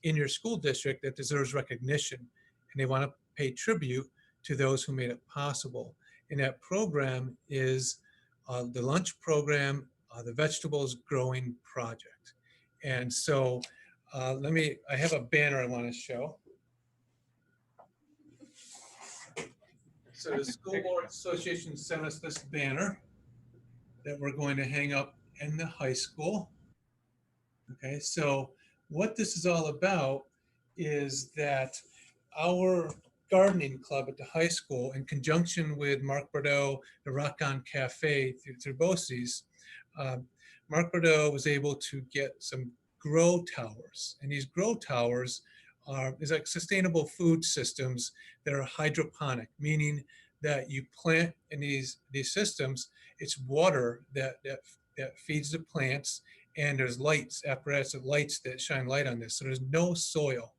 in your school district that deserves recognition, and they want to pay tribute to those who made it possible. And that program is the lunch program, the Vegetables Growing Project. And so I have a banner I want to show. So the School Board Association sent us this banner that we're going to hang up in the high school. Okay, so what this is all about is that our gardening club at the high school, in conjunction with Mark Bordeaux, the Rock On Cafe through BOCES, Mark Bordeaux was able to get some grow towers. And these grow towers is like sustainable food systems that are hydroponic, meaning that you plant in these systems, it's water that feeds the plants, and there's lights, apparatus of lights that shine light on this. So there's no soil.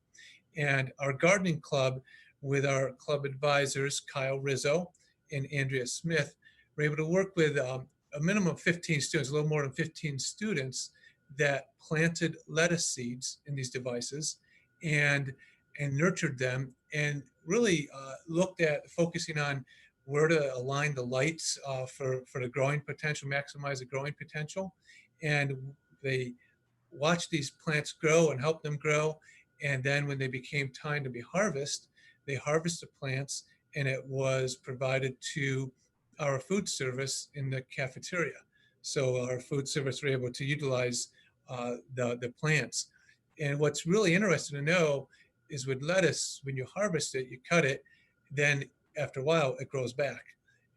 And our gardening club, with our club advisors, Kyle Rizzo and Andrea Smith, were able to work with a minimum of 15 students, a little more than 15 students, that planted lettuce seeds in these devices and nurtured them, and really looked at focusing on where to align the lights for the growing potential, maximize the growing potential. And they watched these plants grow and help them grow. And then when they became time to be harvested, they harvested plants, and it was provided to our food service in the cafeteria. So our food service were able to utilize the plants. And what's really interesting to know is with lettuce, when you harvest it, you cut it, then after a while it grows back.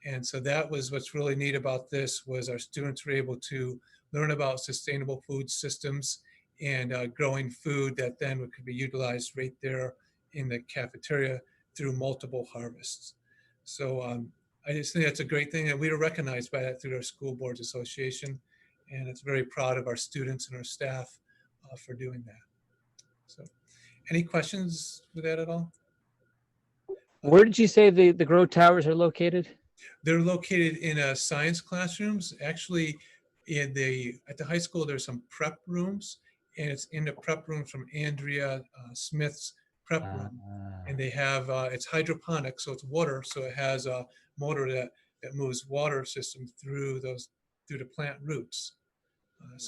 And so that was what's really neat about this, was our students were able to learn about sustainable food systems and growing food that then could be utilized right there in the cafeteria through multiple harvests. So I just think that's a great thing, and we were recognized by that through our School Boards Association, and it's very proud of our students and our staff for doing that. So any questions with that at all? Where did you say the grow towers are located? They're located in science classrooms. Actually, at the high school, there's some prep rooms, and it's in the prep room from Andrea Smith's prep room. And they have, it's hydroponic, so it's water, so it has a motor that moves water system through the plant roots.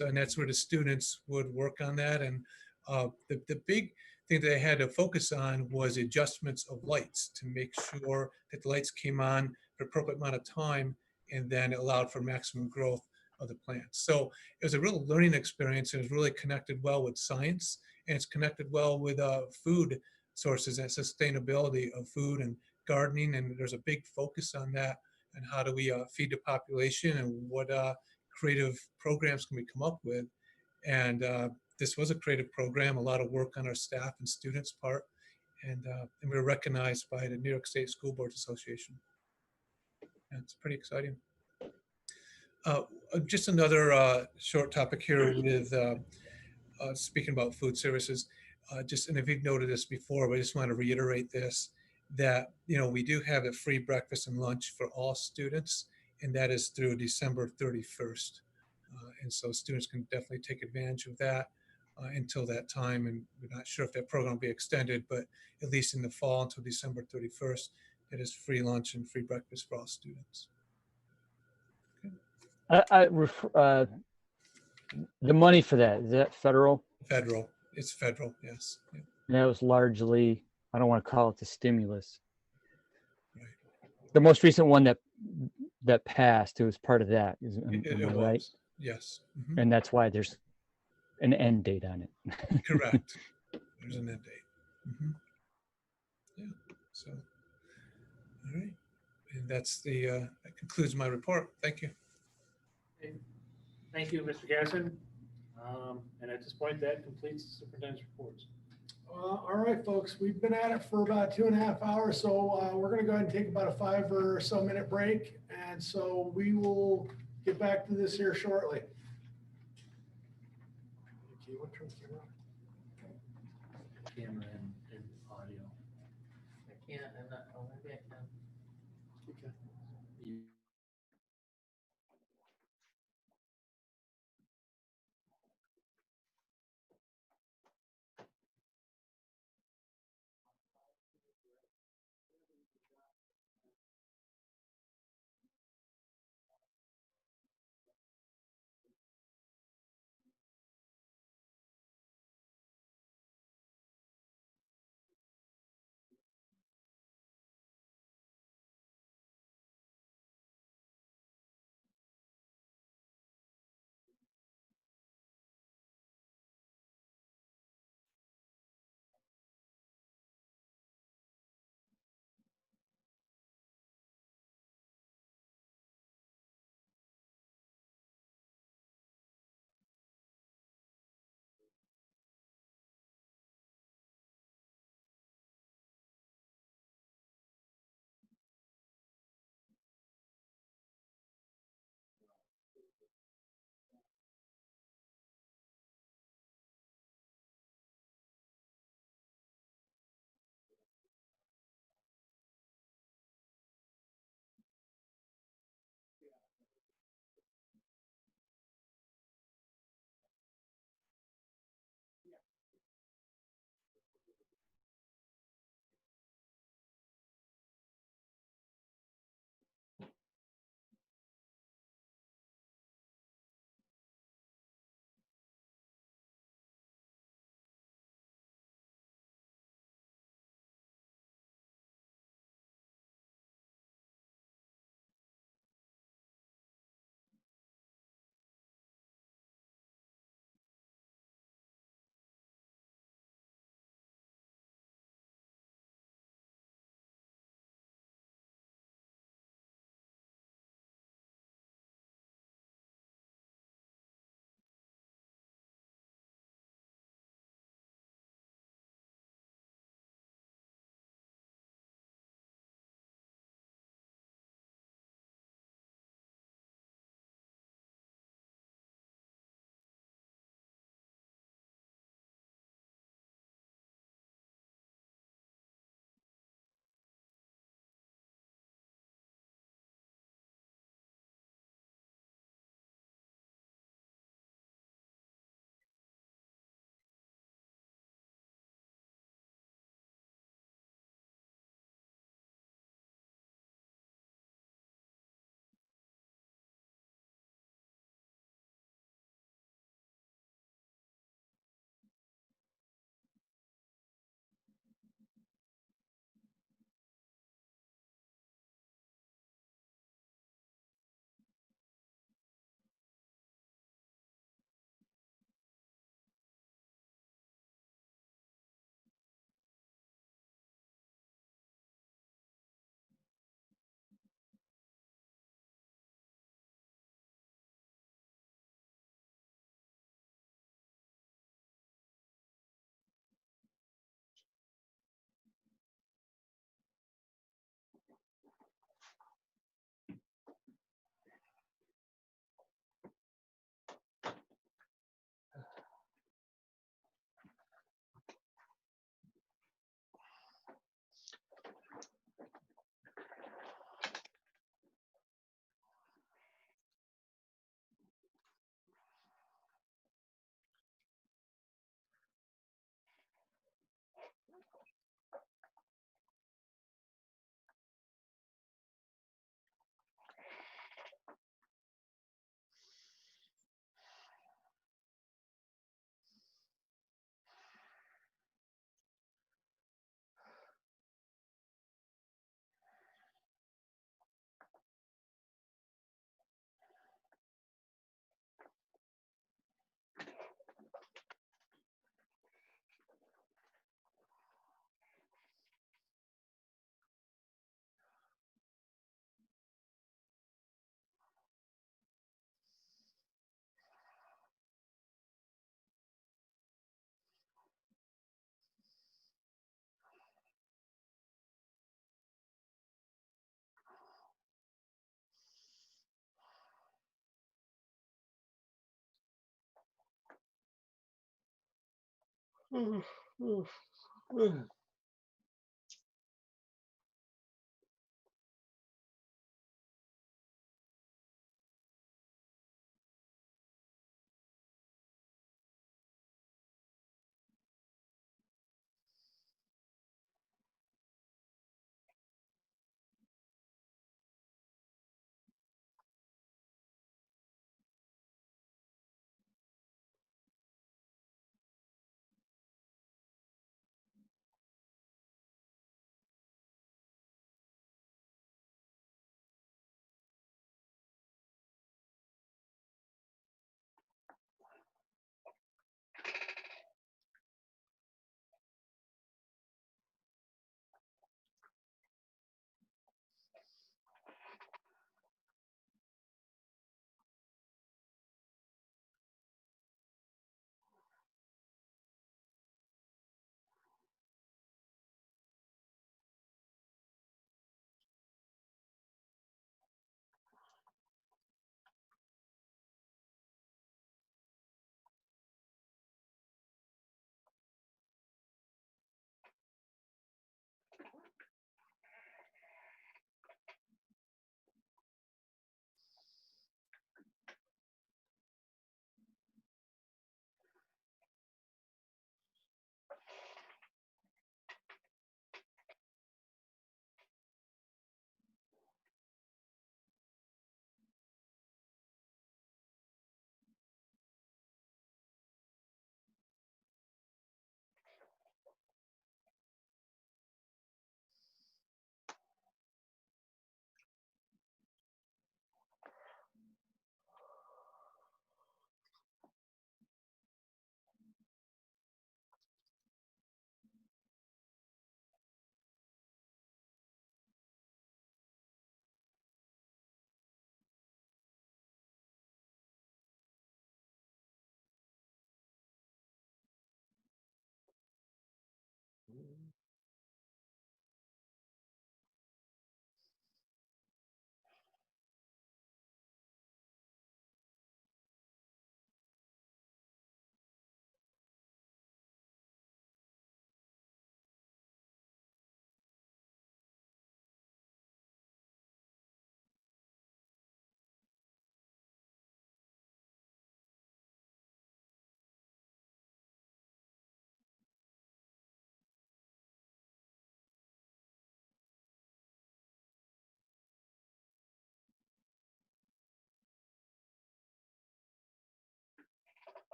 And that's where the students would work on that. And the big thing that they had to focus on was adjustments of lights to make sure that the lights came on for the appropriate amount of time, and then it allowed for maximum growth of the plants. So it was a real learning experience, and it's really connected well with science, and it's connected well with food sources and sustainability of food and gardening. And there's a big focus on that, and how do we feed the population, and what creative programs can we come up with. And this was a creative program, a lot of work on our staff and students' part, and we were recognized by the New York State School Boards Association. And it's pretty exciting. Just another short topic here with speaking about food services. And if you've noted this before, but I just want to reiterate this, that we do have a free breakfast and lunch for all students, and that is through December 31st. And so students can definitely take advantage of that until that time. And we're not sure if that program will be extended, but at least in the fall until December 31st, it is free lunch and free breakfast for all students. The money for that, is that federal? Federal. It's federal, yes. Yeah. And that was largely, I don't want to call it the stimulus. Right. The most recent one that passed, it was part of that. Am I right? Yes. Mm-hmm. And that's why there's an end date on it. Correct. There's an end date. Mm-hmm. Yeah. So, all right. And that's that concludes my report. Thank you. Okay. Thank you, Mr. Gasson. And at this point, that completes the superintendent's reports. All right, folks, we've been at it for about 2.5 hours, so we're going to go ahead and take about a 5 or so minute break, and so we will get back to this here shortly. Okay, what turns camera on? Camera and audio. I can't, I'm not, oh, maybe I can. Okay.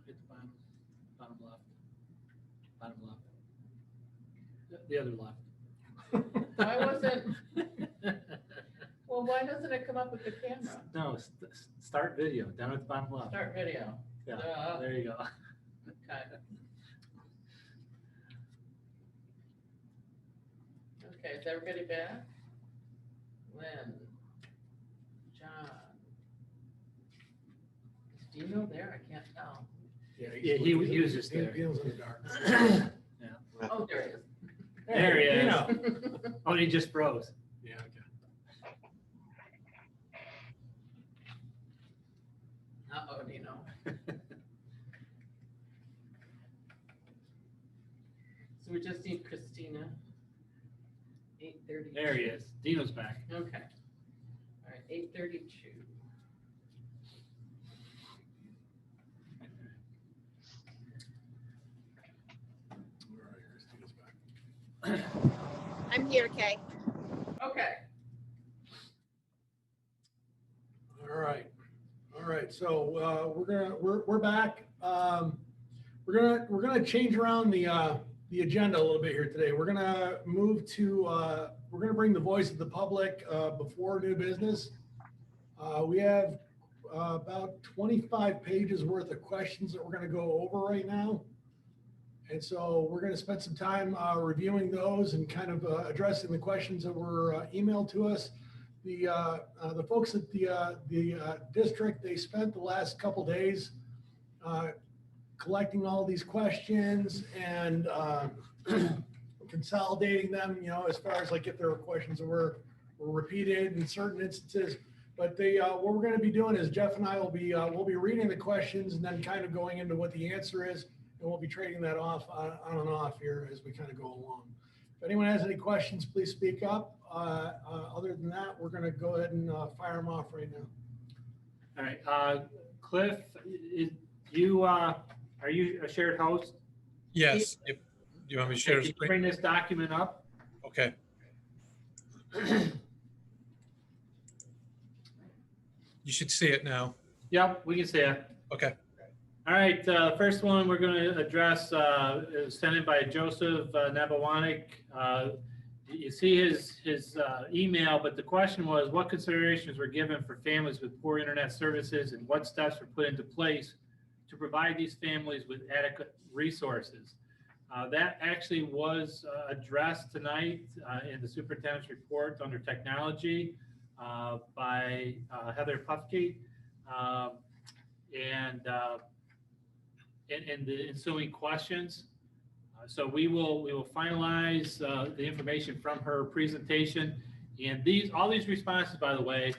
Hit the bottom, bottom left. Bottom left. The other left. Why wasn't, well, why doesn't it come up with the camera? No, start video, down at the bottom left. Start video. Yeah, there you go. Okay. Okay, is everybody back? Lynn, John. Is Dino there? I can't tell. Yeah, he was just there. He was in the dark. Yeah. Oh, there he is. There he is. Oh, he just froze. Yeah, okay. Uh-oh, Dino. So we just need Christina. 8:30. There he is. Dino's back. Okay. All right, 8:32. I'm here, Kay. Okay. All right. So we're back. We're gonna change around the agenda a little bit here today. We're gonna move to we're gonna bring the voice of the public before new business. We have about 25 pages worth of questions that we're gonna go over right now. And so we're going to spend some time reviewing those and kind of addressing the questions that were emailed to us. The folks at the district, they spent the last couple days collecting all these questions and consolidating them, you know, as far as like if there were questions that were repeated in certain instances. But what we're going to be doing is Jeff and I will be we'll be reading the questions and then kind of going into what the answer is. And we'll be trading that off on and off here as we kind of go along. If anyone has any questions, please speak up. Other than that, we're going to go ahead and fire them off right now. All right, Cliff, are you a shared host? Yes. Do you want me to share Can you screen? bring this document up? Okay. You should see it now. Yep, we can see it. Okay. All right, first one we're going to address is sent in by Joseph Nebawanik. You see his email, but the question was, what considerations were given for families with poor internet services and what steps were put into place to provide these families with adequate resources? That actually was addressed tonight in the superintendent's report under technology by Heather Pufke. And the ensuing questions. So we will finalize the information from her presentation. And all these responses, by the way,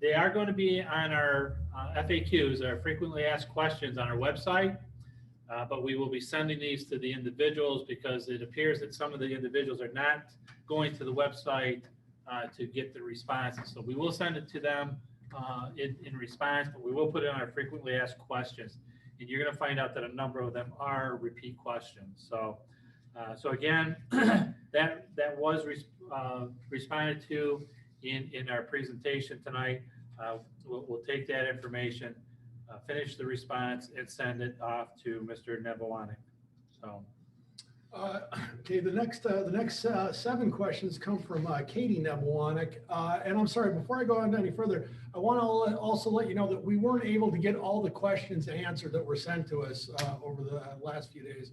they are going to be on our FAQs, our frequently asked questions on our website. But we will be sending these to the individuals because it appears that some of the individuals are not going to the website to get the responses. So we will send it to them in response, but we will put it on our frequently asked questions. And you're going to find out that a number of them are repeat questions. So again, that was responded to in our presentation tonight. We'll take that information, finish the response, and send it off to Mr. Nebawanik. So. Okay, the next 7 questions come from Katie Nebawanik. And I'm sorry, before I go on any further, I want to also let you know that we weren't able to get all the questions answered that were sent to us over the last few days.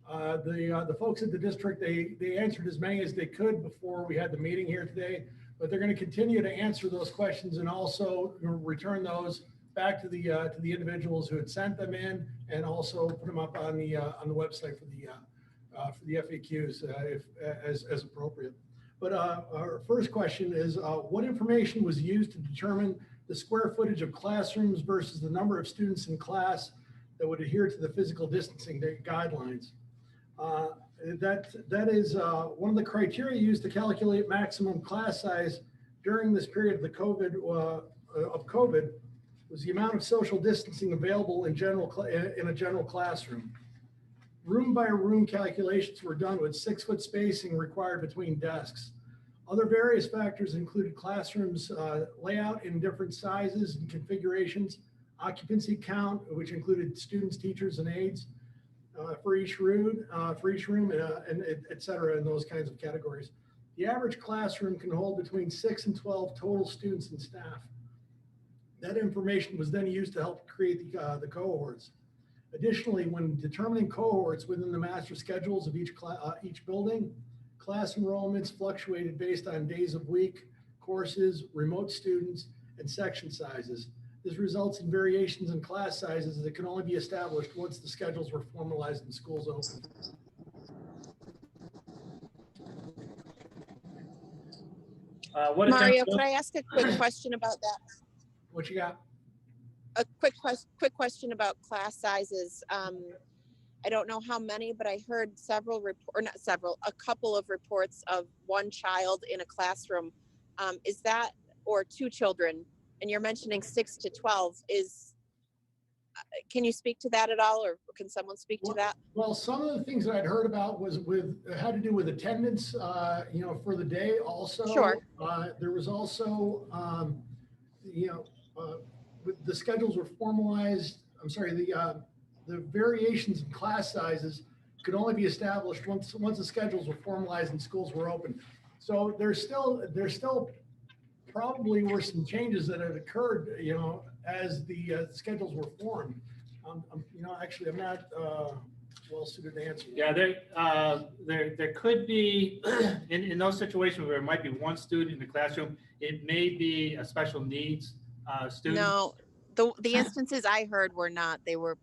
The folks at the district, they answered as many as they could before we had the meeting here today, but they're going to continue to answer those questions and also return those back to the individuals who had sent them in, and also put them up on the website for the FAQs as appropriate. But our first question is, what information was used to determine the square footage of classrooms versus the number of students in class that would adhere to the physical distancing guidelines? That is one of the criteria used to calculate maximum class size during this period of the COVID was the amount of social distancing available in a general classroom. Room by room calculations were done with 6-foot spacing required between desks. Other various factors included classrooms layout in different sizes and configurations, occupancy count, which included students, teachers, and aides for each room, and et cetera, in those kinds of categories. The average classroom can hold between 6 and 12 total students and staff. That information was then used to help create the cohorts. Additionally, when determining cohorts within the master schedules of each building, class enrollments fluctuated based on days of week, courses, remote students, and section sizes. This results in variations in class sizes that can only be established once the schedules were formalized and schools opened. Mario, could I ask a quick question about that? What you got? A quick question about class sizes. I don't know how many, but I heard a couple of reports of one child in a classroom. Is that, or two children? And you're mentioning 6 to 12. Can you speak to that at all, or can someone speak to that? Well, some of the things that I'd heard about had to do with attendance, for the day. Also, sure. There was also, the schedules were formalized. I'm sorry, the variations in class sizes could only be established once the schedules were formalized and schools were open. So there's still probably were some changes that had occurred, as the schedules were formed. Actually, I'm not well suited to answer. Yeah, there could be in those situations where it might be one student in the classroom, it may be a special needs student. No, the instances I heard were not. They were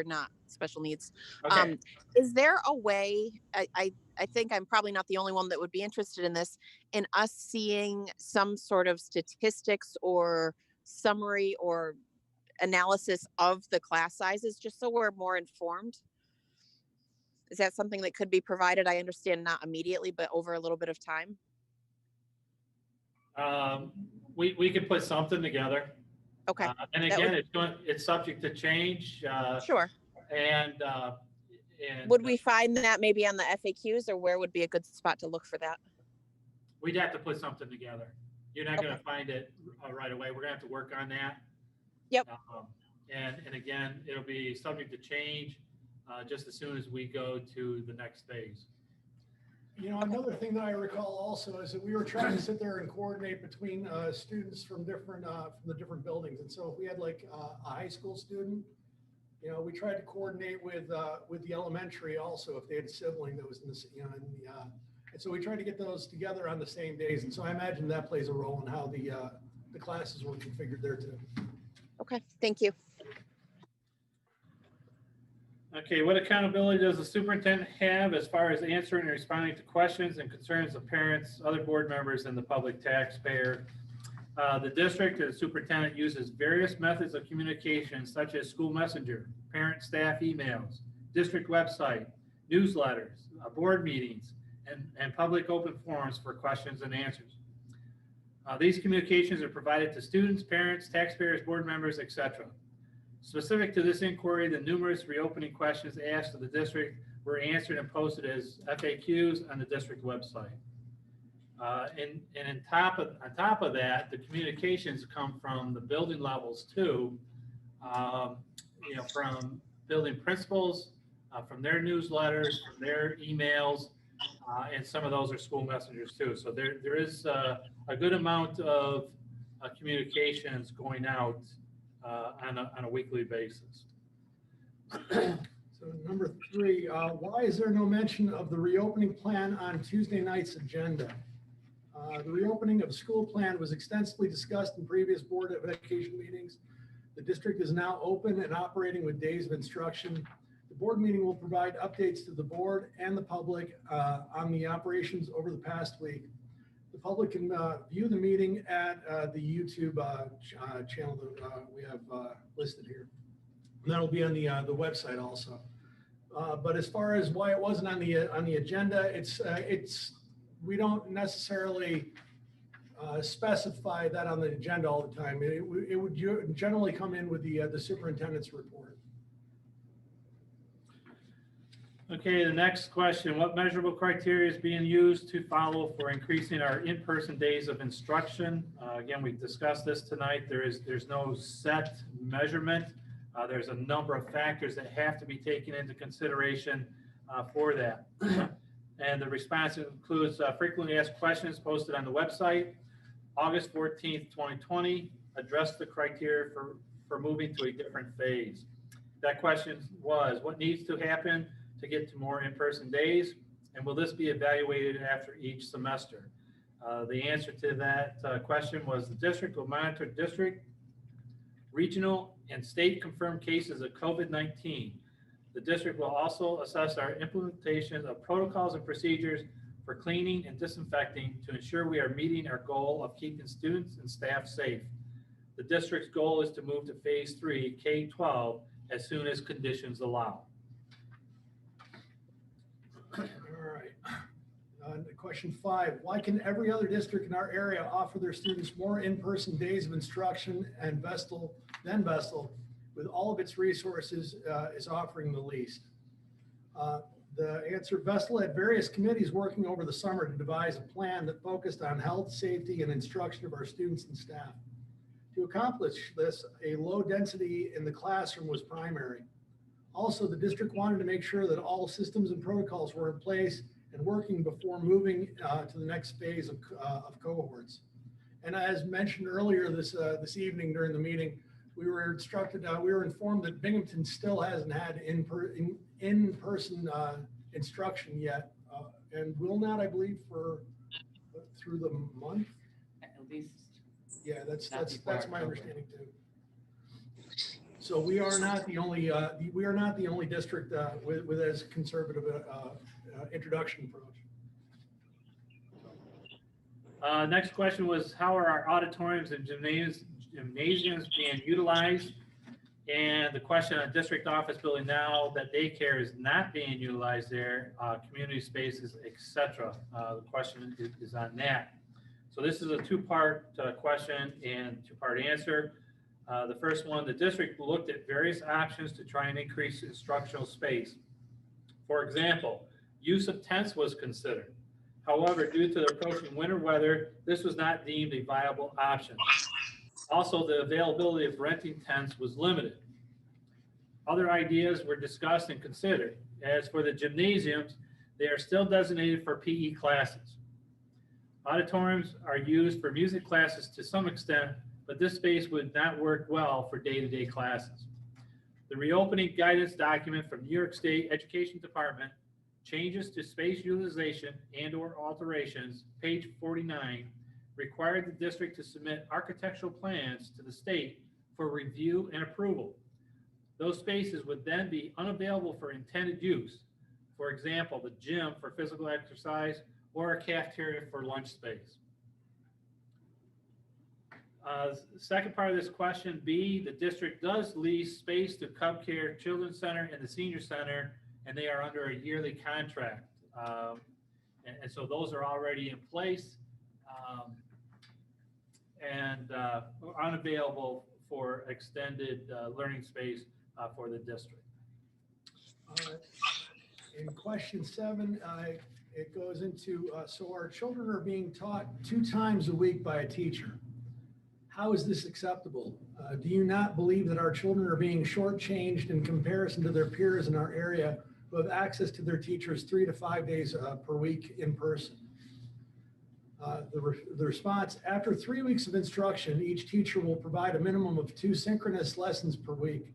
not special needs. Okay. Is there a way? I think I'm probably not the only one that would be interested in this, in us seeing some sort of statistics or summary or analysis of the class sizes, just so we're more informed. Is that something that could be provided? I understand not immediately, but over a little bit of time. We could put something together. Okay. And again, it's subject to change. Sure. And would we find that maybe on the FAQs, or where would be a good spot to look for that? We'd have to put something together. You're not going to find it right away. We're going to have to work on that. Yep. And again, it'll be subject to change just as soon as we go to the next phase. Another thing that I recall also is that we were trying to sit there and coordinate between students from the different buildings. And so if we had like a high school student, we tried to coordinate with the elementary also if they had a sibling that was in this, and so we tried to get those together on the same days. And so I imagine that plays a role in how the classes were configured there too. Okay, thank you. Okay, what accountability does the superintendent have as far as answering and responding to questions and concerns of parents, other board members, and the public taxpayer? The district and the superintendent uses various methods of communication, such as school messenger, parent staff emails, district website, newsletters, board meetings, and public open forums for questions and answers. These communications are provided to students, parents, taxpayers, board members, etc. Specific to this inquiry, the numerous reopening questions asked of the district were answered and posted as FAQs on the district website. And on top of that, the communications come from the building levels too, from building principals, from their newsletters, from their emails, and some of those are school messengers too. So there is a good amount of communications going out on a weekly basis. So number 3, why is there no mention of the reopening plan on Tuesday night's agenda? The reopening of the school plan was extensively discussed in previous Board of Education meetings. The district is now open and operating with days of instruction. The board meeting will provide updates to the board and the public on the operations over the past week. The public can view the meeting at the YouTube channel that we have listed here. And that'll be on the website also. But as far as why it wasn't on the agenda, we don't necessarily specify that on the agenda all the time. It would generally come in with the superintendent's report. Okay, the next question, what measurable criteria is being used to follow for increasing our in-person days of instruction? Again, we discussed this tonight. There's no set measurement. There's a number of factors that have to be taken into consideration for that. And the response includes frequently asked questions posted on the website. August 14th, 2020, address the criteria for moving to a different phase. That question was, what needs to happen to get to more in-person days? And will this be evaluated after each semester? The answer to that question was the district will monitor district, regional, and state confirmed cases of COVID-19. The district will also assess our implementation of protocols and procedures for cleaning and disinfecting to ensure we are meeting our goal of keeping students and staff safe. The district's goal is to move to phase 3, K-12, as soon as conditions allow. All right. Question 5, why can every other district in our area offer their students more in-person days of instruction and Vestal, with all of its resources, is offering the least? The answer, Vestal had various committees working over the summer to devise a plan that focused on health, safety, and instruction of our students and staff. To accomplish this, a low density in the classroom was primary. Also, the district wanted to make sure that all systems and protocols were in place and working before moving to the next phase of cohorts. And as mentioned earlier this evening during the meeting, we were instructed, we were informed that Binghamton still hasn't had in-person instruction yet, and will not, I believe, for through the month. At least. Yeah, that's my understanding too. So we are not the only district with as conservative introduction approach. Next question was, how are our auditoriums and gymnasiums being utilized? And the question on district office building now that daycare is not being utilized there, community spaces, etc. The question is on that. So this is a two-part question and two-part answer. The first one, the district looked at various options to try and increase instructional space. For example, use of tents was considered. However, due to the approaching winter weather, this was not deemed a viable option. Also, the availability of renting tents was limited. Other ideas were discussed and considered. As for the gymnasiums, they are still designated for PE classes. Auditoriums are used for music classes to some extent, but this space would not work well for day-to-day classes. The reopening guidance document from New York State Education Department, changes to space utilization and/or alterations, page 49, required the district to submit architectural plans to the state for review and approval. Those spaces would then be unavailable for intended use. For example, the gym for physical exercise or a cafeteria for lunch space. Second part of this question, B, the district does lease space to Cub Care Children's Center and the Senior Center, and they are under a yearly contract. And so those are already in place and unavailable for extended learning space for the district. In question 7, it goes into, so our children are being taught 2 times a week by a teacher. How is this acceptable? Do you not believe that our children are being shortchanged in comparison to their peers in our area who have access to their teachers 3 to 5 days per week in person? The response, after 3 weeks of instruction, each teacher will provide a minimum of 2 synchronous lessons per week.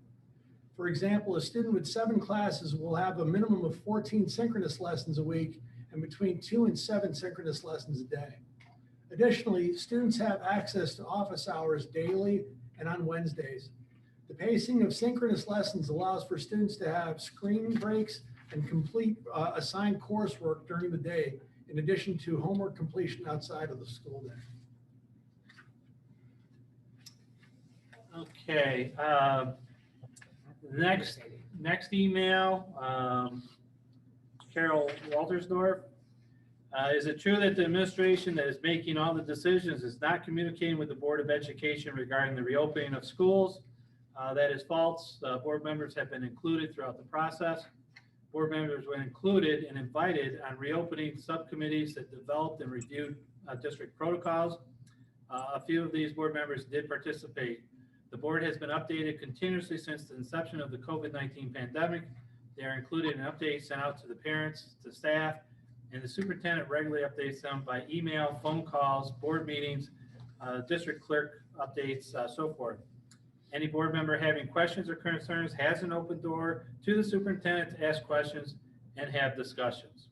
For example, a student with 7 classes will have a minimum of 14 synchronous lessons a week and between 2 and 7 synchronous lessons a day. Additionally, students have access to office hours daily and on Wednesdays. The pacing of synchronous lessons allows for students to have screen breaks and complete assigned coursework during the day, in addition to homework completion outside of the school day. Okay, next email, Carol Waltersdorf. Is it true that the administration that is making all the decisions is not communicating with the Board of Education regarding the reopening of schools? That is false. Board members have been included throughout the process. board members were included and invited on reopening subcommittees that developed and reviewed district protocols. A few of these board members did participate. The board has been updated continuously since the inception of the COVID-19 pandemic. They are included in updates sent out to the parents, to staff, and the superintendent regularly updates them by email, phone calls, board meetings, district clerk updates, so forth. Any board member having questions or concerns has an open door to the superintendent to ask questions and have discussions.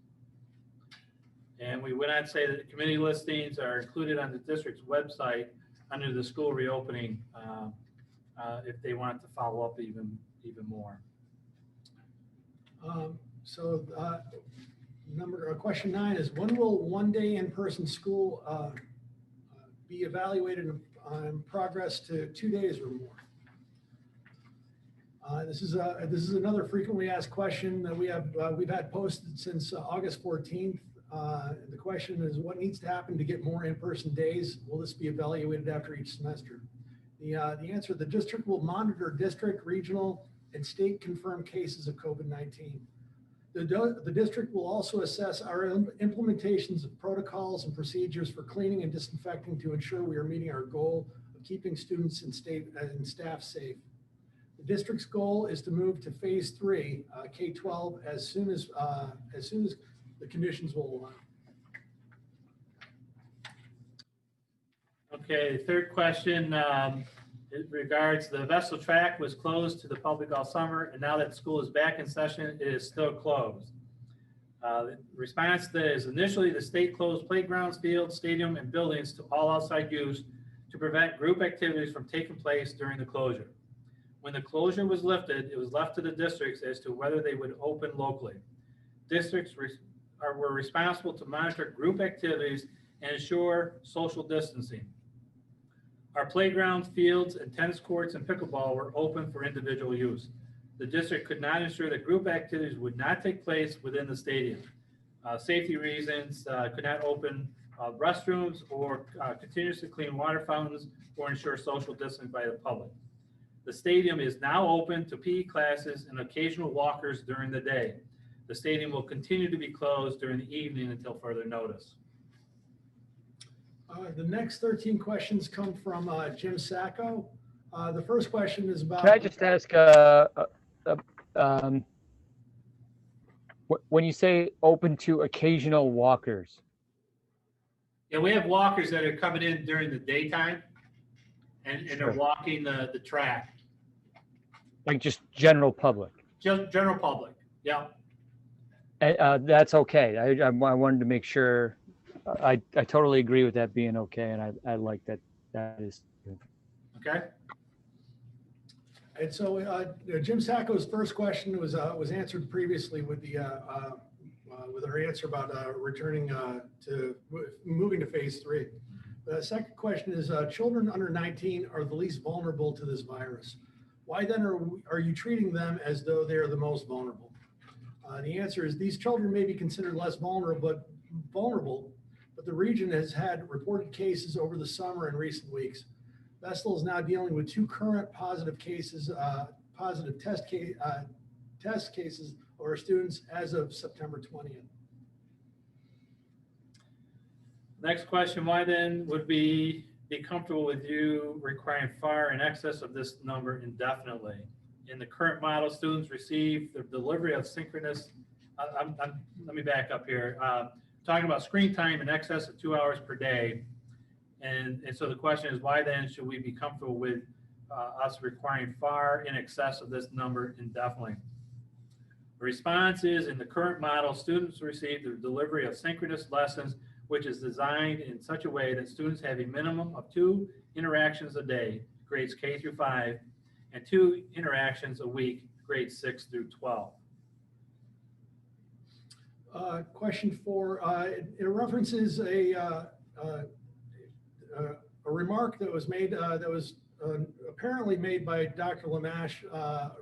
And we went on to say that the committee listings are included on the district's website under the school reopening if they want to follow up even more. Question 9 is, when will one-day in-person school be evaluated on progress to 2 days or more? This is another frequently asked question that we've had posted since August 14th. The question is, what needs to happen to get more in-person days? Will this be evaluated after each semester? The answer: the district will monitor district, regional, and state confirmed cases of COVID-19. The district will also assess our implementations of protocols and procedures for cleaning and disinfecting to ensure we are meeting our goal of keeping students and staff safe. The district's goal is to move to phase 3, K-12, as soon as the conditions will allow. Okay, third question. It regards the Vestal track was closed to the public all summer, and now that school is back in session, it is still closed. The response to that is, initially the state closed playgrounds, fields, stadium, and buildings to all outside use to prevent group activities from taking place during the closure. When the closure was lifted, it was left to the districts as to whether they would open locally. Districts were responsible to monitor group activities and ensure social distancing. Our playgrounds, fields, and tennis courts and pickleball were open for individual use. The district could not ensure that group activities would not take place within the stadium. Safety reasons could not open restrooms or continuously clean water fountains or ensure social distancing by the public. The stadium is now open to PE classes and occasional walkers during the day. The stadium will continue to be closed during the evening until further notice. The next 13 questions come from Jim Sacco. The first question is about... Can I just ask, when you say open to occasional walkers? Yeah, we have walkers that are coming in during the daytime and they're walking the track. Like just general public? General public, yeah. That's okay. I wanted to make sure. I totally agree with that being okay, and I like that. That is good. Okay. And so Jim Sacco's first question was answered previously with our answer about returning to moving to phase 3. The second question is, children under 19 are the least vulnerable to this virus. Why then are you treating them as though they are the most vulnerable? The answer is, these children may be considered less vulnerable, but the region has had reported cases over the summer and recent weeks. Vestal is now dealing with 2 current positive cases, positive test cases of our students as of September 20th. Next question: why then would we be comfortable with you requiring far in excess of this number indefinitely? In the current model, students receive the delivery of synchronous. Let me back up here. Talking about screen time in excess of 2 hours per day. And so the question is, why then should we be comfortable with us requiring far in excess of this number indefinitely? The response is, in the current model, students receive the delivery of synchronous lessons, which is designed in such a way that students have a minimum of 2 interactions a day, grades K through 5, and 2 interactions a week, grades 6 through 12. Question 4, it references a remark that was made, apparently made by Dr. Lamash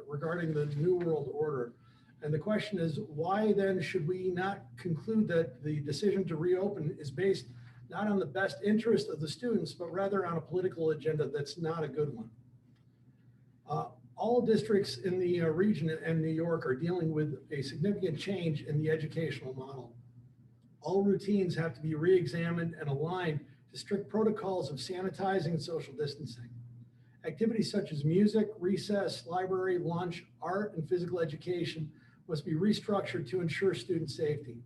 regarding the New World Order. And the question is, why then should we not conclude that the decision to reopen is based not on the best interest of the students, but rather on a political agenda that's not a good one? All districts in the region and New York are dealing with a significant change in the educational model. All routines have to be re-examined and aligned to strict protocols of sanitizing and social distancing. Activities such as music, recess, library, lunch, art, and physical education must be restructured to ensure student safety.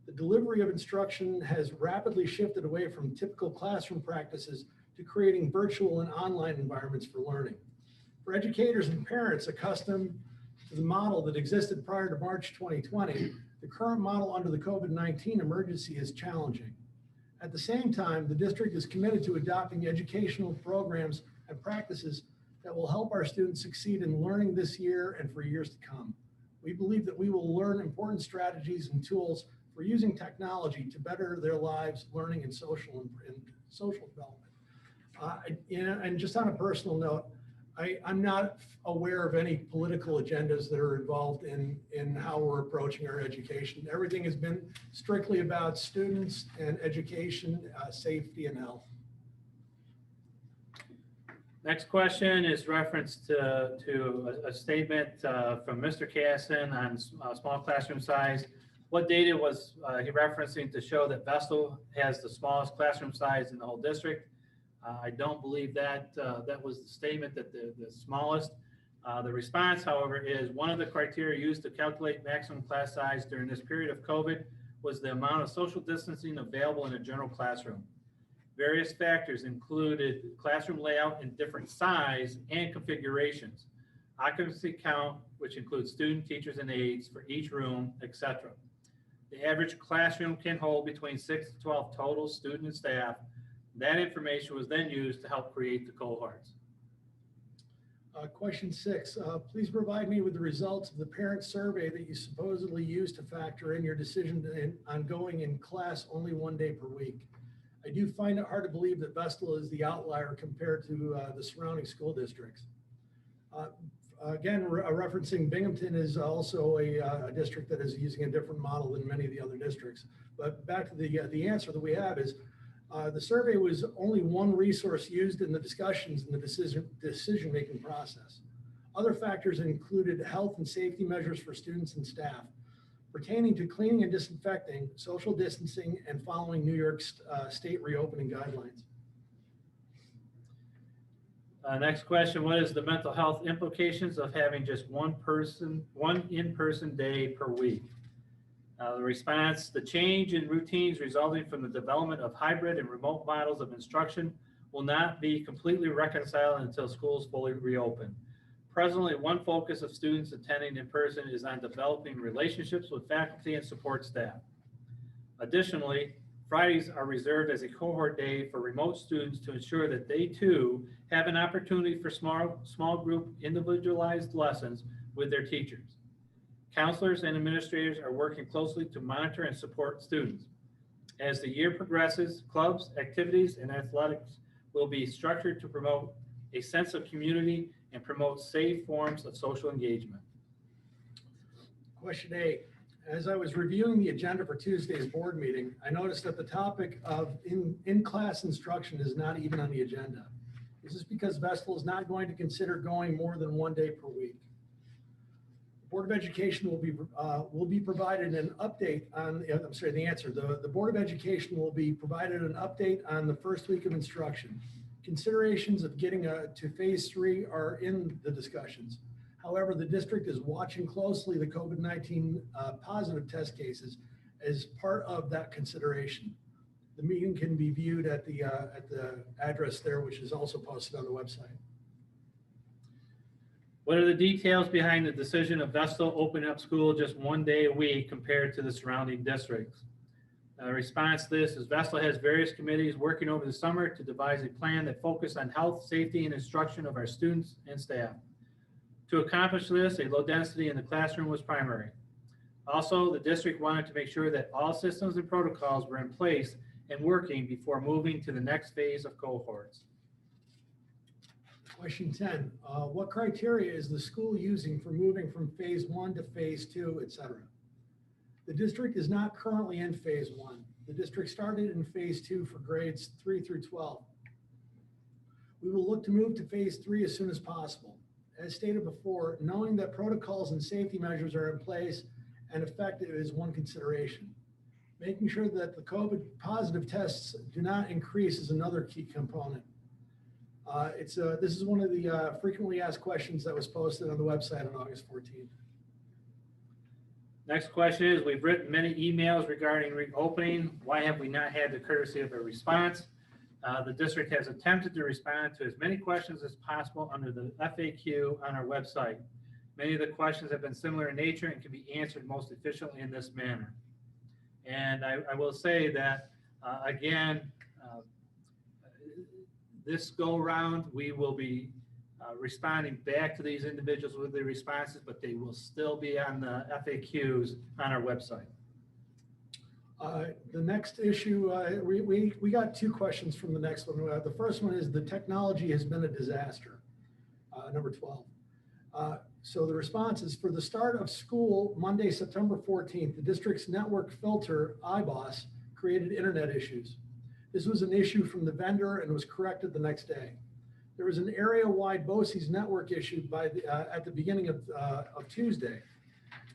The delivery of instruction has rapidly shifted away from typical classroom practices to creating virtual and online environments for learning. For educators and parents accustomed to the model that existed prior to March 2020, the current model under the COVID-19 emergency is challenging. At the same time, the district is committed to adopting educational programs and practices that will help our students succeed in learning this year and for years to come. We believe that we will learn important strategies and tools for using technology to better their lives, learning, and social development. And just on a personal note, I'm not aware of any political agendas that are involved in how we're approaching our education. Everything has been strictly about students and education, safety, and health. Next question is reference to a statement from Mr. Casson on small classroom size. What data was he referencing to show that Vestal has the smallest classroom size in the whole district? I don't believe that that was the statement, that the smallest. The response, however, is one of the criteria used to calculate maximum class size during this period of COVID was the amount of social distancing available in a general classroom. Various factors included classroom layout in different size and configurations, occupancy count, which includes student, teachers, and aides for each room, etc. The average classroom can hold between 6 to 12 total student and staff. That information was then used to help create the cohorts. Question 6, please provide me with the results of the parent survey that you supposedly used to factor in your decision on going in class only 1 day per week. I do find it hard to believe that Vestal is the outlier compared to the surrounding school districts. Again, referencing Binghamton is also a district that is using a different model than many of the other districts. But back to the answer that we have is, the survey was only one resource used in the discussions in the decision-making process. Other factors included health and safety measures for students and staff, pertaining to cleaning and disinfecting, social distancing, and following New York state reopening guidelines. Next question, what is the mental health implications of having just one in-person day per week? The response, the change in routines resulting from the development of hybrid and remote models of instruction will not be completely reconciled until schools fully reopen. Presently, one focus of students attending in person is on developing relationships with faculty and support staff. Additionally, Fridays are reserved as a cohort day for remote students to ensure that they too have an opportunity for small group individualized lessons with their teachers. Counselors and administrators are working closely to monitor and support students. As the year progresses, clubs, activities, and athletics will be structured to promote a sense of community and promote safe forms of social engagement. Question 8. As I was reviewing the agenda for Tuesday's board meeting, I noticed that the topic of in-class instruction is not even on the agenda. Is this because Vestal is not going to consider going more than 1 day per week? The Board of Education will be provided an update on, I'm sorry, the answer. The Board of Education will be provided an update on the first week of instruction. Considerations of getting to phase 3 are in the discussions. However, the district is watching closely the COVID-19 positive test cases as part of that consideration. The meeting can be viewed at the address there, which is also posted on the website. What are the details behind the decision of Vestal opening up school just 1 day a week compared to the surrounding districts? Response to this is Vestal has various committees working over the summer to devise a plan that focuses on health, safety, and instruction of our students and staff. To accomplish this, a low density in the classroom was primary. Also, the district wanted to make sure that all systems and protocols were in place and working before moving to the next phase of cohorts. Question 10, what criteria is the school using for moving from phase 1 to phase 2, et cetera? The district is not currently in phase 1. The district started in phase 2 for grades 3 through 12. We will look to move to phase 3 as soon as possible. As stated before, knowing that protocols and safety measures are in place and effective is one consideration. Making sure that the COVID positive tests do not increase is another key component. This is one of the frequently asked questions that was posted on the website on August 14th. Next question is, we've written many emails regarding reopening. Why have we not had the courtesy of a response? The district has attempted to respond to as many questions as possible under the FAQ on our website. Many of the questions have been similar in nature and can be answered most efficiently in this manner. And I will say that, again, this go round, we will be responding back to these individuals with the responses, but they will still be on the FAQs on our website. The next issue, we got two questions from the next one. The first one is the technology has been a disaster, number 12. So the response is, for the start of school, Monday, September 14th, the district's network filter, iBoss, created internet issues. This was an issue from the vendor and was corrected the next day. There was an area-wide BOCES network issue at the beginning of Tuesday.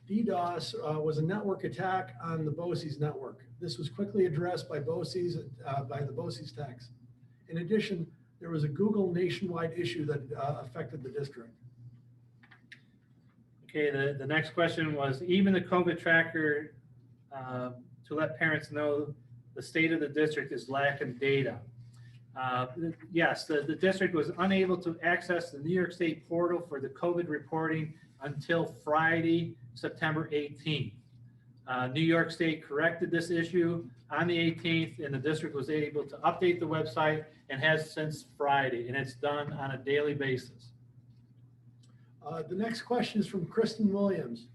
Ddos was a network attack on the BOCES network. This was quickly addressed by BOCES, by the BOCES techs. In addition, there was a Google nationwide issue that affected the district. Okay, the next question was, even the COVID tracker to let parents know the state of the district is lacking data. Yes, the district was unable to access the New York State portal for the COVID reporting until Friday, September 18th. New York State corrected this issue on the 18th, and the district was able to update the website and has since Friday, and it's done on a daily basis. The next question is from Kristen Williams.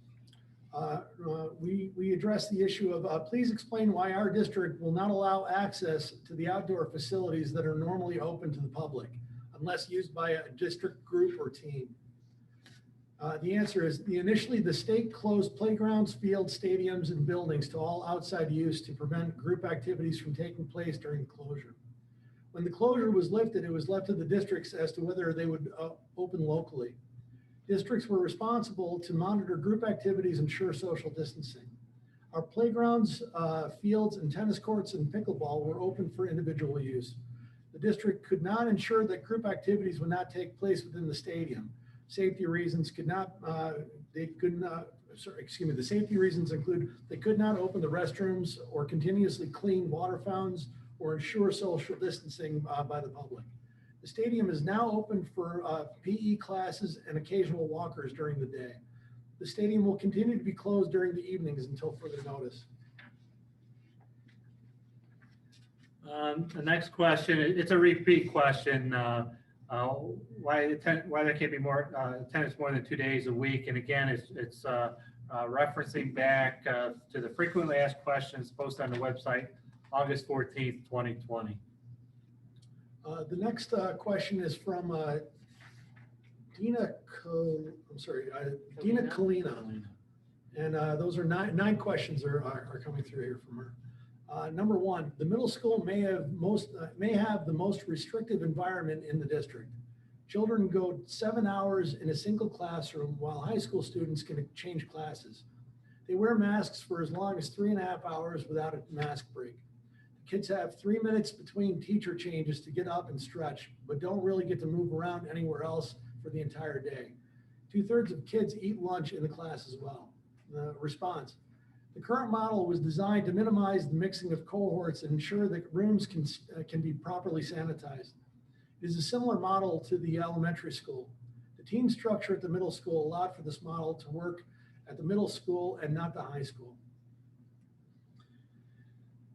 We addressed the issue of please explain why our district will not allow access to the outdoor facilities that are normally open to the public unless used by a district group or team. The answer is initially the state closed playgrounds, fields, stadiums, and buildings to all outside use to prevent group activities from taking place during the closure. When the closure was lifted, it was left to the districts as to whether they would open locally. Districts were responsible to monitor group activities and ensure social distancing. Our playgrounds, fields, and tennis courts and pickleball were open for individual use. The district could not ensure that group activities would not take place within the stadium. Safety reasons the safety reasons include they could not open the restrooms or continuously clean water fountains or ensure social distancing by the public. The stadium is now open for PE classes and occasional walkers during the day. The stadium will continue to be closed during the evenings until further notice. The next question, it's a repeat question. Why there can't be more attendance more than 2 days a week? And again, it's referencing back to the frequently asked questions posted on the website, August 14th, 2020. The next question is from Dina Kalina. And those are nine questions are coming through here from her. Number one, the middle school may have the most restrictive environment in the district. Children go 7 hours in a single classroom while high school students can change classes. They wear masks for as long as 3.5 hours without a mask break. Kids have 3 minutes between teacher changes to get up and stretch, but don't really get to move around anywhere else for the entire day. 2/3 of kids eat lunch in the class as well. The response. The current model was designed to minimize the mixing of cohorts and ensure that rooms can be properly sanitized. It is a similar model to the elementary school. The team structure at the middle school allowed for this model to work at the middle school and not the high school.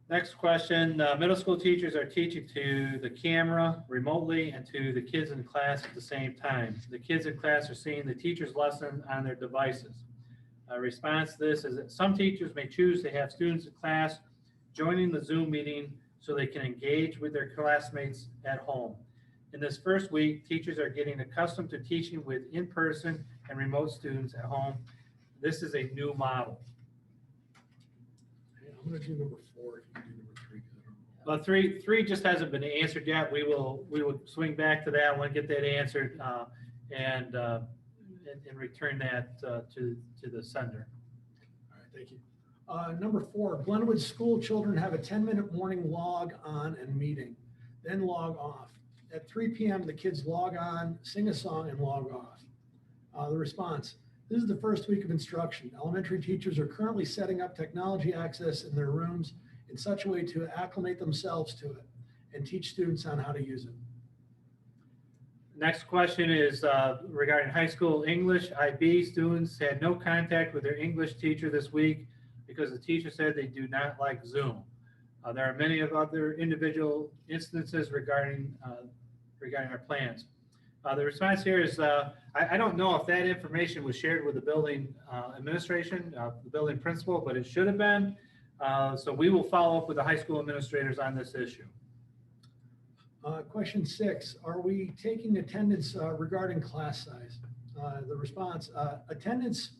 Next question, middle school teachers are teaching to the camera remotely and to the kids in class at the same time. The kids in class are seeing the teacher's lesson on their devices. A response to this is that some teachers may choose to have students in class joining the Zoom meeting so they can engage with their classmates at home. In this first week, teachers are getting accustomed to teaching with in-person and remote students at home. This is a new model. I'm going to do number 4 if you can do number 3. Well, three just hasn't been answered yet. We will swing back to that one, get that answered, and and return that to the sender. All right, thank you. Number 4, Glenwood school children have a 10-minute morning log on and meeting, then log off. At 3 p.m., the kids log on, sing a song, and log off. The response: this is the first week of instruction. Elementary teachers are currently setting up technology access in their rooms in such a way to acclimate themselves to it and teach students on how to use it. Next question is regarding high school English. IB students had no contact with their English teacher this week because the teacher said they do not like Zoom. There are many of other individual instances regarding our plans. The response here is, I don't know if that information was shared with the building administration, the building principal, but it should have been. So we will follow up with the high school administrators on this issue. Question 6, are we taking attendance regarding class size? The response, attendance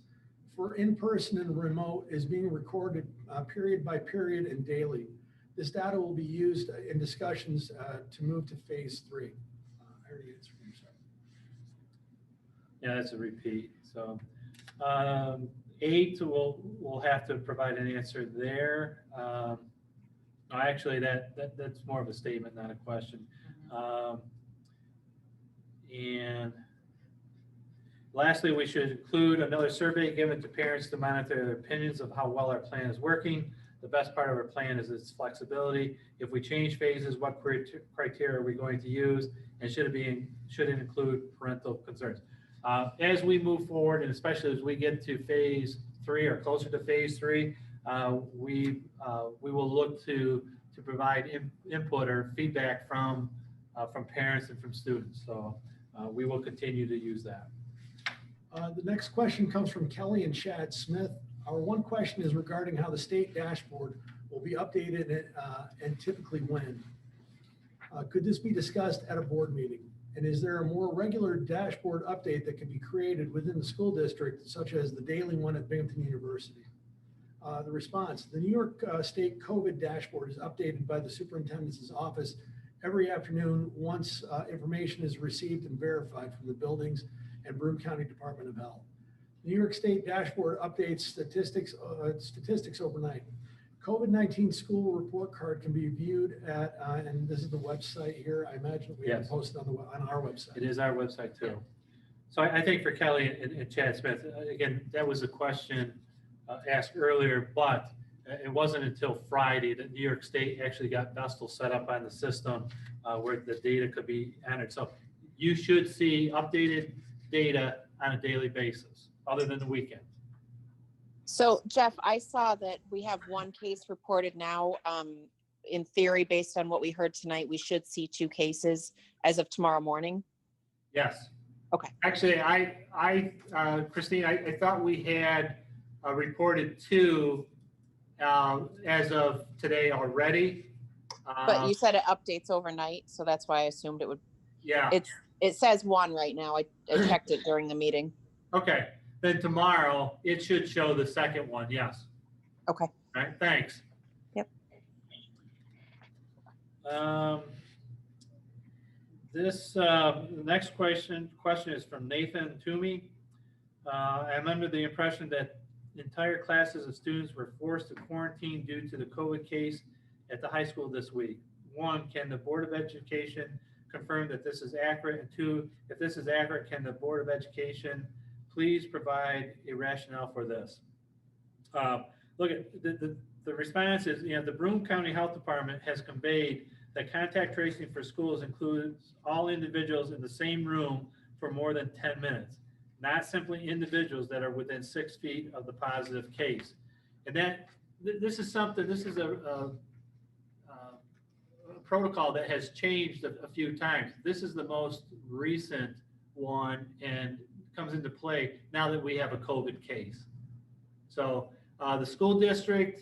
for in-person and remote is being recorded period by period and daily. This data will be used in discussions to move to phase 3. I already answered you, sorry. Yeah, that's a repeat. So 8, we'll have to provide an answer there. Actually, that's more of a statement, not a question. And lastly, we should include another survey given to parents to monitor their opinions of how well our plan is working. The best part of our plan is its flexibility. If we change phases, what criteria are we going to use? And should it include parental concerns? As we move forward, and especially as we get to phase 3 or closer to phase 3, we will look to provide input or feedback from parents and from students. So we will continue to use that. The next question comes from Kelly and Chad Smith. Our one question is regarding how the state dashboard will be updated and typically when. Could this be discussed at a board meeting? And is there a more regular dashboard update that can be created within the school district, such as the daily one at Binghamton University? The response: the New York State COVID dashboard is updated by the superintendent's office every afternoon once information is received and verified from the buildings and Broome County Department of Health. The New York State dashboard updates statistics overnight. COVID-19 school report card can be viewed at, and this is the website here. I imagine we have posted on our website. It is our website too. So I think for Kelly and Chad Smith, again, that was a question asked earlier, but it wasn't until Friday that New York State actually got Vestal set up on the system where the data could be entered. So you should see updated data on a daily basis, other than the weekend. So Jeff, I saw that we have one case reported now. In theory, based on what we heard tonight, we should see 2 cases as of tomorrow morning. Yes. Okay. Actually, Christine, I thought we had reported 2 as of today already. But you said it updates overnight, so that's why I assumed it would. Yeah. It says 1 right now. I checked it during the meeting. Okay. Then tomorrow it should show the second one. Yes. Okay. All right. Thanks. Yep. This next question is from Nathan Toomey. I'm under the impression that entire classes of students were forced to quarantine due to the COVID case at the high school this week. 1, can the Board of Education confirm that this is accurate? And 2, if this is accurate, can the Board of Education please provide a rationale for this? Look, at the response is, the Broome County Health Department has conveyed that contact tracing for schools includes all individuals in the same room for more than 10 minutes, not simply individuals that are within 6 feet of the positive case. And this is a protocol that has changed a few times. This is the most recent one and comes into play now that we have a COVID case. So the school district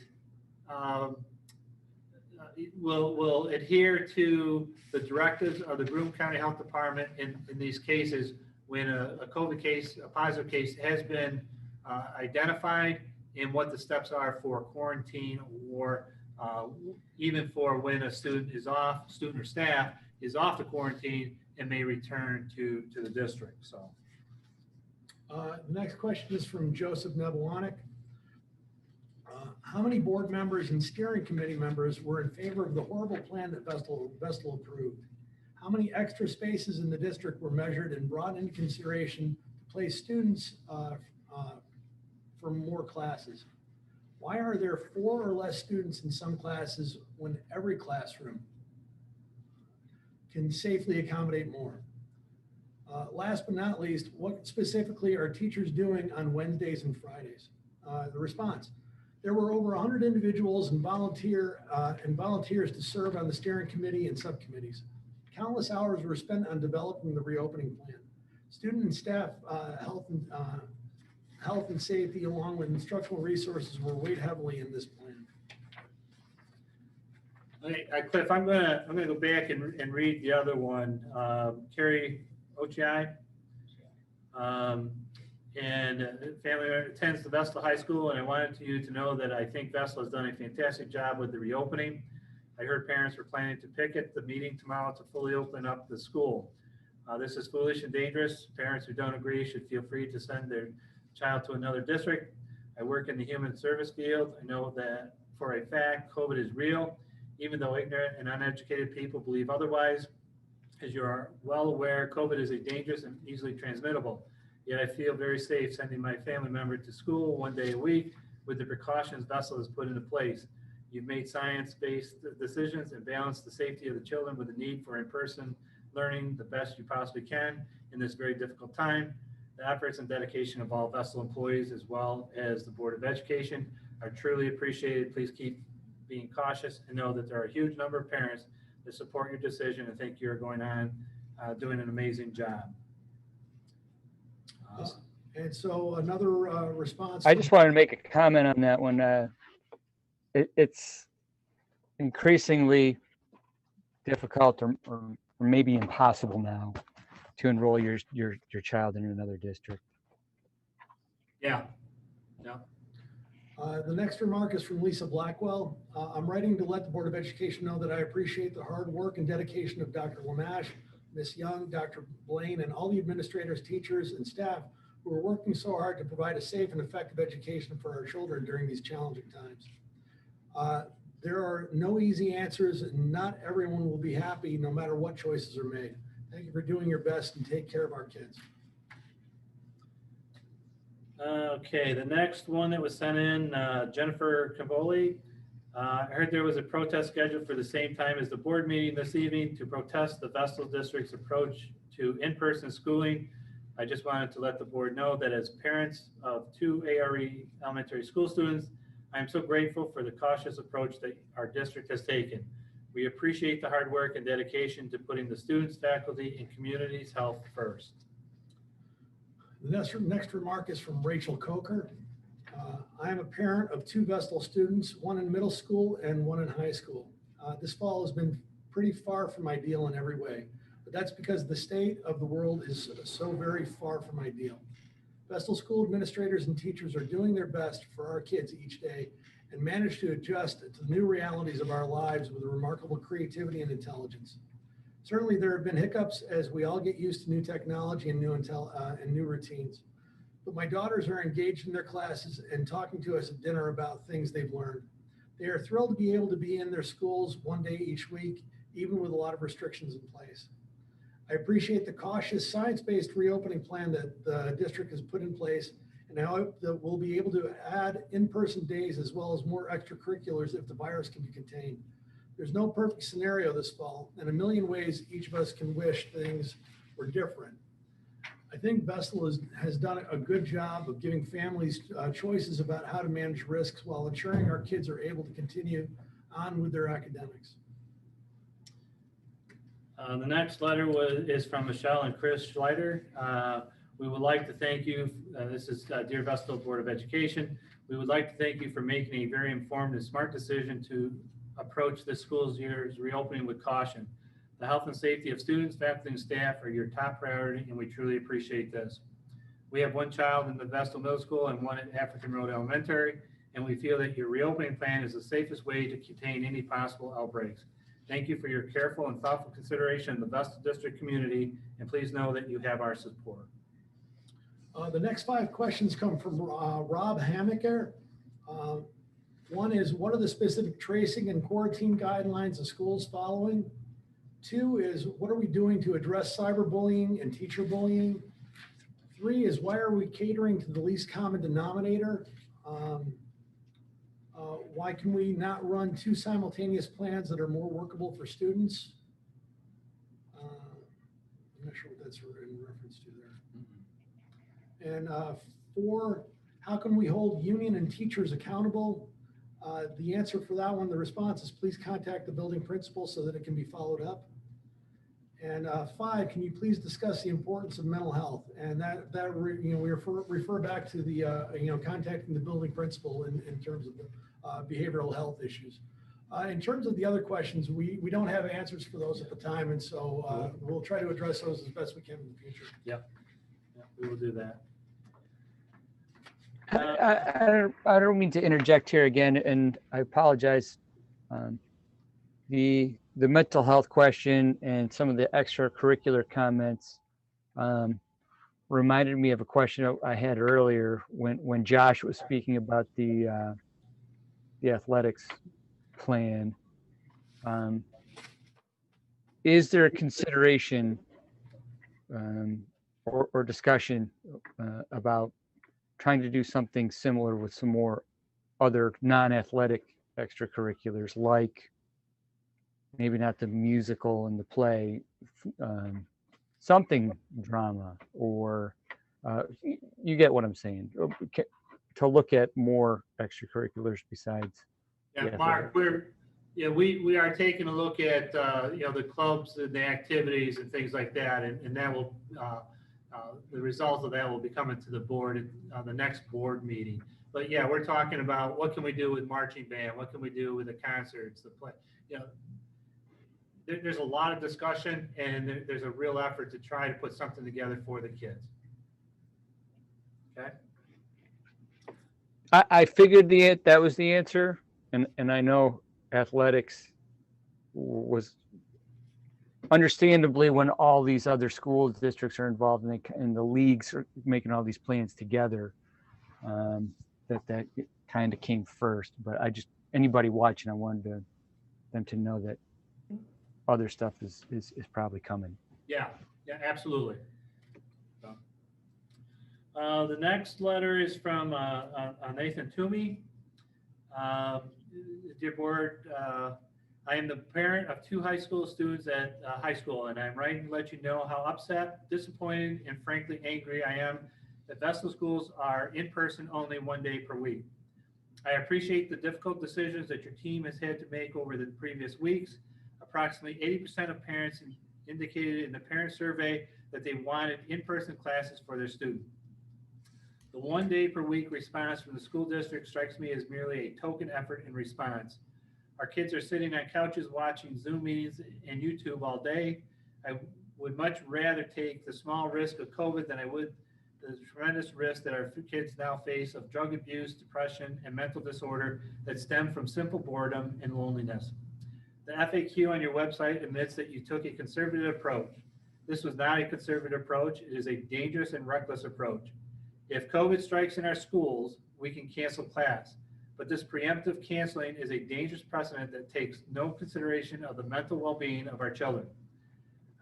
will adhere to the directives of the Broome County Health Department in these cases when a COVID case, a positive case has been identified, and what the steps are for quarantine or even for when a student or staff is off the quarantine and may return to the district. So The next question is from Joseph Nebulonik. How many board members and steering committee members were in favor of the horrible plan that Vestal approved? How many extra spaces in the district were measured and brought into consideration to place students for more classes? Why are there 4 or less students in some classes when every classroom can safely accommodate more? Last but not least, what specifically are teachers doing on Wednesdays and Fridays? The response: there were over 100 individuals and volunteers to serve on the steering committee and subcommittees. Countless hours were spent on developing the reopening plan. Student and staff health and safety, along with instructional resources, were weighed heavily in this plan. Okay, Cliff, I'm gonna go back and read the other one. Carrie Ochi, and family attends the Vestal High School, and I wanted you to know that I think Vestal has done a fantastic job with the reopening. I heard parents were planning to picket the meeting tomorrow to fully open up the school. This is foolish and dangerous. Parents who don't agree should feel free to send their child to another district. I work in the human service field. I know that for a fact, COVID is real, even though ignorant and uneducated people believe otherwise. As you are well aware, COVID is a dangerous and easily transmittable. Yet I feel very safe sending my family member to school 1 day a week with the precautions Vestal has put into place. You've made science-based decisions and balanced the safety of the children with the need for in-person learning the best you possibly can in this very difficult time. The efforts and dedication of all Vestal employees, as well as the Board of Education, are truly appreciated. Please keep being cautious and know that there are a huge number of parents that support your decision and think you're doing an amazing job. And so another response. I just wanted to make a comment on that one. It's increasingly difficult or maybe impossible now to enroll your child in another district. Yeah. The next remark is from Lisa Blackwell. I'm writing to let the Board of Education know that I appreciate the hard work and dedication of Dr. Lamash, Ms. Young, Dr. Blaine, and all the administrators, teachers, and staff who are working so hard to provide a safe and effective education for our children during these challenging times. There are no easy answers, and not everyone will be happy no matter what choices are made. Thank you for doing your best and take care of our kids. Okay, the next one that was sent in, Jennifer Cavoli. I heard there was a protest scheduled for the same time as the board meeting this evening to protest the Vestal District's approach to in-person schooling. I just wanted to let the board know that as parents of 2 ARE elementary school students, I am so grateful for the cautious approach that our district has taken. We appreciate the hard work and dedication to putting the students, faculty, and community's health first. The next remark is from Rachel Coker. I am a parent of 2 Vestal students, one in middle school and one in high school. This fall has been pretty far from ideal in every way, but that's because the state of the world is so very far from ideal. Vestal school administrators and teachers are doing their best for our kids each day and manage to adjust to the new realities of our lives with a remarkable creativity and intelligence. Certainly there have been hiccups as we all get used to new technology and new routines. But my daughters are engaged in their classes and talking to us at dinner about things they've learned. They are thrilled to be able to be in their schools 1 day each week, even with a lot of restrictions in place. I appreciate the cautious science-based reopening plan that the district has put in place, and I hope that we'll be able to add in-person days as well as more extracurriculars if the virus can be contained. There's no perfect scenario this fall, and a million ways each of us can wish things were different. I think Vestal has done a good job of giving families choices about how to manage risks while ensuring our kids are able to continue on with their academics. The next letter is from Michelle and Chris Schleider. We would like to thank you. This is Dear Vestal Board of Education. We would like to thank you for making a very informed and smart decision to approach this school year's reopening with caution. The health and safety of students, faculty, and staff are your top priority, and we truly appreciate this. We have 1 child in the Vestal Middle School and 1 at African Road Elementary, and we feel that your reopening plan is the safest way to contain any possible outbreaks. Thank you for your careful and thoughtful consideration of the Vestal District community, and please know that you have our support. The next 5 questions come from Rob Hammaker. One is, what are the specific tracing and quarantine guidelines the schools following? 2 is, what are we doing to address cyberbullying and teacher bullying? 3 is, why are we catering to the least common denominator? Why can we not run 2 simultaneous plans that are more workable for students? I'm not sure what that's in reference to there. And 4, how can we hold union and teachers accountable? The answer for that one, the response is, please contact the building principal so that it can be followed up. And 5, can you please discuss the importance of mental health? And we refer back to the contacting the building principal in terms of the behavioral health issues. In terms of the other questions, we don't have answers for those at the time, and so we'll try to address those as best we can in the future. Yep, we will do that. I don't mean to interject here again, and I apologize. The mental health question and some of the extracurricular comments reminded me of a question I had earlier when Josh was speaking about the athletics plan. Is there a consideration or discussion about trying to do something similar with some more other non-athletic extracurriculars, like maybe not the musical and the play, something drama, or you get what I'm saying, to look at more extracurriculars besides. Yeah, Mark, we are taking a look at the clubs and the activities and things like that, and that will the results of that will be coming to the board on the next board meeting. But yeah, we're talking about what can we do with marching band, what can we do with the concerts, the play. There's a lot of discussion, and there's a real effort to try to put something together for the kids. Okay. I figured that was the answer, and I know athletics was understandably, when all these other school districts are involved and the leagues are making all these plans together, that kind of came first. But anybody watching, I wanted them to know that other stuff is probably coming. Yeah, absolutely. The next letter is from Nathan Toomey. Dear board, I am the parent of 2 high school students at high school, and I'm writing to let you know how upset, disappointed, and frankly angry I am that Vestal schools are in person only 1 day per week. I appreciate the difficult decisions that your team has had to make over the previous weeks. Approximately 80% of parents indicated in the parent survey that they wanted in-person classes for their students. The 1 day per week response from the school district strikes me as merely a token effort in response. Our kids are sitting on couches watching Zoom meetings and YouTube all day. I would much rather take the small risk of COVID than I would the tremendous risk that our kids now face of drug abuse, depression, and mental disorder that stem from simple boredom and loneliness. The FAQ on your website admits that you took a conservative approach. This was not a conservative approach. It is a dangerous and reckless approach. If COVID strikes in our schools, we can cancel class. But this preemptive canceling is a dangerous precedent that takes no consideration of the mental well-being of our children.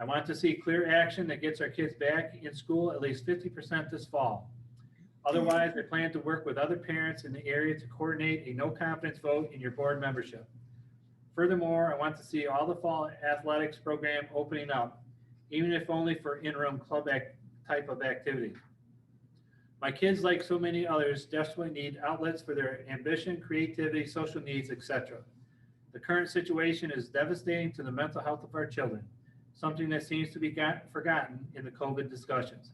I want to see clear action that gets our kids back in school at least 50% this fall. Otherwise, I plan to work with other parents in the area to coordinate a no confidence vote in your board membership. Furthermore, I want to see all the fall athletics program opening up, even if only for interim club type of activities. My kids, like so many others, desperately need outlets for their ambition, creativity, social needs, etc. The current situation is devastating to the mental health of our children, something that seems to be forgotten in the COVID discussions.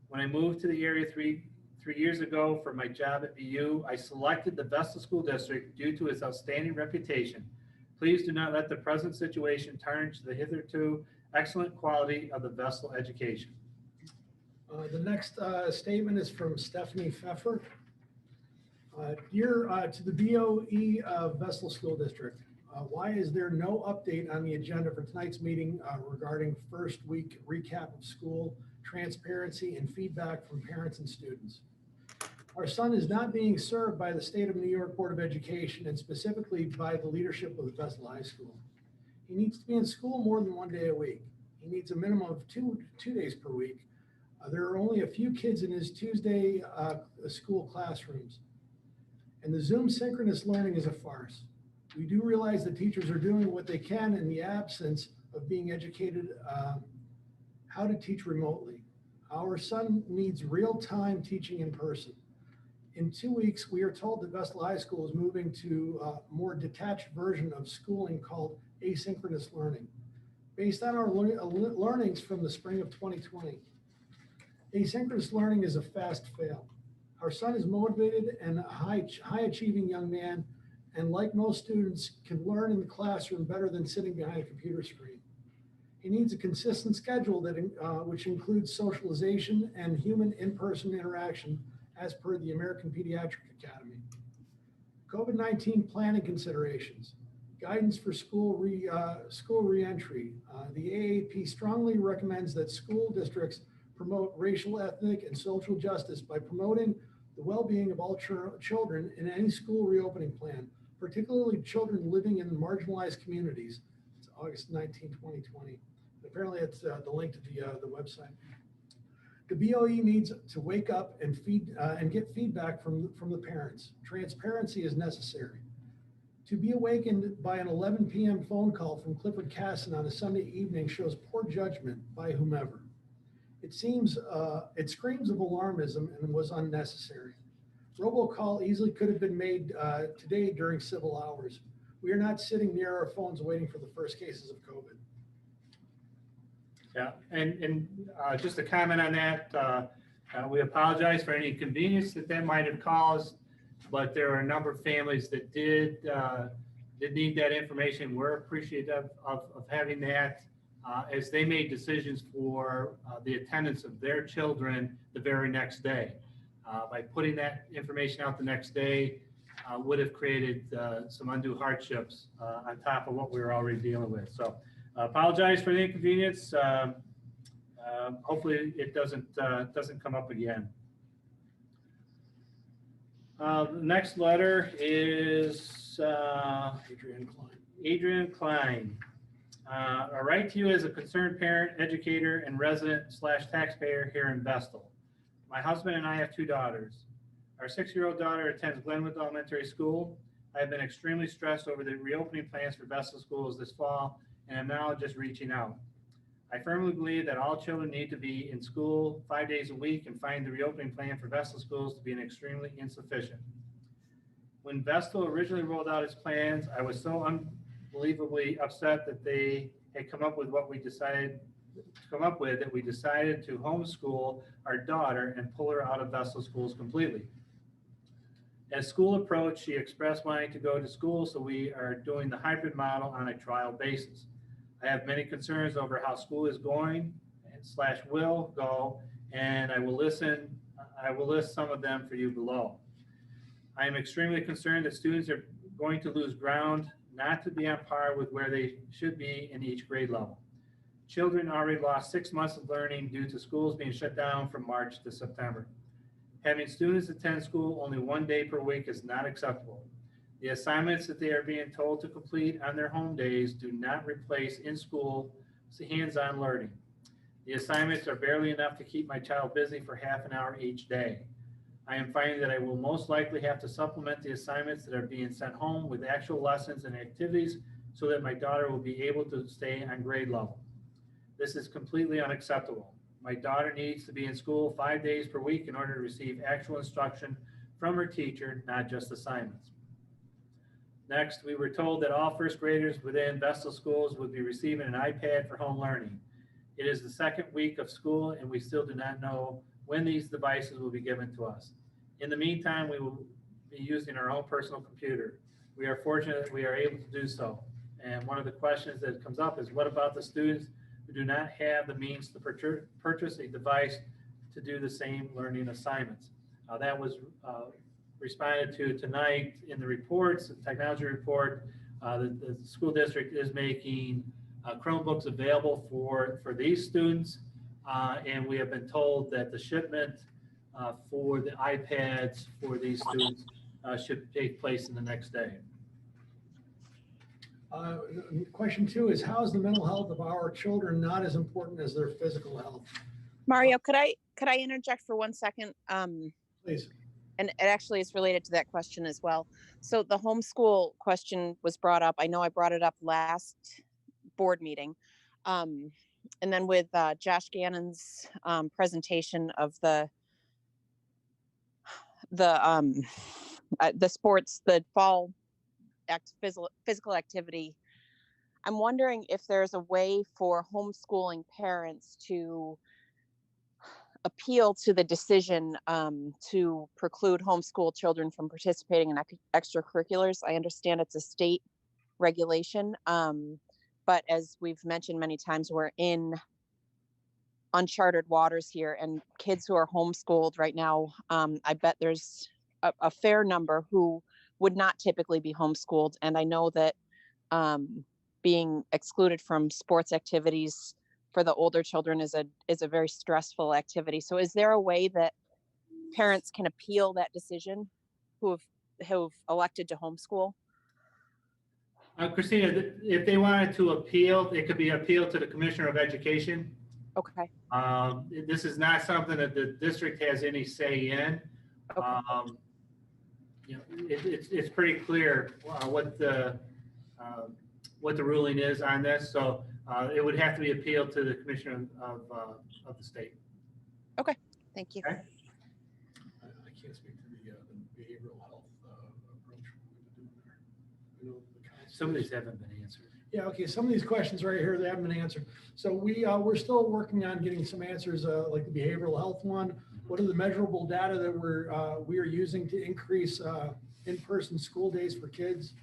When I moved to the area three years ago for my job at BU, I selected the Vestal School District due to its outstanding reputation. Please do not let the present situation tarnish the hitherto excellent quality of the Vestal education. The next statement is from Stephanie Pfeffer. Dear to the BOE of Vestal School District, why is there no update on the agenda for tonight's meeting regarding first week recap of school transparency, and feedback from parents and students. Our son is not being served by the State of New York Board of Education and specifically by the leadership of the Vestal High School. He needs to be in school more than 1 day a week. He needs a minimum of two days per week. There are only a few kids in his Tuesday school classrooms. And the Zoom synchronous learning is a farce. We do realize that teachers are doing what they can in the absence of being educated how to teach remotely. Our son needs real-time teaching in person. In 2 weeks, we are told that Vestal High School is moving to a more detached version of schooling called asynchronous learning, based on our learnings from the spring of 2020. Asynchronous learning is a fast fail. Our son is motivated and a high-achieving young man, and like most students, can learn in the classroom better than sitting behind a computer screen. He needs a consistent schedule that which includes socialization and human in-person interaction as per the American Pediatric Academy. COVID-19 planning considerations, guidance for school reentry. The AAP strongly recommends that school districts promote racial, ethnic, and social justice by promoting the well-being of all children in any school reopening plan, particularly children living in marginalized communities. It's August 19, 2020. Apparently it's the link to the website. The BOE needs to wake up and get feedback from the parents. Transparency is necessary. To be awakened by an 11 p.m. phone call from Clifford Casson on a Sunday evening shows poor judgment by whomever. It screams of alarmism and was unnecessary. Robocall easily could have been made today during civil hours. We are not sitting near our phones waiting for the first cases of COVID. Yeah, and just a comment on that, we apologize for any inconvenience that might have caused, but there are a number of families that did need that information. We're appreciative of having that as they made decisions for the attendance of their children the very next day. By putting that information out the next day would have created some undue hardships on top of what we were already dealing with. So apologize for the inconvenience. Hopefully it doesn't come up again. The next letter is Adrian Klein. I write to you as a concerned parent, educator, and resident / taxpayer here in Vestal. My husband and I have 2 daughters. Our 6-year-old daughter attends Glenwood Elementary School. I have been extremely stressed over the reopening plans for Vestal schools this fall, and am now just reaching out. I firmly believe that all children need to be in school 5 days a week and find the reopening plan for Vestal schools to be extremely insufficient. When Vestal originally rolled out its plans, I was so unbelievably upset that they had come up with what we decided that we decided to homeschool our daughter and pull her out of Vestal schools completely. As school approached, she expressed wanting to go to school, so we are doing the hybrid model on a trial basis. I have many concerns over how school is going and / will go, and I will list some of them for you below. I am extremely concerned that students are going to lose ground, not to be on par with where they should be in each grade level. Children already lost 6 months of learning due to schools being shut down from March to September. Having students attend school only 1 day per week is not acceptable. The assignments that they are being told to complete on their home days do not replace in-school hands-on learning. The assignments are barely enough to keep my child busy for half an hour each day. I am finding that I will most likely have to supplement the assignments that are being sent home with actual lessons and activities so that my daughter will be able to stay on grade level. This is completely unacceptable. My daughter needs to be in school 5 days per week in order to receive actual instruction from her teacher, not just assignments. Next, we were told that all first graders within Vestal schools would be receiving an iPad for home learning. It is the 2nd week of school and we still do not know when these devices will be given to us. In the meantime, we will be using our own personal computer. We are fortunate that we are able to do so. And one of the questions that comes up is, what about the students who do not have the means to purchase a device to do the same learning assignments? That was responded to tonight in the reports, the technology report. The school district is making Chromebooks available for these students. And we have been told that the shipment for the iPads for these students should take place in the next day. Question 2 is, how is the mental health of our children not as important as their physical health? Mario, could I interject for 1 second? Please. And it actually is related to that question as well. So the homeschool question was brought up. I know I brought it up last board meeting. And then with Josh Gannon's presentation of the sports, the fall physical activity, I'm wondering if there's a way for homeschooling parents to appeal to the decision to preclude homeschool children from participating in extracurriculars. I understand it's a state regulation, but as we've mentioned many times, we're in uncharted waters here, and kids who are homeschooled right now, I bet there's a fair number who would not typically be homeschooled. And I know that being excluded from sports activities for the older children is a very stressful activity. So is there a way that parents can appeal that decision who have elected to homeschool? Christina, if they wanted to appeal, it could be appealed to the Commissioner of Education. Okay. This is not something that the district has any say in. Okay. You know, it's pretty clear what the ruling is on this. So it would have to be appealed to the Commissioner of the state. Okay, thank you. Okay. I can't speak to the behavioral health approach we've been doing there. You know, some of these haven't been answered. Yeah, okay, some of these questions right here, they haven't been answered. So we're still working on getting some answers, like the behavioral health one. What are the measurable data that we are using to increase in-person school days for kids?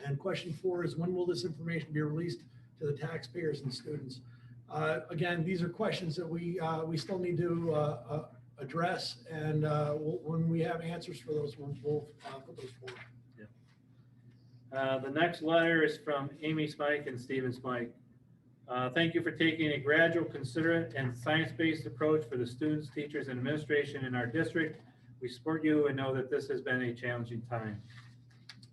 And question 4 is, when will this information be released to the taxpayers and students? Again, these are questions that we still need to address, and when we have answers for those ones, we'll put those forward. The next letter is from Amy Smike and Stephen Smike. Thank you for taking a gradual, considerate, and science-based approach for the students, teachers, and administration in our district. We support you and know that this has been a challenging time.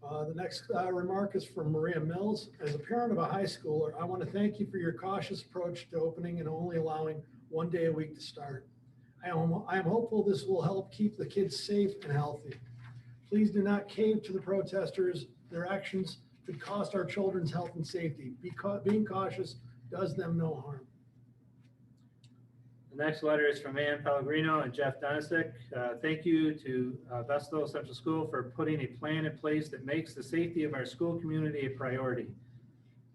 The next remark is from Maria Mills. As a parent of a high schooler, I want to thank you for your cautious approach to opening and only allowing 1 day a week to start. I am hopeful this will help keep the kids safe and healthy. Please do not cave to the protesters. Their actions could cost our children's health and safety. Being cautious does them no harm. The next letter is from Ann Pellegrino and Jeff Donisick. Thank you to Vestal Central School for putting a plan in place that makes the safety of our school community a priority.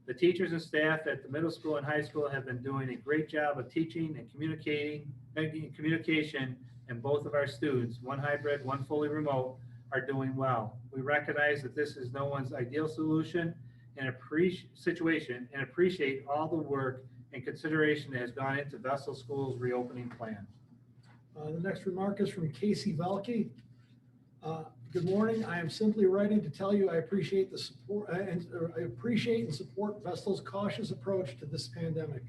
The teachers and staff at the middle school and high school have been doing a great job of teaching and making communication, and both of our students, one hybrid, one fully remote, are doing well. We recognize that this is no one's ideal solution and situation, and appreciate all the work and consideration that has gone into Vestal School's reopening plan. The next remark is from Casey Velke. Good morning. I am simply writing to tell you I appreciate the support I appreciate and support Vestal's cautious approach to this pandemic.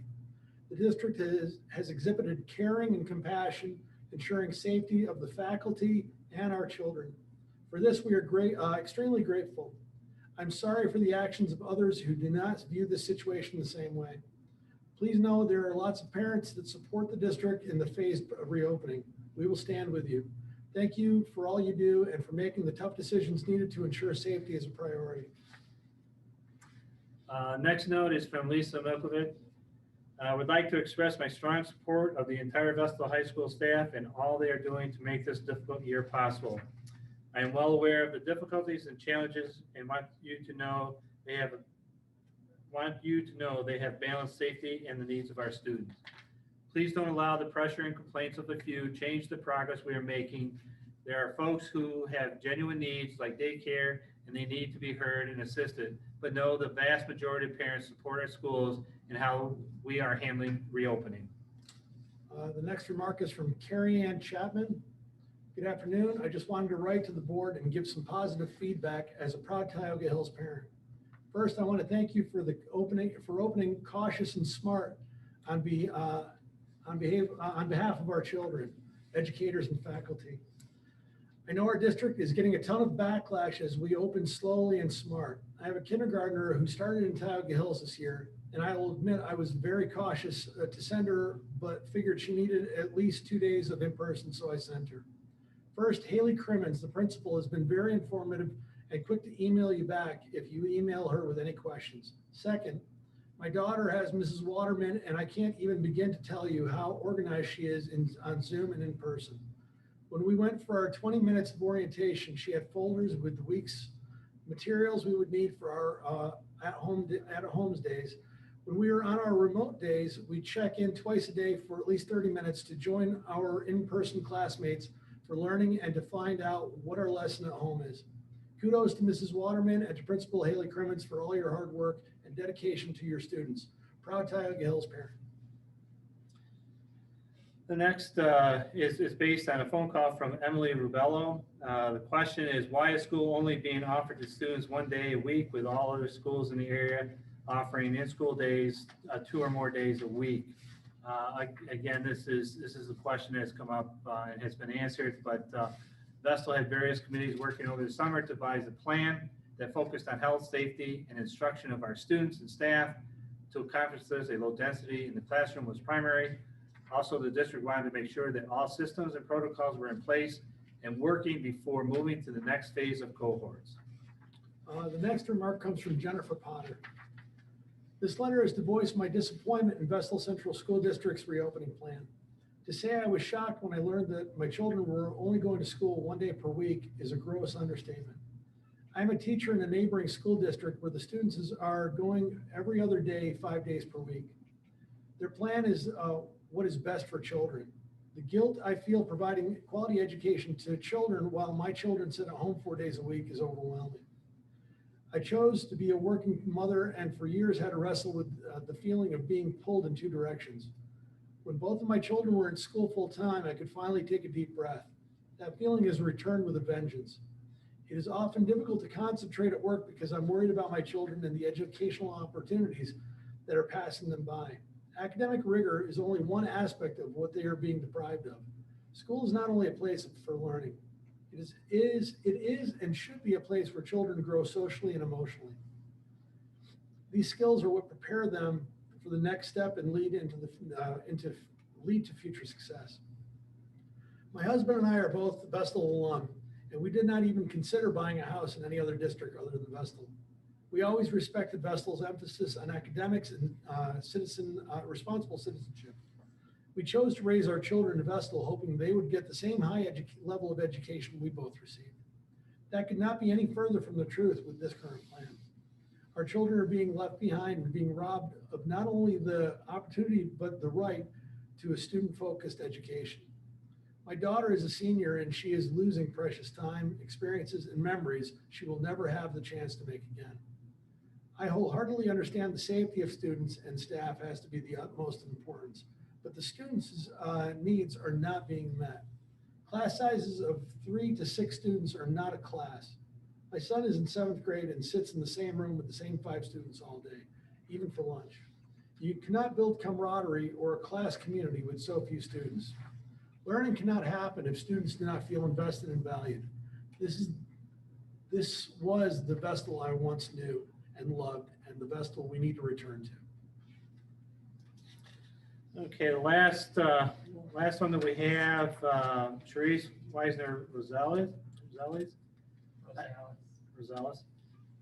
The district has exhibited caring and compassion, ensuring safety of the faculty and our children. For this, we are extremely grateful. I'm sorry for the actions of others who do not view this situation the same way. Please know there are lots of parents that support the district in the phased reopening. We will stand with you. Thank you for all you do and for making the tough decisions needed to ensure safety is a priority. Next note is from Lisa Milkovic. I would like to express my strong support of the entire Vestal High School staff and all they are doing to make this difficult year possible. I am well aware of the difficulties and challenges and want you to know they have balanced safety and the needs of our students. Please don't allow the pressure and complaints of a few change the progress we are making. There are folks who have genuine needs like daycare, and they need to be heard and assisted, but know the vast majority of parents support our schools and how we are handling reopening. The next remark is from Carrie Ann Chapman. Good afternoon. I just wanted to write to the board and give some positive feedback as a proud Tioga Hills parent. First, I want to thank you for opening cautious and smart on on behalf of our children, educators, and faculty. I know our district is getting a ton of backlash as we open slowly and smart. I have a kindergartner who started in Tioga Hills this year, and I will admit I was very cautious to send her, but figured she needed at least 2 days of in-person, so I sent her. First, Haley Crimmins, the principal, has been very informative and quick to email you back if you email her with any questions. Second, my daughter has Mrs. Waterman, and I can't even begin to tell you how organized she is on Zoom and in person. When we went for our 20 minutes of orientation, she had folders with the week's materials we would need for our at-homes days. When we were on our remote days, we check in twice a day for at least 30 minutes to join our in-person classmates for learning and to find out what our lesson at home is. Kudos to Mrs. Waterman and to Principal Haley Crimmins for all your hard work and dedication to your students. Proud Tioga Hills parent. The next is based on a phone call from Emily Rubello. The question is, why is school only being offered to students 1 day a week with all other schools in the area offering in-school days 2 or more days a week? Again, this is a question that's come up and has been answered, but Vestal had various committees working over the summer to devise a plan that focused on health, safety, and instruction of our students and staff. To accomplish this, a low density in the classroom was primary. Also, the district wanted to make sure that all systems and protocols were in place and working before moving to the next phase of cohorts. The next remark comes from Jennifer Potter. This letter is to voice my disappointment in Vestal Central School District's reopening plan. To say I was shocked when I learned that my children were only going to school 1 day per week is a gross understatement. I'm a teacher in a neighboring school district where the students are going every other day, 5 days per week. Their plan is what is best for children. The guilt I feel providing quality education to children while my children sit at home 4 days a week is overwhelming. I chose to be a working mother and for years had to wrestle with the feeling of being pulled in 2 directions. When both of my children were in school full time, I could finally take a deep breath. That feeling has returned with a vengeance. It is often difficult to concentrate at work because I'm worried about my children and the educational opportunities that are passing them by. Academic rigor is only one aspect of what they are being deprived of. School is not only a place for learning. It is and should be a place where children grow socially and emotionally. These skills are what prepare them for the next step and lead to future success. My husband and I are both Vestal alum, and we did not even consider buying a house in any other district other than Vestal. We always respected Vestal's emphasis on academics and responsible citizenship. We chose to raise our children to Vestal, hoping they would get the same high level of education we both received. That could not be any further from the truth with this current plan. Our children are being left behind and being robbed of not only the opportunity, but the right to a student-focused education. My daughter is a senior and she is losing precious time, experiences, and memories she will never have the chance to make again. I wholeheartedly understand the safety of students and staff has to be the utmost importance, but the students' needs are not being met. Class sizes of 3 to 6 students are not a class. My son is in 7th grade and sits in the same room with the same 5 students all day, even for lunch. You cannot build camaraderie or a class community with so few students. Learning cannot happen if students do not feel invested and valued. This was the Vestal I once knew and loved, and the Vestal we need to return to. Okay, the last one that we have, Therese Weisner Rosales.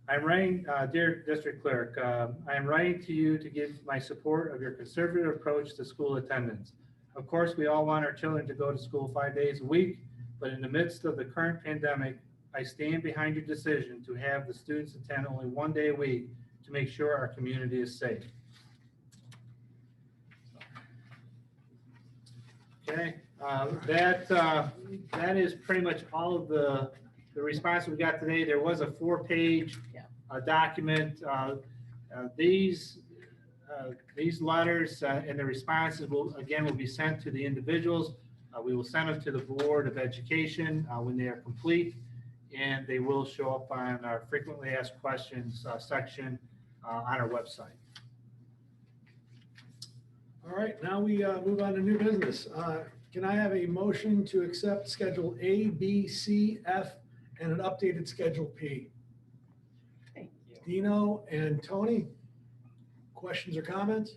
I'm writing, dear District Clerk, I am writing to you to give my support of your conservative approach to school attendance. Of course, we all want our children to go to school 5 days a week, but in the midst of the current pandemic, I stand behind your decision to have the students attend only 1 day a week to make sure our community is safe. Okay, that is pretty much all of the response we got today. There was a 4-page document. These letters and the responses will be sent to the individuals. We will send them to the Board of Education when they are complete, and they will show up on our frequently asked questions section on our website. All right, now we move on to new business. Can I have a motion to accept Schedule A, B, C, F, and an updated Schedule P? Thank you. Dino and Tony, questions or comments?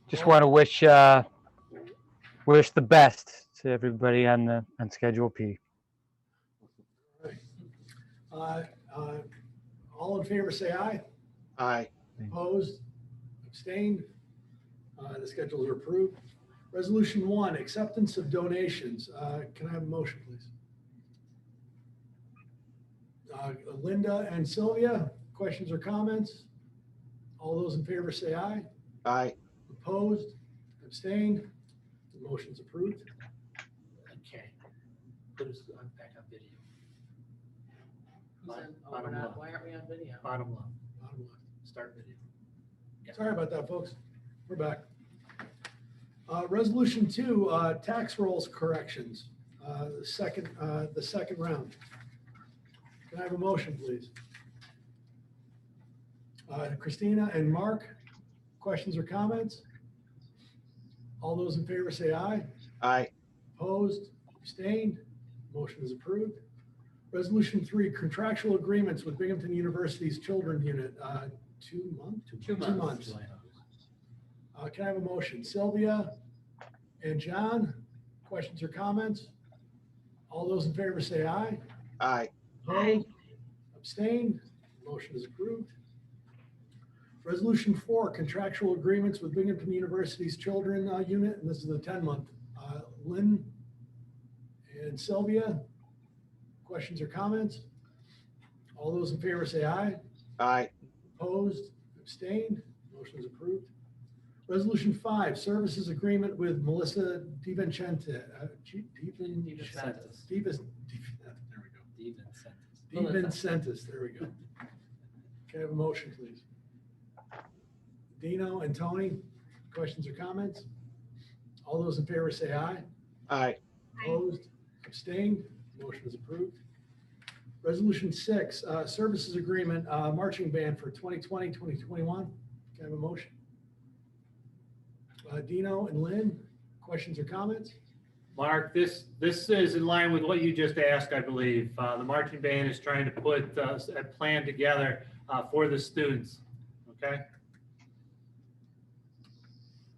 Just want to wish the best to everybody on Schedule P. All in favor, say aye. Aye. Opposed? Abstained? The schedules are approved. Resolution 1, acceptance of donations. Can I have a motion, please? Linda and Sylvia, questions or comments? All those in favor say aye. Aye. Opposed? Abstained? The motion's approved. Okay. Put us on back on video. Bottom We're not, left. why aren't we on video? Bottom left. Bottom left. Start video. Sorry about that, folks. We're back. Resolution 2, tax rolls corrections, the second round. Can I have a motion, please? Christina and Mark, questions or comments? All those in favor say aye. Aye. Opposed? Abstained? Motion is approved. Resolution 3, contractual agreements with Binghamton University's Children Unit, 2 months? 2 months. Can I have a motion? Sylvia and John, questions or comments? All those in favor say aye. Aye. Opposed? Abstained? Motion is approved. Resolution 4, contractual agreements with Binghamton University's Children Unit, and this is the 10-month. Lynn and Sylvia, questions or comments? All those in favor say aye. Aye. Opposed? Abstained? Motion is approved. Resolution 5, services agreement with Melissa DiVincentis. There we go. DiVincentis, there we go. Can I have a motion, please? Dino and Tony, questions or comments? All those in favor say aye. Aye. Opposed? Abstained? Motion is approved. Resolution 6, services agreement, marching band for 2020, 2021. Can I have a motion? Dino and Lynn, questions or comments? Mark, this is in line with what you just asked, I believe. The marching band is trying to put a plan together for the students. Okay.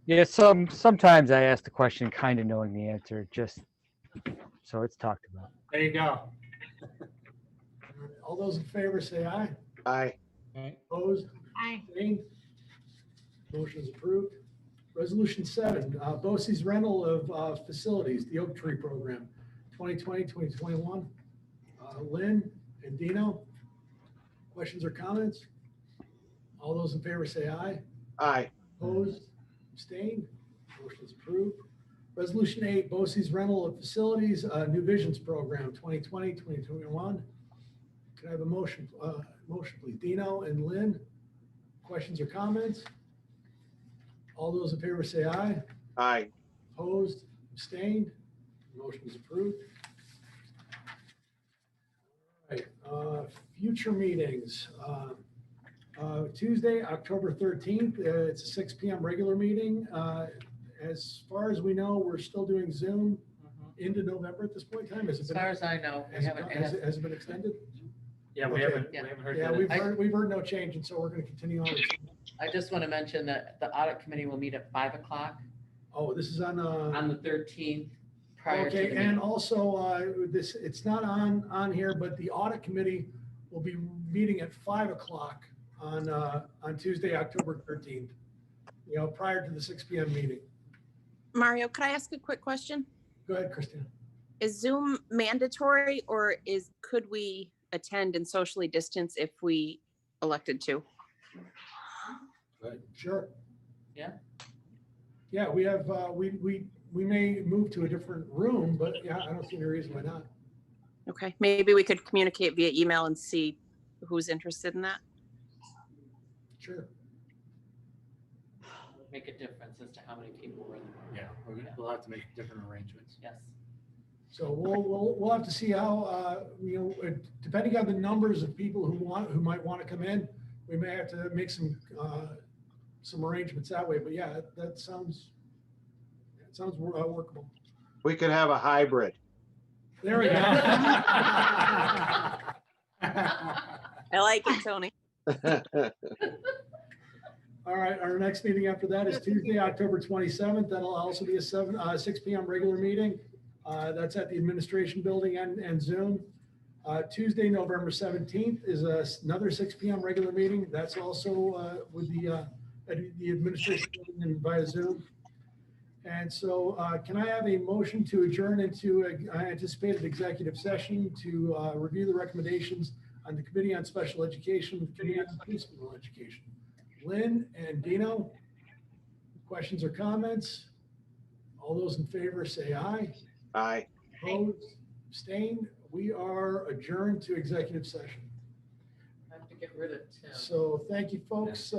Yeah, sometimes I ask the question kind of knowing the answer, just so it's talked about. There you go. All those in favor say aye. Aye. Opposed? Aye. Abstained? Motion is approved. Resolution 7, BOCES rental of facilities, the Oak Tree Program, 2020, 2021. Lynn and Dino, questions or comments? All those in favor say aye. Aye. Opposed? Abstained? Motion is approved. Resolution 8, BOCES rental of facilities, New Visions Program, 2020, 2021. Can I have a motion? Motion, please. Dino and Lynn, questions or comments? All those in favor say aye. Aye. Opposed? Abstained? Motion is approved. All right, future meetings. Tuesday, October 13th, it's a 6 p.m. regular meeting. As far as we know, we're still doing Zoom into November at this point in time. As far as I know, we haven't Has it been extended? Yeah, we Okay. haven't heard Yeah, that. we've heard no change, and so we're going to continue on. I just want to mention that the audit committee will meet at 5 o'clock Oh, this is on on the 13th prior to the okay, meeting. and also this it's not on here, but the audit committee will be meeting at 5 o'clock on Tuesday, October 13th. You know, prior to the 6 p.m. meeting. Mario, could I ask a quick question? Go ahead, Christina. Is Zoom mandatory, or could we attend and socially distance if we elected to? Sure. Yeah. Yeah, we have we may move to a different room, but yeah, I don't see any reason why not. Okay, maybe we could communicate via email and see who's interested in that. Sure. Make a difference as to how many people were in the room. Yeah, we'll have to make different arrangements. Yes. So we'll have to see how depending on the numbers of people who might want to come in, we may have to make some some arrangements that way. But yeah, that sounds workable. We could have a hybrid. There we go. I like it, Tony. All right, our next meeting after that is Tuesday, October 27th. That'll also be a 6 p.m. regular meeting. That's at the administration building and Zoom. Tuesday, November 17th is another 6 p.m. regular meeting. That's also with the administration building and via Zoom. And so can I have a motion to adjourn into an anticipated executive session to review the recommendations on the Committee on Special Education, the Committee on Preschool Education? Lynn and Dino, questions or comments? All those in favor say aye. Aye. Opposed, abstained. We are adjourned to executive session. I have to get rid of Tim. So thank you, folks.